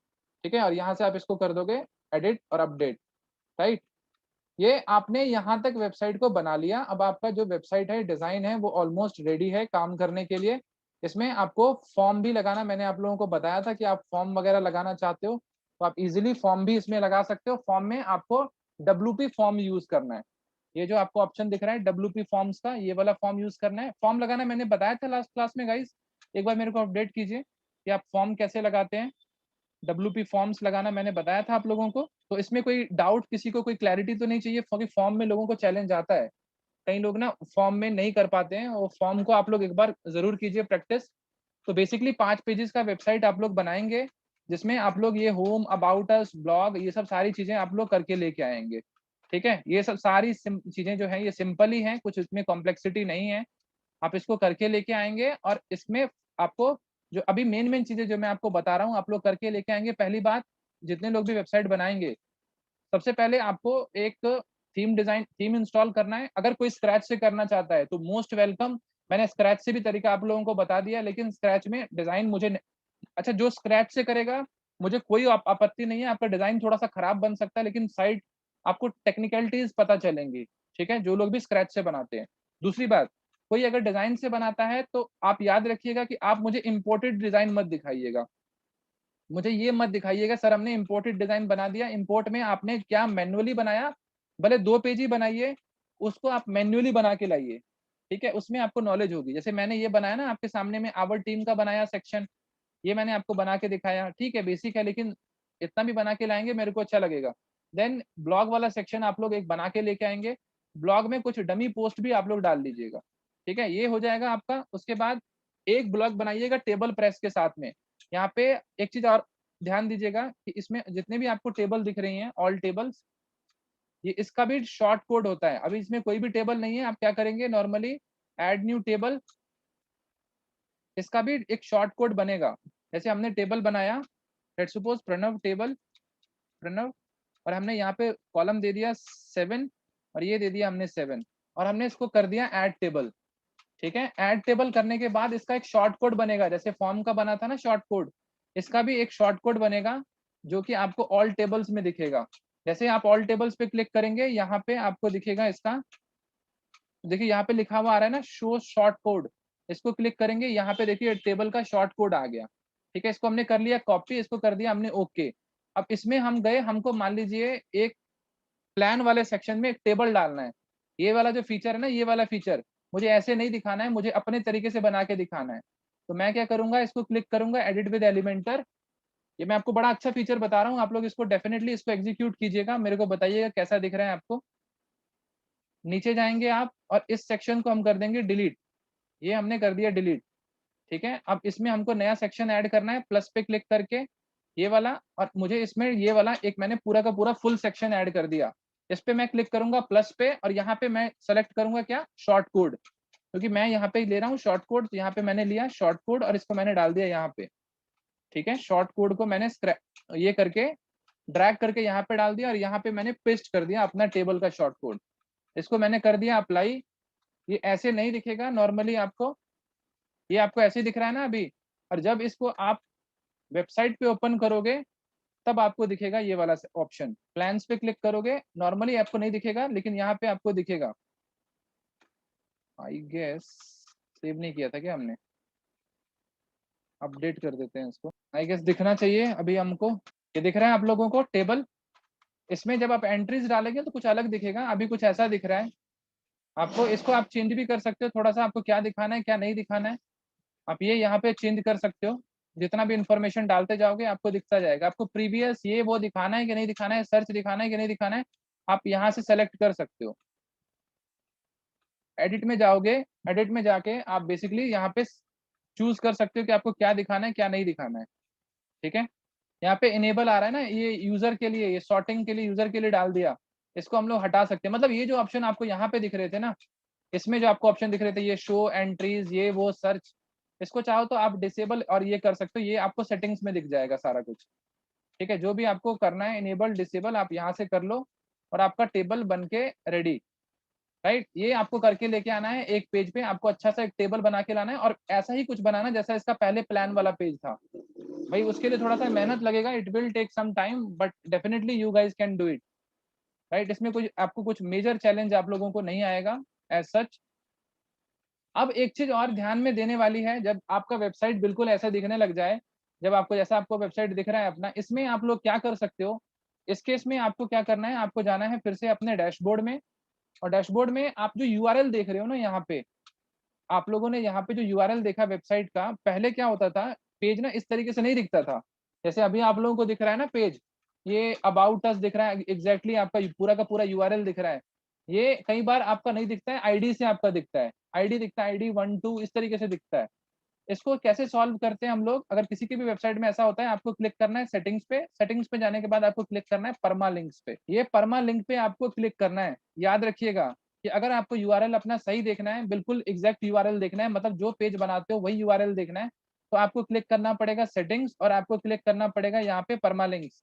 ठीक है, और यहाँ से आप इसको कर दोगे एडिट और अपडेट। राइट, ये आपने यहाँ तक वेबसाइट को बना लिया। अब आपका जो वेबसाइट है, डिजाइन है, वो ऑलमोस्ट रेडी है काम करने के लिए। इसमें आपको फॉर्म भी लगाना, मैंने आप लोगों को बताया था कि आप फॉर्म वगैरह लगाना चाहते हो, तो आप इजीली फॉर्म भी इसमें लगा सकते हो। फॉर्म में आपको डब्ल्यूपी फॉर्म यूज करना है। ये जो आपको ऑप्शन दिख रहा है डब्ल्यूपी फॉर्म्स का, ये वाला फॉर्म यूज करना है। फॉर्म लगाना मैंने बताया था लास्ट क्लास में गाइस, एक बार मेरे को अपडेट कीजिए कि आप फॉर्म कैसे लगाते हैं। डब्ल्यूपी फॉर्म्स लगाना मैंने बताया था आप लोगों को। तो इसमें कोई डाउट, किसी को कोई क्लैरिटी तो नहीं चाहिए, क्योंकि फॉर्म में लोगों को चैलेंज आता है, कई लोग ना फॉर्म में नहीं कर पाते हैं। वो फॉर्म को आप लोग एक बार जरूर कीजिए प्रैक्टिस। तो बेसिकली 5 पेजेस का वेबसाइट आप लोग बनाएंगे, जिसमें आप लोग ये होम, अबाउट अस, ब्लॉग, ये सब सारी चीजें आप लोग करके लेके आएंगे। ठीक है, ये सब सारी चीजें जो है ये सिंपल ही हैं, कुछ इसमें कॉम्प्लेक्सिटी नहीं है। आप इसको करके लेके आएंगे, और इसमें आपको जो अभी मेन मेन चीजें जो मैं आपको बता रहा हूँ आप लोग करके लेके आएंगे। पहली बात, जितने लोग भी वेबसाइट बनाएंगे, सबसे पहले आपको एक थीम इंस्टॉल करना है। अगर कोई स्क्रैच से करना चाहता है तो मोस्ट वेलकम, मैंने स्क्रैच से भी तरीका आप लोगों को बता दिया, लेकिन स्क्रैच में डिजाइन अच्छा, जो स्क्रैच से करेगा मुझे कोई आपत्ति नहीं है, आपका डिजाइन थोड़ा सा खराब बन सकता है, लेकिन साइट आपको टेक्निकलिटीज पता चलेंगी। ठीक है, जो लोग भी स्क्रैच से बनाते हैं। दूसरी बात, कोई अगर डिज़ाइन से बनाता है तो आप याद रखिएगा कि आप मुझे इम्पोर्टेड डिज़ाइन मत दिखाइएगा। मुझे ये मत दिखाइएगा सर हमने इम्पोर्टेड डिज़ाइन बना दिया, इम्पोर्ट में आपने क्या मैन्युअली बनाया, भले 2 पेज ही बनाइए, उसको आप मैन्युअली बना के लाइए, ठीक है? उसमें आपको नॉलेज होगी। जैसे मैंने ये बनाया ना आपके सामने में आवर टीम का बनाया सेक्शन, ये मैंने आपको बना के दिखाया, ठीक है बेसिक है लेकिन इतना भी बना के लाएँगे मेरे को अच्छा लगेगा। देन ब्लॉग वाला सेक्शन आप लोग एक बना के लेके आएँगे, ब्लॉग में कुछ डमी पोस्ट भी आप लोग डाल दीजिएगा, ठीक है? ये हो जाएगा आपका, उसके बाद एक ब्लॉग बनाइएगा टेबल प्रेस के साथ में। यहाँ पे एक चीज़ और ध्यान दीजिएगा कि इसमें जितने भी आपको टेबल दिख रही हैं, ऑल टेबल्स, ये इसका भी शॉर्ट कोड होता है। अभी इसमें कोई भी टेबल नहीं है, आप क्या करेंगे नॉर्मली ऐड न्यू टेबल, इसका भी एक शॉर्ट कोड बनेगा। जैसे हमने टेबल बनाया, let's suppose Pranav table, Pranav, और हमने यहाँ पे कॉलम दे दिया 7 और ये दे दिया हमने 7 और हमने इसको कर दिया ऐड टेबल, ठीक है? ऐड टेबल करने के बाद इसका एक शॉर्ट कोड बनेगा, जैसे फॉर्म का बना था ना शॉर्ट कोड, इसका भी एक शॉर्ट कोड बनेगा, जो कि आपको ऑल टेबल्स में दिखेगा। जैसे आप ऑल टेबल्स पे क्लिक करेंगे, यहाँ पे आपको दिखेगा इसका, देखिए यहाँ पे लिखा हुआ आ रहा है ना शो शॉर्ट कोड, इसको क्लिक करेंगे, यहाँ पे देखिए टेबल का शॉर्ट कोड आ गया, ठीक है? इसको हमने कर लिया कॉपी, इसको कर दिया हमने ओके। अब इसमें हम गए, हमको मान लीजिए एक प्लान वाले सेक्शन में एक टेबल डालना है। ये वाला जो फीचर है ना, ये वाला फीचर, मुझे ऐसे नहीं दिखाना है, मुझे अपने तरीके से बना के दिखाना है। तो मैं क्या करूँगा, इसको क्लिक करूँगा एडिट विद एलिमेंटर। ये मैं आपको बड़ा अच्छा फीचर बता रहा हूँ, आप लोग इसको डेफिनिटली इसको एग्ज़ीक्यूट कीजिएगा, मेरे को बताइएगा कैसा दिख रहा है आपको। नीचे जाएँगे आप और इस सेक्शन को हम कर देंगे डिलीट, ये हमने कर दिया डिलीट, ठीक है? अब इसमें हमको नया सेक्शन ऐड करना है, प्लस पे क्लिक करके ये वाला, और मुझे इसमें ये वाला एक मैंने पूरा का पूरा फुल सेक्शन ऐड कर दिया। इस पे मैं क्लिक करूँगा प्लस पे और यहाँ पे मैं सेलेक्ट करूँगा क्या? शॉर्ट कोड, क्योंकि मैं यहाँ पे ले रहा हूँ शॉर्ट कोड, तो यहाँ पे मैंने लिया शॉर्ट कोड और इसको मैंने डाल दिया यहाँ पे, ठीक है? शॉर्ट कोड को मैंने ये करके ड्रैग करके यहाँ पे डाल दिया और यहाँ पे मैंने पेस्ट कर दिया अपना टेबल का शॉर्ट कोड। इसको मैंने कर दिया अप्लाई, ये ऐसे नहीं दिखेगा नॉर्मली आपको, ये आपको ऐसे ही दिख रहा है ना अभी, और जब इसको आप वेबसाइट पे ओपन करोगे, तब आपको दिखेगा ये वाला ऑप्शन। प्लान्स पे क्लिक करोगे, नॉर्मली आपको नहीं दिखेगा, लेकिन यहाँ पे आपको दिखेगा। आई गेस सेव नहीं किया था क्या हमने? अपडेट कर देते हैं इसको। आई गेस दिखना चाहिए अभी हमको। ये दिख रहा है आप लोगों को टेबल? इसमें जब आप एंट्रीज डालेंगे तो कुछ अलग दिखेगा, अभी कुछ ऐसा दिख रहा है। आपको इसको आप चेंज भी कर सकते हो थोड़ा-सा, आपको क्या दिखाना है, क्या नहीं दिखाना है। आप ये यहाँ पे चेंज कर सकते हो। जितना भी इन्फॉर्मेशन डालते जाओगे आपको दिखता जाएगा। आपको प्रीवियस ये वो दिखाना है कि नहीं दिखाना है, सर्च दिखाना है कि नहीं दिखाना है, आप यहाँ से सेलेक्ट कर सकते हो। एडिट में जाओगे, एडिट में जाके आप बेसिकली यहाँ पे चूज़ कर सकते हो कि आपको क्या दिखाना है, क्या नहीं दिखाना है, ठीक है? यहाँ पे इनेबल आ रहा है ना, ये यूज़र के लिए, ये सॉर्टिंग के लिए यूज़र के लिए डाल दिया। इसको हम लोग हटा सकते हैं। मतलब ये जो ऑप्शन आपको यहाँ पे दिख रहे थे ना, इसमें जो आपको ऑप्शन दिख रहे थे ये शो एंट्रीज़, ये वो सर्च, इसको चाहो तो आप डिसेबल और ये कर सकते हो, ये आपको सेटिंग्स में दिख जाएगा सारा कुछ। ठीक है? जो भी आपको करना है इनेबल, डिसेबल आप यहाँ से कर लो और आपका टेबल बन के रेडी, राइट? ये आपको करके लेके आना है एक पेज पे, आपको अच्छा-सा एक टेबल बना के लाना है और ऐसा ही कुछ बनाना जैसा इसका पहले प्लान वाला पेज था। भाई उसके लिए थोड़ा-सा मेहनत लगेगा, it will take some time but definitely you guys can do it, right? इसमें कुछ आपको कुछ मेजर चैलेंज आप लोगों को नहीं आएगा एज़ सच। अब एक चीज़ और ध्यान में देने वाली है, जब आपका वेबसाइट बिल्कुल ऐसा दिखने लग जाए, जब आपको जैसा आपको वेबसाइट दिख रहा है अपना, इसमें आप लोग क्या कर सकते हो, इस केस में आपको क्या करना है, आपको जाना है फिर से अपने डैशबोर्ड में और डैशबोर्ड में आप जो यूआरएल देख रहे हो ना यहाँ पे, आप लोगों ने यहाँ पे जो यूआरएल देखा वेबसाइट का, पहले क्या होता था, पेज ना इस तरीके से नहीं दिखता था। जैसे अभी आप लोगों को दिख रहा है ना पेज, ये अबाउट अस दिख रहा है, एग्ज़ैक्टली आपका पूरा का पूरा यूआरएल दिख रहा है। ये कई बार आपका नहीं दिखता है, आईडी से आपका दिखता है। आईडी दिखता है, आईडी 1, 2 इस तरीके से दिखता है। इसको कैसे सॉल्व करते हैं हम लोग, अगर किसी की भी वेबसाइट में ऐसा होता है, आपको क्लिक करना है सेटिंग्स पे जाने के बाद आपको क्लिक करना है परमा लिंक्स पे। ये परमा लिंक पे आपको क्लिक करना है। याद रखिएगा कि अगर आपको यूआरएल अपना सही देखना है, बिल्कुल एग्ज़ैक्ट यूआरएल देखना है, मतलब जो पेज बनाते हो वही यूआरएल देखना है, तो आपको क्लिक करना पड़ेगा सेटिंग्स और आपको क्लिक करना पड़ेगा यहाँ पे परमा लिंक्स,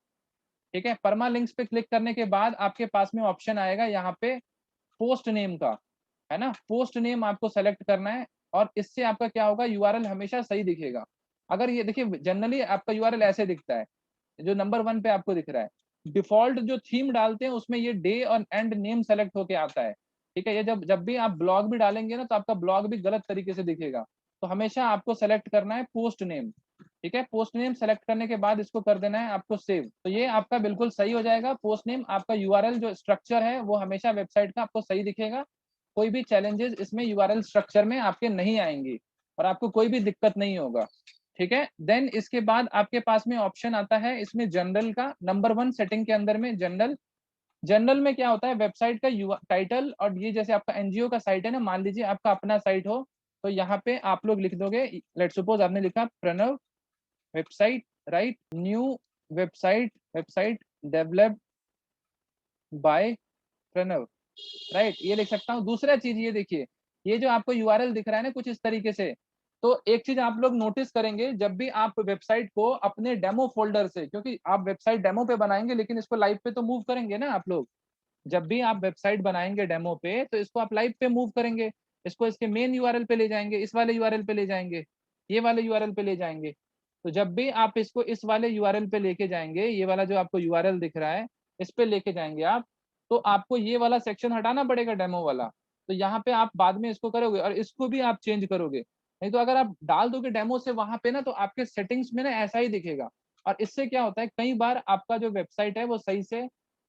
ठीक है? परमा लिंक्स पे क्लिक करने के बाद आपके पास में ऑप्शन आएगा यहाँ पे पोस्ट नेम का, है ना? पोस्ट नेम आपको सेलेक्ट करना है और इससे आपका क्या होगा, यूआरएल हमेशा सही दिखेगा। अगर ये देखिए जनरली आपका यूआरएल ऐसे दिखता है, जो नंबर 1 पे आपको दिख रहा है। डिफ़ॉल्ट जो थीम डालते हैं उसमें ये डे और एंड नेम सेलेक्ट होके आता है। ठीक है। ये जब जब भी आप ब्लॉग भी डालेंगे ना, तो आपका ब्लॉग भी गलत तरीके से दिखेगा। तो हमेशा आपको सेलेक्ट करना है पोस्ट नेम। ठीक है, पोस्ट नेम सेलेक्ट करने के बाद इसको कर देना है आपको सेव। तो ये आपका बिल्कुल सही हो जाएगा पोस्ट नेम। आपका यूआरएल जो स्ट्रक्चर है वो हमेशा वेबसाइट का आपको सही दिखेगा। कोई भी चैलेंजेस इसमें यूआरएल स्ट्रक्चर में आपके नहीं आएंगी और आपको कोई भी दिक्कत नहीं होगा। ठीक है। देन इसके बाद आपके पास में ऑप्शन आता है इसमें जनरल का, नंबर 1 सेटिंग के अंदर में जनरल। जनरल में क्या होता है, वेबसाइट का टाइटल, और ये जैसे आपका एनजीओ का साइट है ना, मान लीजिए आपका अपना साइट हो, तो यहाँ पे आप लोग लिख दोगे, लेट सपोज आपने लिखा Pranav website, right, new website, website develop by Pranav, right, ये लिख सकता हूँ। दूसरा चीज ये देखिए, ये जो आपको यूआरएल दिख रहा है ना कुछ इस तरीके से, तो एक चीज आप लोग नोटिस करेंगे, जब भी आप वेबसाइट को अपने डेमो फोल्डर से, क्योंकि आप वेबसाइट डेमो पे बनाएंगे लेकिन इसको लाइव पे तो मूव करेंगे ना आप लोग, जब भी आप वेबसाइट बनाएंगे डेमो पे तो इसको आप लाइव पे मूव करेंगे, इसको इसके मेन यूआरएल पे ले जाएंगे, इस वाले यूआरएल पे ले जाएंगे, ये वाले यूआरएल पे ले जाएंगे। तो जब भी आप इसको इस वाले यूआरएल पे लेके जाएंगे, ये वाला जो आपको यूआरएल दिख रहा है, इस पे लेके जाएंगे आप, तो आपको ये वाला सेक्शन हटाना पड़ेगा डेमो वाला। तो यहाँ पे आप बाद में इसको करोगे और इसको भी आप चेंज करोगे, नहीं तो अगर आप डाल दोगे डेमो से वहां पे ना, तो आपके सेटिंग्स में ना ऐसा ही दिखेगा। और इससे क्या होता है, कई बार आपका जो वेबसाइट है वो सही से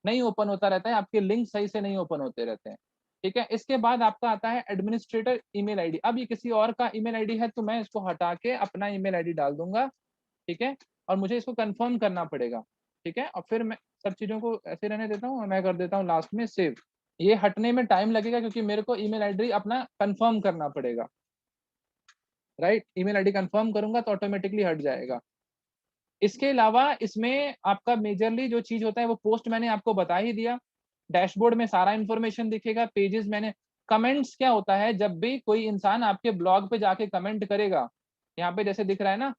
नहीं ओपन होता रहता है, आपके लिंक सही से नहीं ओपन होते रहते हैं। ठीक है। इसके बाद आपका आता है एडमिनिस्ट्रेटर ईमेल आईडी। अब ये किसी और का ईमेल आईडी है तो मैं इसको हटा के अपना ईमेल आईडी डाल दूंगा। ठीक है। और मुझे इसको कंफर्म करना पड़ेगा। ठीक है। और फिर मैं सब चीजों को ऐसे रहने देता हूँ और मैं कर देता हूँ लास्ट में सेव। ये हटने में टाइम लगेगा क्योंकि मेरे को ईमेल आईडी अपना कंफर्म करना पड़ेगा, राइट। ईमेल आईडी कंफर्म करूंगा तो ऑटोमेटिकली हट जाएगा। इसके अलावा इसमें आपका मेजरली जो चीज होता है वो पोस्ट मैंने आपको बता ही दिया। डैशबोर्ड में सारा इंफॉर्मेशन दिखेगा, पेजेस मैंने, कमेंट्स क्या होता है, जब भी कोई इंसान आपके ब्लॉग पे जाके कमेंट करेगा, यहाँ पे जैसे दिख रहा है ना,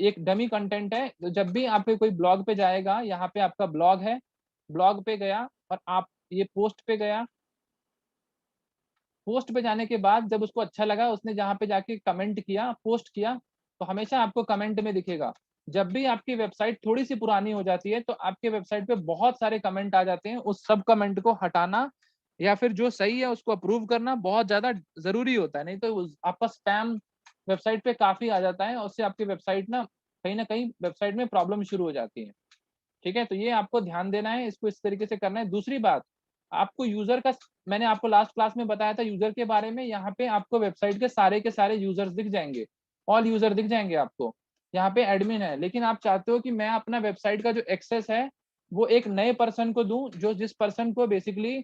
एक डमी कंटेंट है, तो जब भी आपके कोई ब्लॉग पे जाएगा, यहाँ पे आपका ब्लॉग है, ब्लॉग पे गया और आप ये पोस्ट पे गया, पोस्ट पे जाने के बाद जब उसको अच्छा लगा, उसने जहाँ पे जाके कमेंट किया, पोस्ट किया, तो हमेशा आपको कमेंट में दिखेगा। जब भी आपकी वेबसाइट थोड़ी सी पुरानी हो जाती है तो आपके वेबसाइट पे बहुत सारे कमेंट आ जाते हैं, उस सब कमेंट को हटाना या फिर जो सही है उसको अप्रूव करना बहुत ज्यादा जरूरी होता है, नहीं तो आपका स्पैम वेबसाइट पे काफी आ जाता है और उससे आपकी वेबसाइट ना कहीं वेबसाइट में प्रॉब्लम शुरू हो जाती है। ठीक है। तो ये आपको ध्यान देना है, इसको इस तरीके से करना है। दूसरी बात, आपको यूजर का, मैंने आपको लास्ट क्लास में बताया था यूजर के बारे में, यहाँ पे आपको वेबसाइट के सारे यूजर्स दिख जाएंगे, ऑल यूजर दिख जाएंगे आपको। यहाँ पे एडमिन है, लेकिन आप चाहते हो कि मैं अपना वेबसाइट का जो एक्सेस है वो एक नए पर्सन को दूं, जो जिस पर्सन को बेसिकली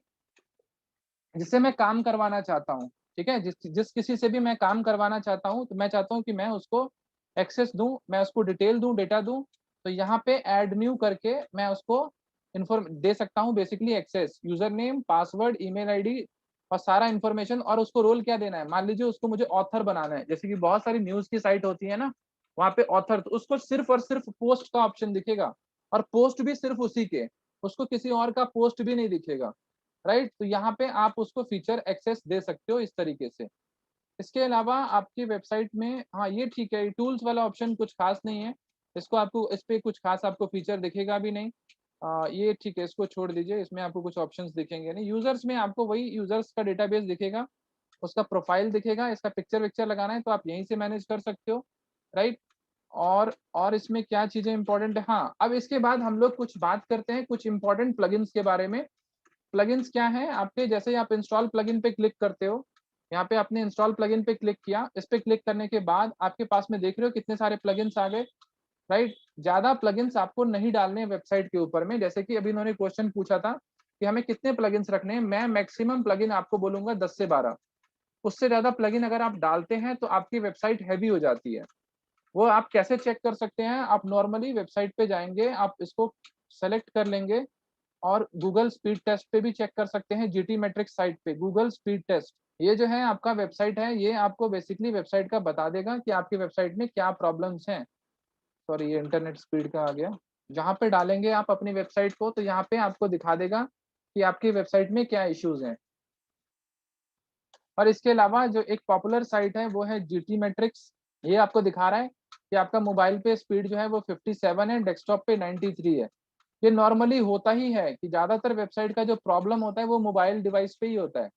जिससे मैं काम करवाना चाहता हूँ। ठीक है। जिस जिस किसी से भी मैं काम करवाना चाहता हूँ, तो मैं चाहता हूँ कि मैं उसको एक्सेस दूं, मैं उसको डिटेल दूं, डेटा दूं। तो यहाँ पे ऐड न्यू करके मैं उसको इन्फॉर्म दे सकता हूँ, basically access, user name, password, email ID और सारा इन्फॉर्मेशन। और उसको रोल क्या देना है, मान लीजिए उसको मुझे ऑथर बनाना है, जैसे कि बहुत सारी न्यूज की साइट होती है ना, वहाँ पे ऑथर, तो उसको सिर्फ और सिर्फ पोस्ट का ऑप्शन दिखेगा, और पोस्ट भी सिर्फ उसी के, उसको किसी और का पोस्ट भी नहीं दिखेगा, राइट। तो यहाँ पे आप उसको फीचर एक्सेस दे सकते हो इस तरीके से। इसके अलावा आपकी वेबसाइट में, हाँ ये ठीक है, टूल्स वाला ऑप्शन कुछ खास नहीं है, इसको आपको, इस पे कुछ खास आपको फीचर दिखेगा भी नहीं। ये ठीक है, इसको छोड़ दीजिए, इसमें आपको कुछ ऑप्शंस दिखेंगे नहीं। यूजर्स में आपको वही यूजर्स का डेटाबेस दिखेगा, उसका प्रोफाइल दिखेगा, इसका पिक्चर विक्चर लगाना है तो आप यहीं से मैनेज कर सकते हो, राइट। और इसमें क्या चीजें इंपॉर्टेंट है, हाँ अब इसके बाद हम लोग कुछ बात करते हैं कुछ इंपॉर्टेंट प्लगइन्स के बारे में। प्लगइन्स क्या है आपके, जैसे ही आप इंस्टॉल प्लगइन पे क्लिक करते हो, यहाँ पे आपने इंस्टॉल प्लगइन पे क्लिक किया, इस पे क्लिक करने के बाद आपके पास में देख रहे हो कितने सारे प्लगइन्स आ गए, राइट। ज्यादा प्लगइन्स आपको नहीं डालने वेबसाइट के ऊपर में, जैसे कि अभी इन्होंने क्वेश्चन पूछा था कि हमें कितने प्लगइन्स रखने हैं, मैं मैक्सिमम प्लगइन आपको बोलूंगा 10 से 12। उससे ज्यादा प्लगइन अगर आप डालते हैं तो आपकी वेबसाइट हैवी हो जाती है। वो आप कैसे चेक कर सकते हैं, आप नॉर्मली वेबसाइट पे जाएंगे, आप इसको सेलेक्ट कर लेंगे और गूगल स्पीड टेस्ट पे भी चेक कर सकते हैं, जीटी मैट्रिक्स साइट पे गूगल स्पीड टेस्ट, ये जो है आपका वेबसाइट है, ये आपको बेसिकली वेबसाइट का बता देगा कि आपकी वेबसाइट में क्या प्रॉब्लम्स हैं। सॉरी, ये इंटरनेट स्पीड का आ गया। जहाँ पे डालेंगे आप अपनी वेबसाइट को, तो यहाँ पे आपको दिखा देगा कि आपकी वेबसाइट में क्या इश्यूज हैं। और इसके अलावा जो एक पॉपुलर साइट है वो है जीटी मैट्रिक्स, ये आपको दिखा रहा है कि आपका मोबाइल पे स्पीड जो है वो 57 है, डेस्कटॉप पे 93 है। ये नॉर्मली होता ही है कि ज्यादातर वेबसाइट का जो प्रॉब्लम होता है वो मोबाइल डिवाइस पे ही होता है।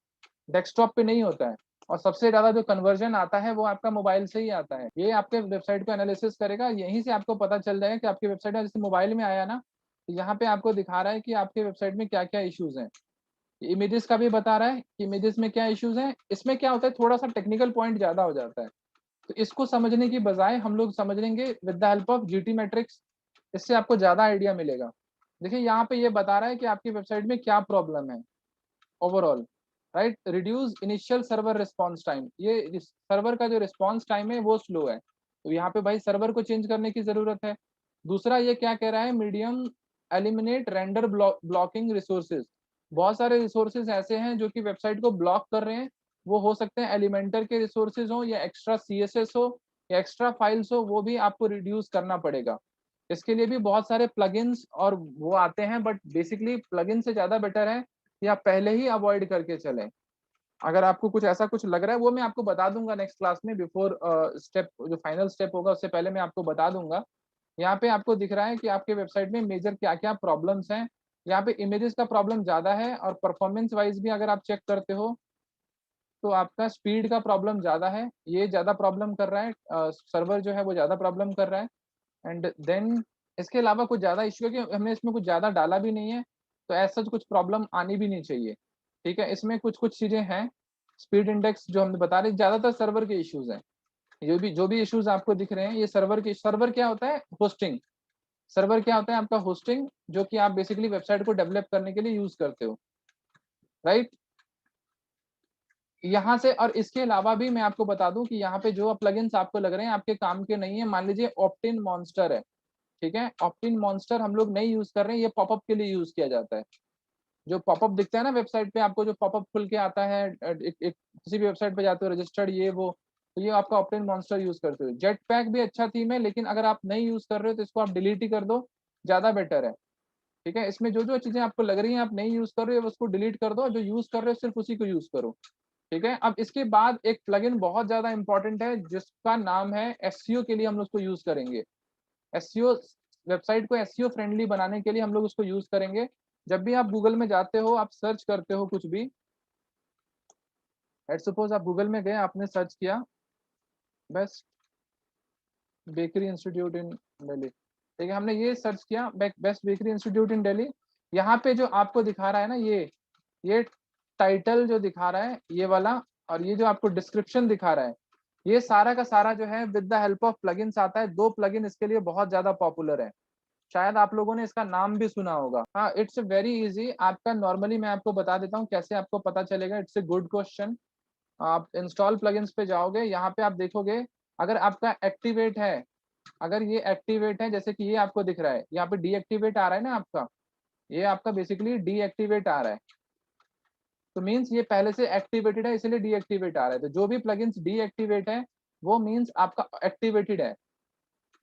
डेस्कटॉप पे नहीं होता है। और सबसे ज़्यादा जो कन्वर्जन आता है वो आपका मोबाइल से ही आता है। ये आपके वेबसाइट को एनालिसिस करेगा, यहीं से आपको पता चल जाएगा कि आपकी वेबसाइट में, जैसे मोबाइल में आया ना, तो यहाँ पे आपको दिखा रहा है कि आपके वेबसाइट में क्या-क्या इश्यूज़ हैं। इमेजेस का भी बता रहा है कि इमेजेस में क्या इश्यूज़ हैं। इसमें क्या होता है, थोड़ा-सा टेक्निकल पॉइंट ज़्यादा हो जाता है। तो इसको समझने की बजाय हम लोग समझ लेंगे with the help of GT matrix, इससे आपको ज़्यादा आइडिया मिलेगा। देखिए यहाँ पे ये बता रहा है कि आपकी वेबसाइट में क्या प्रॉब्लम है overall, right? Reduce initial server response time, ये सर्वर का जो रिस्पॉन्स टाइम है वो स्लो है, तो यहाँ पे भाई सर्वर को चेंज करने की ज़रूरत है। दूसरा ये क्या कह रहा है, medium eliminate render blocking resources. बहुत सारे रिसोर्सेज ऐसे हैं जो कि वेबसाइट को ब्लॉक कर रहे हैं। वो हो सकते हैं एलिमेंटर के रिसोर्सेज हो, या एक्स्ट्रा सीएसएस हो, या एक्स्ट्रा फाइल्स हो, वो भी आपको रिड्यूस करना पड़ेगा। इसके लिए भी बहुत सारे प्लगइन्स और वो आते हैं, बट बेसिकली प्लगइन से ज़्यादा बेटर है कि आप पहले ही अवॉइड करके चलें। अगर आपको कुछ ऐसा कुछ लग रहा है, वो मैं आपको बता दूँगा नेक्स्ट क्लास में, बिफोर स्टेप जो फाइनल स्टेप होगा उससे पहले मैं आपको बता दूँगा। यहाँ पे आपको दिख रहा है कि आपके वेबसाइट में मेजर क्या-क्या प्रॉब्लम्स हैं। यहाँ पे इमेजेस का प्रॉब्लम ज़्यादा है, और परफॉर्मेंस वाइज़ भी अगर आप चेक करते हो, तो आपका स्पीड का प्रॉब्लम ज़्यादा है। ये ज़्यादा प्रॉब्लम कर रहा है, सर्वर जो है वो ज़्यादा प्रॉब्लम कर रहा है। एंड देन इसके अलावा कुछ ज़्यादा इश्यू है कि हमने इसमें कुछ ज़्यादा डाला भी नहीं है, तो ऐसा सच कुछ प्रॉब्लम आनी भी नहीं चाहिए। ठीक है? इसमें कुछ-कुछ चीज़ें हैं, स्पीड इंडेक्स जो हम बता रहे हैं, ज़्यादातर सर्वर के इश्यूज़ हैं। ये भी जो भी इश्यूज़ आपको दिख रहे हैं, ये सर्वर क्या होता है? होस्टिंग। सर्वर क्या होता है? आपका होस्टिंग, जो कि आप बेसिकली वेबसाइट को डेवलप करने के लिए यूज़ करते हो, राइट? यहाँ से और इसके अलावा भी मैं आपको बता दूँ कि यहाँ पे जो प्लगइन्स आपको लग रहे हैं, आपके काम के नहीं है। मान लीजिए ऑप्टिन मॉन्स्टर है, ठीक है? ऑप्टिन मॉन्स्टर हम लोग नहीं यूज़ कर रहे हैं, ये पॉपअप के लिए यूज़ किया जाता है। जो पॉपअप दिखता है ना वेबसाइट पे आपको, जो पॉपअप खुल के आता है, एक किसी भी वेबसाइट पे जाते हो रजिस्टर्ड ये वो, तो ये आपका ऑप्टिन मॉन्स्टर यूज़ करते हो। जेटपैक भी अच्छा थीम है, लेकिन अगर आप नहीं यूज़ कर रहे हो तो इसको आप डिलीट ही कर दो, ज़्यादा बेटर है। ठीक है? इसमें जो-जो चीज़ें आपको लग रही हैं आप नहीं यूज़ कर रहे हो, उसको डिलीट कर दो, जो यूज़ कर रहे हो सिर्फ उसी को यूज़ करो। ठीक है? अब इसके बाद एक प्लगइन बहुत ज़्यादा इम्पोर्टेंट है, जिसका नाम है एसईओ के लिए हम लोग उसको यूज़ करेंगे। एसईओ, वेबसाइट को एसईओ फ्रेंडली बनाने के लिए हम लोग उसको यूज़ करेंगे। जब भी आप गूगल में जाते हो, आप सर्च करते हो कुछ भी, लेट्स सपोज़ आप गूगल में गए, आपने सर्च किया बेस्ट बेकरी इंस्टीट्यूट इन दिल्ली। ठीक है? हमने ये सर्च किया बेस्ट बेकरी इंस्टीट्यूट इन दिल्ली। यहाँ पे जो आपको दिखा रहा है ना, ये टाइटल जो दिखा रहा है, ये वाला, और ये जो आपको डिस्क्रिप्शन दिखा रहा है, ये सारा का सारा जो है with the help of plugins आता है। 2 प्लगइन इसके लिए बहुत ज़्यादा पॉपुलर है। शायद आप लोगों ने इसका नाम भी सुना होगा। हाँ, इट्स वेरी ईज़ी। आपका नॉर्मली मैं आपको बता देता हूँ कैसे आपको पता चलेगा। It's a good question. आप इंस्टॉल प्लगइन्स पे जाओगे, यहाँ पे आप देखोगे, अगर आपका एक्टिवेट है, अगर ये एक्टिवेट है, जैसे कि ये आपको दिख रहा है, यहाँ पे डीएक्टिवेट आ रहा है ना आपका, ये आपका बेसिकली डीएक्टिवेट आ रहा है। तो मीन्स ये पहले से एक्टिवेटेड है, इसलिए डीएक्टिवेट आ रहा है। तो जो भी प्लगइन्स डीएक्टिवेट है, वो मीन्स आपका एक्टिवेटेड है,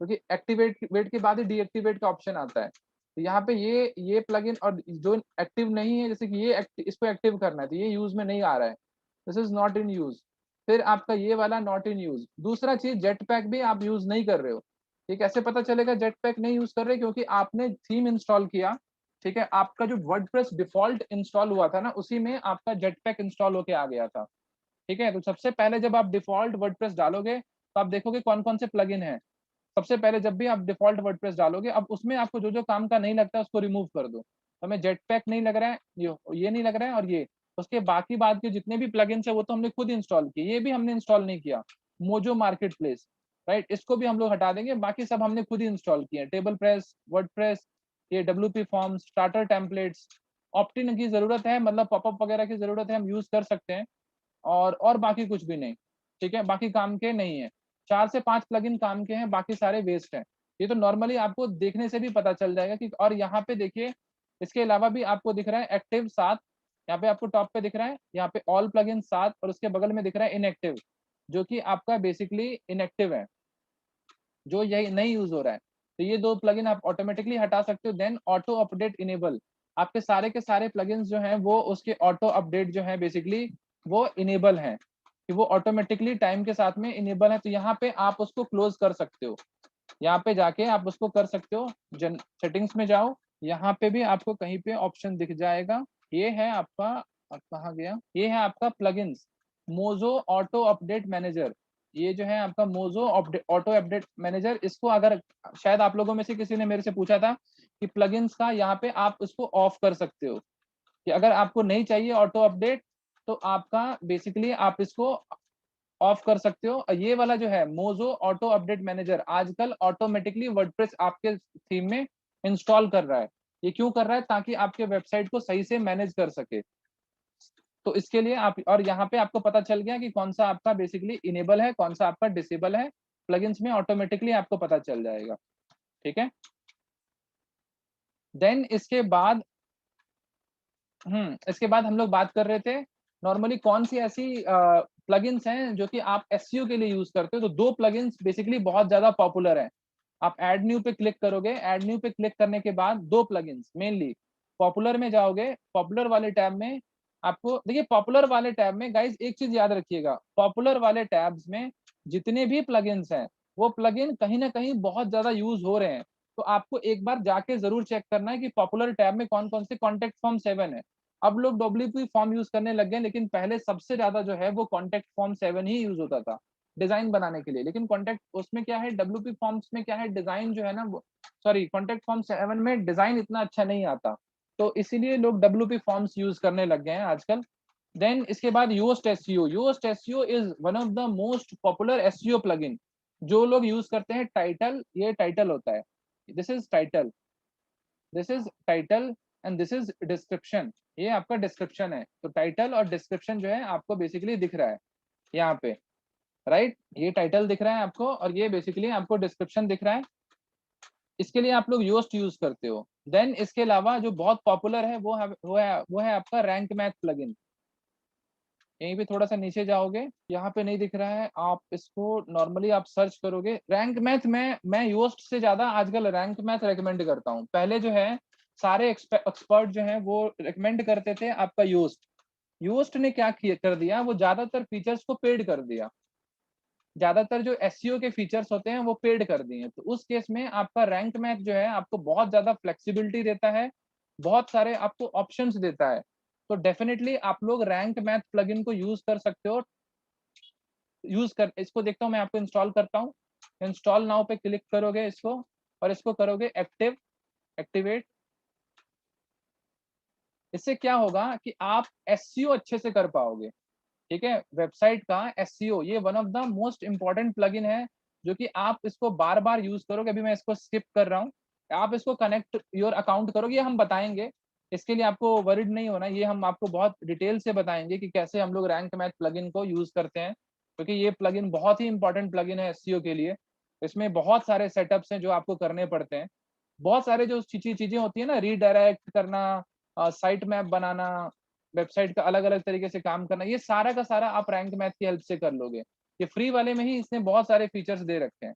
क्योंकि एक्टिवेट के बाद ही डीएक्टिवेट का ऑप्शन आता है। तो यहाँ पे ये प्लगइन, और जो एक्टिव नहीं है, जैसे कि इसको एक्टिव करना है, तो ये यूज़ में नहीं आ रहा है। This is not in use. फिर आपका ये वाला नॉट इन यूज़। दूसरा चीज़, जेटपैक भी आप यूज़ नहीं कर रहे हो। ये कैसे पता चलेगा जेटपैक नहीं यूज़ कर रहे? क्योंकि आपने थीम इंस्टॉल किया, ठीक है? आपका जो वर्डप्रेस डिफ़ॉल्ट इंस्टॉल हुआ था ना, उसी में आपका जेटपैक इंस्टॉल होके आ गया था, ठीक है? तो सबसे पहले जब आप डिफ़ॉल्ट वर्डप्रेस डालोगे, तो आप देखोगे कौन-कौन से प्लगइन हैं। सबसे पहले जब भी आप डिफ़ॉल्ट वर्डप्रेस डालोगे, अब उसमें आपको जो-जो काम का नहीं लगता है उसको रिमूव कर दो। हमें जेटपैक नहीं लग रहा है, ये नहीं लग रहा है, और ये। उसके बाकी बाद के जितने भी प्लगइन्स हैं वो तो हमने खुद इंस्टॉल किए, ये भी हमने इंस्टॉल नहीं किया। Mojo marketplace, right? इसको भी हम लोग हटा देंगे, बाकी सब हमने खुद ही इंस्टॉल किए हैं। टेबल प्रेस, वर्डप्रेस, ये WP forms, starter templates, Optin की ज़रूरत है, मतलब पॉपअप वगैरह की ज़रूरत है, हम यूज़ कर सकते हैं। और बाकी कुछ भी नहीं, ठीक है? बाकी काम के नहीं है। 4 से 5 प्लगइन काम के हैं, बाकी सारे वेस्ट हैं। ये तो नॉर्मली आपको देखने से भी पता चल जाएगा कि, और यहाँ पे देखिए, इसके अलावा भी आपको दिख रहा है एक्टिव 7, यहाँ पे आपको टॉप पे दिख रहा है, यहाँ पे ऑल प्लगइन 7, और उसके बगल में दिख रहा है इनएक्टिव, जो कि आपका बेसिकली इनएक्टिव है, जो यही नहीं यूज़ हो रहा है। तो ये 2 प्लगइन आप ऑटोमैटिकली हटा सकते हो। देन ऑटो अपडेट इनेबल, आपके सारे के सारे प्लगइन्स जो हैं वो उसके ऑटो अपडेट जो है बेसिकली वो इनेबल हैं, कि वो ऑटोमैटिकली टाइम के साथ में इनेबल है। तो यहाँ पे आप उसको क्लोज़ कर सकते हो। यहाँ पे जाके आप उसको कर सकते हो, सेटिंग्स में जाओ, यहाँ पे भी आपको कहीं पे ऑप्शन दिख जाएगा। ये है आपका अब कहाँ गया, ये है आपका plugins, mojo auto update manager. ये जो है आपका मोजो ऑटो अपडेट मैनेजर, इसको अगर शायद आप लोगों में से किसी ने मेरे से पूछा था कि प्लगइन्स का यहाँ पे आप इसको ऑफ कर सकते हो, कि अगर आपको नहीं चाहिए ऑटो अपडेट तो आपका बेसिकली आप इसको ऑफ कर सकते हो। ये वाला जो है मोजो ऑटो अपडेट मैनेजर आजकल ऑटोमेटिकली वर्डप्रेस आपके थीम में इंस्टॉल कर रहा है। ये क्यों कर रहा है, ताकि आपके वेबसाइट को सही से मैनेज कर सके। तो इसके लिए आप, और यहाँ पे आपको पता चल गया कि कौन सा आपका बेसिकली इनेबल है, कौन सा आपका डिसेबल है, प्लगइन्स में ऑटोमेटिकली आपको पता चल जाएगा। ठीक है, देन इसके बाद हम लोग बात कर रहे थे नॉर्मली कौन सी ऐसी प्लगइन्स हैं जो कि आप एसईओ के लिए यूज करते हो। तो दो प्लगइन्स बेसिकली बहुत ज्यादा पॉपुलर हैं। आप ऐड न्यू पे क्लिक करोगे, ऐड न्यू पे क्लिक करने के बाद दो प्लगइन्स मेनली पॉपुलर में जाओगे, पॉपुलर वाले टैब में आपको देखिए, पॉपुलर वाले टैब में गाइज एक चीज याद रखिएगा, पॉपुलर वाले टैब्स में जितने भी प्लगइन्स हैं वो प्लगइन कहीं ना कहीं बहुत ज्यादा यूज हो रहे हैं। तो आपको एक बार जाके जरूर चेक करना है कि पॉपुलर टैब में कौन कौन से कॉन्टेक्ट फॉर्म 7 है। अब लोग डब्ल्यूपी फॉर्म यूज करने लग गए, लेकिन पहले सबसे ज्यादा जो है वो कॉन्टेक्ट फॉर्म 7 ही यूज होता था डिजाइन बनाने के लिए। लेकिन कॉन्टेक्ट उसमें क्या है, डब्ल्यूपी फॉर्म्स में क्या है, डिजाइन जो है ना वो, सॉरी, कॉन्टेक्ट फॉर्म 7 में डिजाइन इतना अच्छा नहीं आता, तो इसीलिए लोग डब्ल्यूपी फॉर्म्स यूज करने लग गए हैं आजकल। देन इसके बाद Yoast SEO, Yoast SEO is one of the most popular SEO plugin. जो लोग यूज करते हैं टाइटल, ये टाइटल होता है, this is title, this is title and this is description. ये आपका डिस्क्रिप्शन है। तो टाइटल और डिस्क्रिप्शन जो है आपको बेसिकली दिख रहा है यहाँ पे, राइट, ये टाइटल दिख रहा है आपको और ये बेसिकली आपको डिस्क्रिप्शन दिख रहा है। इसके लिए आप लोग योस्ट यूज करते हो। देन इसके अलावा जो बहुत पॉपुलर है वो है आपका रैंक मैथ प्लगइन। यहीं पे थोड़ा सा नीचे जाओगे, यहाँ पे नहीं दिख रहा है, आप इसको नॉर्मली आप सर्च करोगे रैंक मैथ में। मैं योस्ट से ज्यादा आजकल रैंक मैथ रेकमेंड करता हूँ। पहले जो है सारे एक्सपर्ट जो है वो रेकमेंड करते थे आपका योस्ट। योस्ट ने क्या कर दिया, वो ज्यादातर फीचर्स को पेड कर दिया, ज्यादातर जो एसईओ के फीचर्स होते हैं वो पेड कर दिए। तो उस केस में आपका रैंक मैथ जो है आपको बहुत ज्यादा फ्लेक्सिबिलिटी देता है, बहुत सारे आपको ऑप्शंस देता है। तो डेफिनेटली आप लोग रैंक मैथ प्लगइन को यूज कर सकते हो। यूज कर, इसको देखता हूँ मैं आपको इंस्टॉल करता हूँ। इंस्टॉल नाउ पे क्लिक करोगे इसको और इसको करोगे एक्टिवेट। इससे क्या होगा कि आप एसईओ अच्छे से कर पाओगे। ठीक है, वेबसाइट का एसईओ ये one of the most important plugin है, जो कि आप इसको बार बार यूज करोगे। अभी मैं इसको स्किप कर रहा हूँ, आप इसको कनेक्ट योर अकाउंट करोगे, ये हम बताएंगे। इसके लिए आपको वरिड नहीं होना, ये हम आपको बहुत डिटेल से बताएंगे कि कैसे हम लोग रैंक मैथ प्लगइन को यूज करते हैं, क्योंकि ये प्लगइन बहुत ही इंपॉर्टेंट प्लगइन है एसईओ के लिए। इसमें बहुत सारे सेटअप्स हैं जो आपको करने पड़ते हैं, बहुत सारे जो चीजें होती है ना, रीडायरेक्ट करना, साइट मैप बनाना, वेबसाइट का अलग अलग तरीके से काम करना, ये सारा का सारा आप रैंक मैथ की हेल्प से कर लोगे। ये फ्री वाले में ही इसने बहुत सारे फीचर्स दे रखे हैं।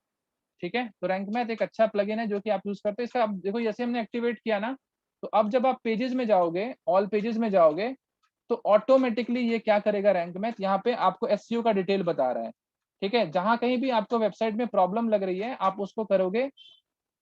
ठीक है, तो रैंक मैथ एक अच्छा प्लगइन है जो कि आप यूज करते हैं। इसका आप देखो, जैसे हमने एक्टिवेट किया ना, तो अब जब आप पेजेस में जाओगे, ऑल पेजेस में जाओगे, तो ऑटोमेटिकली ये क्या करेगा, रैंक मैथ यहाँ पे आपको एसईओ का डिटेल बता रहा है। ठीक है, जहां कहीं भी आपको वेबसाइट में प्रॉब्लम लग रही है आप उसको करोगे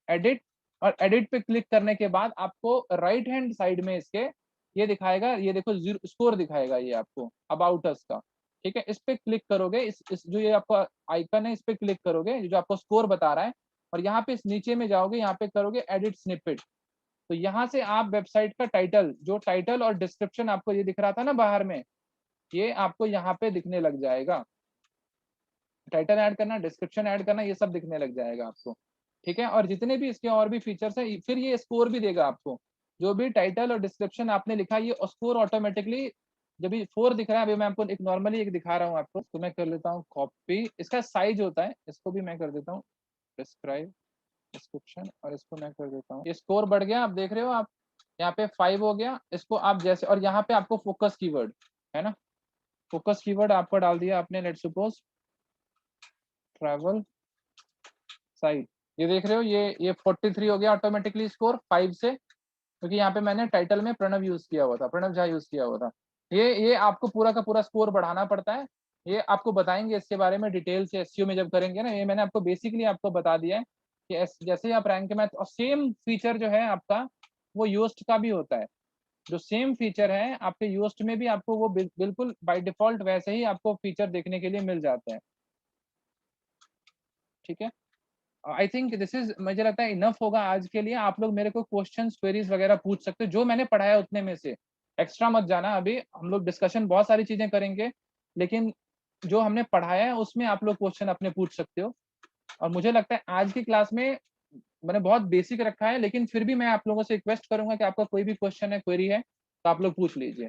एडिट, और एडिट पे क्लिक करने के बाद आपको राइट हैंड साइड में इसके ये दिखाएगा, ये देखो जीरो स्कोर दिखाएगा ये आपको अबाउट अस का। ठीक है, इस पे क्लिक करोगे, इस जो ये आपका आइकन है इस पे क्लिक करोगे, ये जो आपको स्कोर बता रहा है, और यहाँ पे इस नीचे में जाओगे, यहाँ पे करोगे एडिट स्निपेट। तो यहाँ से आप वेबसाइट का टाइटल, जो टाइटल और डिस्क्रिप्शन आपको ये दिख रहा था ना बाहर में, ये आपको यहाँ पे दिखने लग जाएगा। टाइटल ऐड करना, डिस्क्रिप्शन ऐड करना, ये सब दिखने लग जाएगा आपको। ठीक है, और जितने भी इसके और भी फीचर्स हैं, फिर ये स्कोर भी देगा आपको। जो भी टाइटल और डिस्क्रिप्शन आपने लिखा, ये स्कोर ऑटोमेटिकली, जब भी 4 दिख रहा है, अभी मैं आपको एक नॉर्मली एक दिखा रहा हूँ आपको, तो मैं कर लेता हूँ कॉपी, इसका साइज होता है, इसको भी मैं कर देता हूँ डिस्क्राइब डिस्क्रिप्शन, और इसको मैं कर देता हूँ, ये स्कोर बढ़ गया, आप देख रहे हो आप, यहाँ पे 5 हो गया। इसको आप जैसे, और यहाँ पे आपको फोकस कीवर्ड है ना, फोकस कीवर्ड आपको डाल दिया आपने, लेट्स सपोज ट्रैवल साइट, ये देख रहे हो, ये 43 हो गया ऑटोमेटिकली स्कोर 5 से, क्योंकि यहाँ पे मैंने टाइटल में प्रणव यूज किया हुआ था, प्रणव झा यूज किया हुआ था। ये आपको पूरा का पूरा स्कोर बढ़ाना पड़ता है। ये आपको बताएंगे इसके बारे में डिटेल से एसईओ में जब करेंगे ना। ये मैंने आपको बेसिकली आपको बता दिया है कि जैसे ही आप रैंक मैथ, और सेम फीचर जो है आपका वो योस्ट का भी होता है। जो सेम फीचर है आपके यूएसटी में भी आपको वो बिल्कुल बाय डिफॉल्ट वैसे ही आपको फीचर देखने के लिए मिल जाते हैं। ठीक है, आई थिंक दिस इज, मुझे लगता है इनफ होगा आज के लिए। आप लोग मेरे को क्वेश्चंस क्वेरीज वगैरह पूछ सकते हो, जो मैंने पढ़ाया उतने में से, एक्स्ट्रा मत जाना। अभी हम लोग डिस्कशन बहुत सारी चीजें करेंगे, लेकिन जो हमने पढ़ाया है उसमें आप लोग क्वेश्चन अपने पूछ सकते हो। और मुझे लगता है आज की क्लास में मैंने बहुत बेसिक रखा है, लेकिन फिर भी मैं आप लोगों से रिक्वेस्ट करूंगा कि आपका कोई भी क्वेश्चन है, क्वेरी है, तो आप लोग पूछ लीजिए।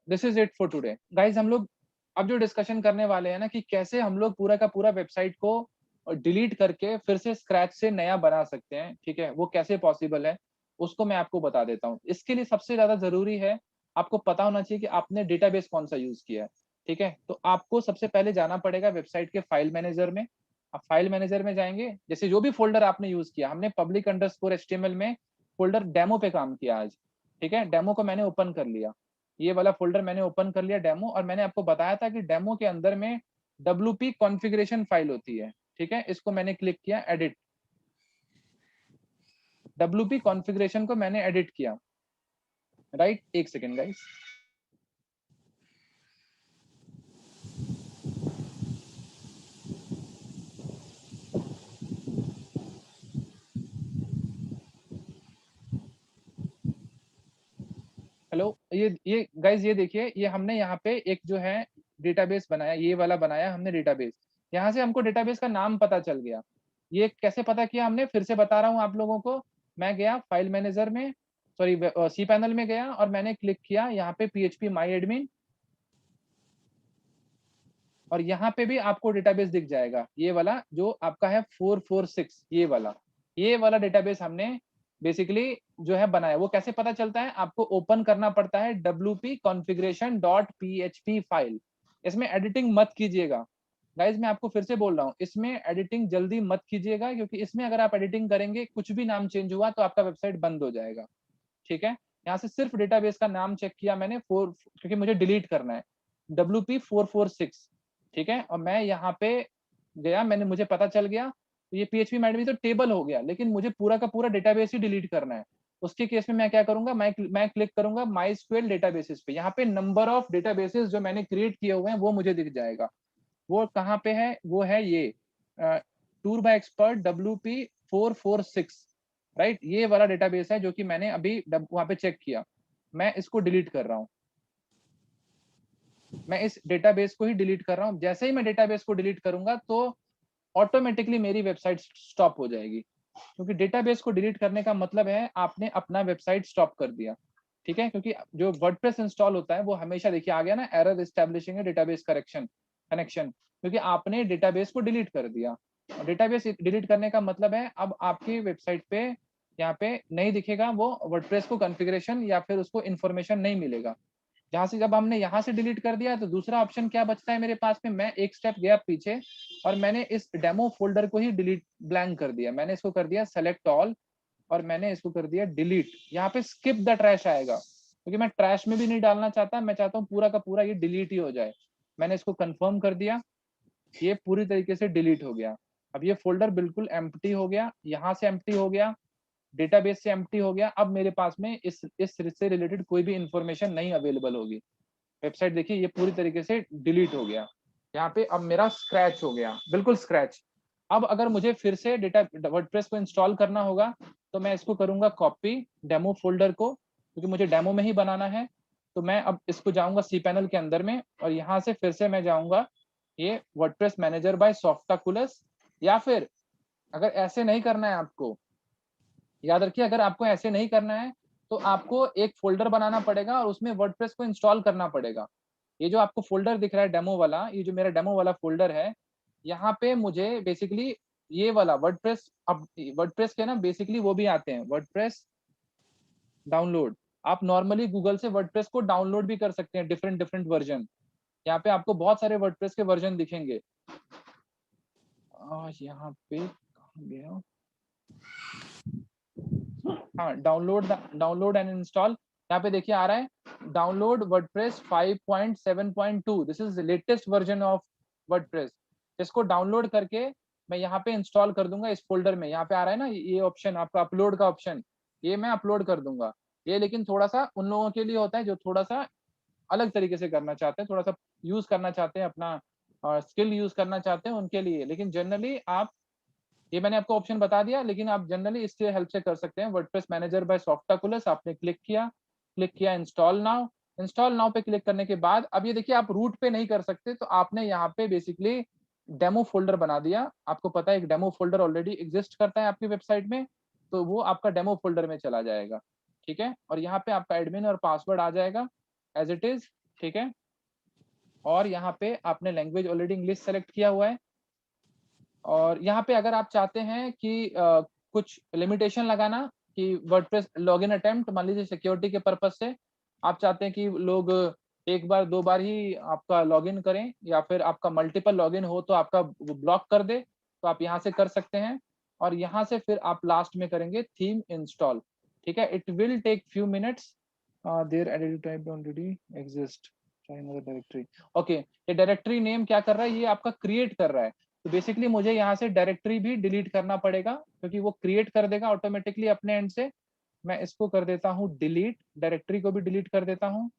This is it for today guys. हम लोग अब जो डिस्कशन करने वाले हैं ना, कि कैसे हम लोग पूरा का पूरा वेबसाइट को डिलीट करके फिर से स्क्रैच से नया बना सकते हैं, ठीक है, वो कैसे पॉसिबल है उसको मैं आपको बता देता हूँ। इसके लिए सबसे ज्यादा जरूरी है आपको पता होना चाहिए कि आपने डेटाबेस कौन सा यूज किया है। ठीक है, तो आपको सबसे पहले जाना पड़ेगा वेबसाइट के फाइल मैनेजर में। आप फाइल मैनेजर में जाएंगे, जैसे जो भी फोल्डर आपने यूज किया, हमने पब्लिक अंडरस्कोर एचटीएमएल में फोल्डर डेमो पे काम किया आज। ठीक है, डेमो को मैंने ओपन कर लिया, ये वाला फोल्डर मैंने ओपन कर लिया डेमो, और मैंने आपको बताया था कि डेमो के अंदर में WP कॉन्फ़िगरेशन फाइल होती है। ठीक है, इसको मैंने क्लिक किया एडिट, WP कॉन्फ़िगरेशन को मैंने एडिट किया। राइट, एक सेकेंड गाइस। हेलो, ये गाइस ये देखिए, ये हमने यहाँ पे एक जो है डेटाबेस बनाया, ये वाला बनाया हमने डेटाबेस। यहाँ से हमको डेटाबेस का नाम पता चल गया। ये कैसे पता किया हमने, फिर से बता रहा हूँ आप लोगों को। मैं गया फाइल मैनेजर में, सॉरी सी पैनल में गया, और मैंने क्लिक किया यहाँ पे PHP माई एडमिन, और यहाँ पे भी आपको डेटाबेस दिख जाएगा, ये वाला जो आपका है 446, ये वाला डेटाबेस हमने बेसिकली जो है बनाया। वो कैसे पता चलता है, आपको ओपन करना पड़ता है WP configuration dot PHP file. इसमें एडिटिंग मत कीजिएगा गाइज, मैं आपको फिर से बोल रहा हूँ, इसमें एडिटिंग जल्दी मत कीजिएगा, क्योंकि इसमें अगर आप एडिटिंग करेंगे, कुछ भी नाम चेंज हुआ तो आपका वेबसाइट बंद हो जाएगा। ठीक है, यहाँ से सिर्फ डेटाबेस का नाम चेक किया मैंने, क्योंकि मुझे डिलीट करना है, WP446। ठीक है, और मैं यहाँ पे गया, मैंने मुझे पता चल गया, तो ये PHP माइंड में तो टेबल हो गया, लेकिन मुझे पूरा का पूरा डेटाबेस ही डिलीट करना है। उसके केस में मैं क्या करूंगा, मैं क्लिक करूंगा माई स्क्वेल डेटाबेसेस पे। यहाँ पे नंबर ऑफ डेटाबेसेस जो मैंने क्रिएट किए हुए हैं वो मुझे दिख जाएगा। वो कहाँ पे है, वो है ये tour bye expert WP446। Right, ये वाला डेटाबेस है जो कि मैंने अभी वहां पे चेक किया। मैं इसको डिलीट कर रहा हूँ, मैं इस डेटाबेस को ही डिलीट कर रहा हूँ। जैसे ही मैं डेटाबेस को डिलीट करूंगा तो ऑटोमेटिकली मेरी वेबसाइट स्टॉप हो जाएगी, क्योंकि डेटाबेस को डिलीट करने का मतलब है आपने अपना वेबसाइट स्टॉप कर दिया। ठीक है, क्योंकि जो वर्डप्रेस इंस्टॉल होता है वो हमेशा, देखिए आ गया ना एरर एस्टैब्लिशिंग डेटाबेस कनेक्शन, क्योंकि आपने डेटाबेस को डिलीट कर दिया। और डेटाबेस डिलीट करने का मतलब है अब आपकी वेबसाइट पे यहाँ पे नहीं दिखेगा वो वर्डप्रेस को कॉन्फ़िगरेशन, या फिर उसको इन्फॉर्मेशन नहीं मिलेगा। जहां से जब हमने यहाँ से डिलीट कर दिया, तो दूसरा ऑप्शन क्या बचता है मेरे पास में, मैं एक स्टेप गया पीछे, और मैंने इस डेमो फोल्डर को ही डिलीट ब्लैंक कर दिया। मैंने इसको कर दिया सेलेक्ट ऑल, और मैंने इसको कर दिया डिलीट। यहाँ पे स्किप द ट्रैश आएगा, क्योंकि मैं ट्रैश में भी नहीं डालना चाहता, मैं चाहता हूँ पूरा का पूरा ये डिलीट ही हो जाए। मैंने इसको कंफर्म कर दिया, ये पूरी तरीके से डिलीट हो गया। अब ये फोल्डर बिल्कुल एम्प्टी हो गया, यहाँ से एम्प्टी हो गया, डेटाबेस से एम्प्टी हो गया। अब मेरे पास में इस से रिलेटेड कोई भी इंफॉर्मेशन नहीं अवेलेबल होगी। वेबसाइट देखिए ये पूरी तरीके से डिलीट हो गया। यहाँ पे अब मेरा स्क्रैच हो गया, बिल्कुल स्क्रैच। अब अगर मुझे फिर से डेटा वर्डप्रेस को इंस्टॉल करना होगा, तो मैं इसको करूंगा कॉपी डेमो फोल्डर को, क्योंकि मुझे डेमो में ही बनाना है। तो मैं अब इसको जाऊंगा सी पैनल के अंदर में, और यहाँ से फिर से मैं जाऊंगा ये वर्डप्रेस मैनेजर बाय सॉफ्टाकुलस। या फिर अगर ऐसे नहीं करना है आपको, याद रखिए, अगर आपको ऐसे नहीं करना है, तो आपको एक फोल्डर बनाना पड़ेगा और उसमें वर्डप्रेस को इंस्टॉल करना पड़ेगा। ये जो आपको फोल्डर दिख रहा है डेमो वाला, ये जो मेरा डेमो वाला फोल्डर है, यहाँ पे मुझे बेसिकली ये वाला वर्डप्रेस, अब वर्डप्रेस के ना बेसिकली वो भी आते हैं, वर्डप्रेस डाउनलोड। आप नॉर्मली गूगल से वर्डप्रेस को डाउनलोड भी कर सकते हैं, डिफरेंट डिफरेंट वर्जन। यहाँ पे आपको बहुत सारे वर्डप्रेस के वर्जन दिखेंगे। यहाँ पे कहाँ गया, हाँ, डाउनलोड एंड इंस्टॉल। यहाँ पे देखिए आ रहा है download WordPress 5.7.2, this is latest version of WordPress. इसको डाउनलोड करके मैं यहाँ पे इंस्टॉल कर दूंगा इस फोल्डर में। यहाँ पे आ रहा है ना ये ऑप्शन आपका अपलोड का ऑप्शन, ये मैं अपलोड कर दूंगा। ये लेकिन थोड़ा-सा उन लोगों के लिए होता है जो थोड़ा-सा अलग तरीके से करना चाहते हैं, थोड़ा-सा यूज़ करना चाहते हैं अपना स्किल यूज़ करना चाहते हैं उनके लिए। लेकिन जनरली आप ये मैंने आपको ऑप्शन बता दिया, लेकिन आप जनरली इसके हेल्प से कर सकते हैं। वर्डप्रेस मैनेजर बाय सॉफ्टाकुलस आपने क्लिक किया इंस्टॉल नाउ पे क्लिक करने के बाद अब ये देखिए आप रूट पे नहीं कर सकते, तो आपने यहाँ पे बेसिकली डेमो फ़ोल्डर बना दिया। आपको पता है एक डेमो फ़ोल्डर ऑलरेडी एक्सिस्ट करता है आपकी वेबसाइट में, तो वो आपका डेमो फ़ोल्डर में चला जाएगा, ठीक है? और यहाँ पे आपका एडमिन और पासवर्ड आ जाएगा एज़ इट इज़, ठीक है? और यहाँ पे आपने लैंग्वेज ऑलरेडी इंग्लिश सेलेक्ट किया हुआ है। और यहाँ पे अगर आप चाहते हैं कि कुछ लिमिटेशन लगाना कि वर्डप्रेस लॉगिन अटेम्प्ट मान लीजिए सिक्योरिटी के पर्पज़ से, आप चाहते हैं कि लोग 1 बार 2 बार ही आपका लॉगिन करें या फिर आपका मल्टीपल लॉगिन हो तो आपका वो ब्लॉक कर दे, तो आप यहाँ से कर सकते हैं। और यहाँ से फिर आप लास्ट में करेंगे थीम इंस्टॉल, ठीक है? It will take few minutes there edit type already exist try another directory. Okay, ये डायरेक्टरी नेम क्या कर रहा है? ये आपका क्रिएट कर रहा है। तो बेसिकली मुझे यहाँ से डायरेक्टरी भी डिलीट करना पड़ेगा क्योंकि वो क्रिएट कर देगा ऑटोमेटिकली अपने एंड से। मैं इसको कर देता हूँ डिलीट, डायरेक्टरी को भी डिलीट कर देता हूँ।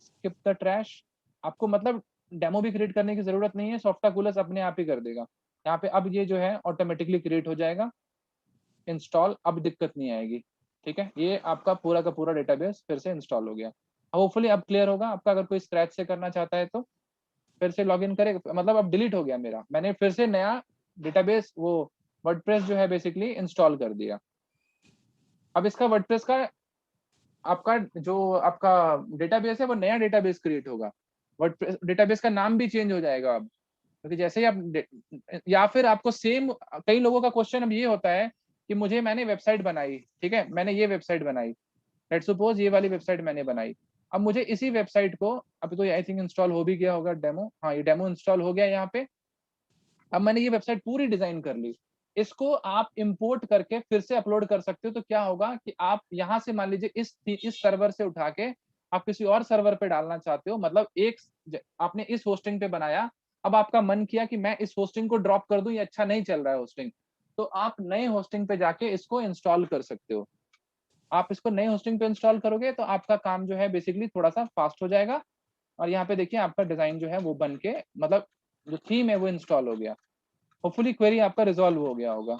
Skip the trash. आपको मतलब डेमो भी क्रिएट करने की ज़रूरत नहीं है, सॉफ्टाकुलस अपने आप ही कर देगा। यहाँ पे अब ये जो है ऑटोमेटिकली क्रिएट हो जाएगा, इंस्टॉल अब दिक्कत नहीं आएगी, ठीक है? ये आपका पूरा का पूरा डेटाबेस फिर से इंस्टॉल हो गया। होपफुली अब क्लियर होगा आपका अगर कोई स्क्रैच से करना चाहता है तो। फिर से लॉगिन करे मतलब अब डिलीट हो गया मेरा। मैंने फिर से नया डेटाबेस वो वर्डप्रेस जो है बेसिकली इंस्टॉल कर दिया। अब इसका वर्डप्रेस का आपका जो आपका डेटाबेस है वो नया डेटाबेस क्रिएट होगा। वर्डप्रेस डेटाबेस का नाम भी चेंज हो जाएगा अब। क्योंकि जैसे ही आप या फिर आपको सेम कई लोगों का क्वेश्चन अब ये होता है कि मुझे मैंने वेबसाइट बनाई, ठीक है? मैंने ये वेबसाइट बनाई। लेट्स सपोज ये वाली वेबसाइट मैंने बनाई। अब मुझे इसी वेबसाइट को अभी तो आई थिंक इंस्टॉल हो भी गया होगा डेमो। हाँ, ये डेमो इंस्टॉल हो गया यहाँ पे। अब मैंने ये वेबसाइट पूरी डिजाइन कर ली। इसको आप इंपोर्ट करके फिर से अपलोड कर सकते हो, तो क्या होगा कि आप यहाँ से मान लीजिए इस सर्वर से उठा के आप किसी और सर्वर पे डालना चाहते हो, मतलब आपने इस होस्टिंग पे बनाया, अब आपका मन किया कि मैं इस होस्टिंग को ड्रॉप कर दूं, ये अच्छा नहीं चल रहा है होस्टिंग, तो आप नए होस्टिंग पे जाके इसको इंस्टॉल कर सकते हो। आप इसको नए होस्टिंग पे इंस्टॉल करोगे तो आपका काम जो है बेसिकली थोड़ा-सा फास्ट हो जाएगा। और यहाँ पे देखिए आपका डिज़ाइन जो है वो बन के मतलब जो थीम है वो इंस्टॉल हो गया। होपफुली क्वेरी आपका रिज़ॉल्व हो गया होगा।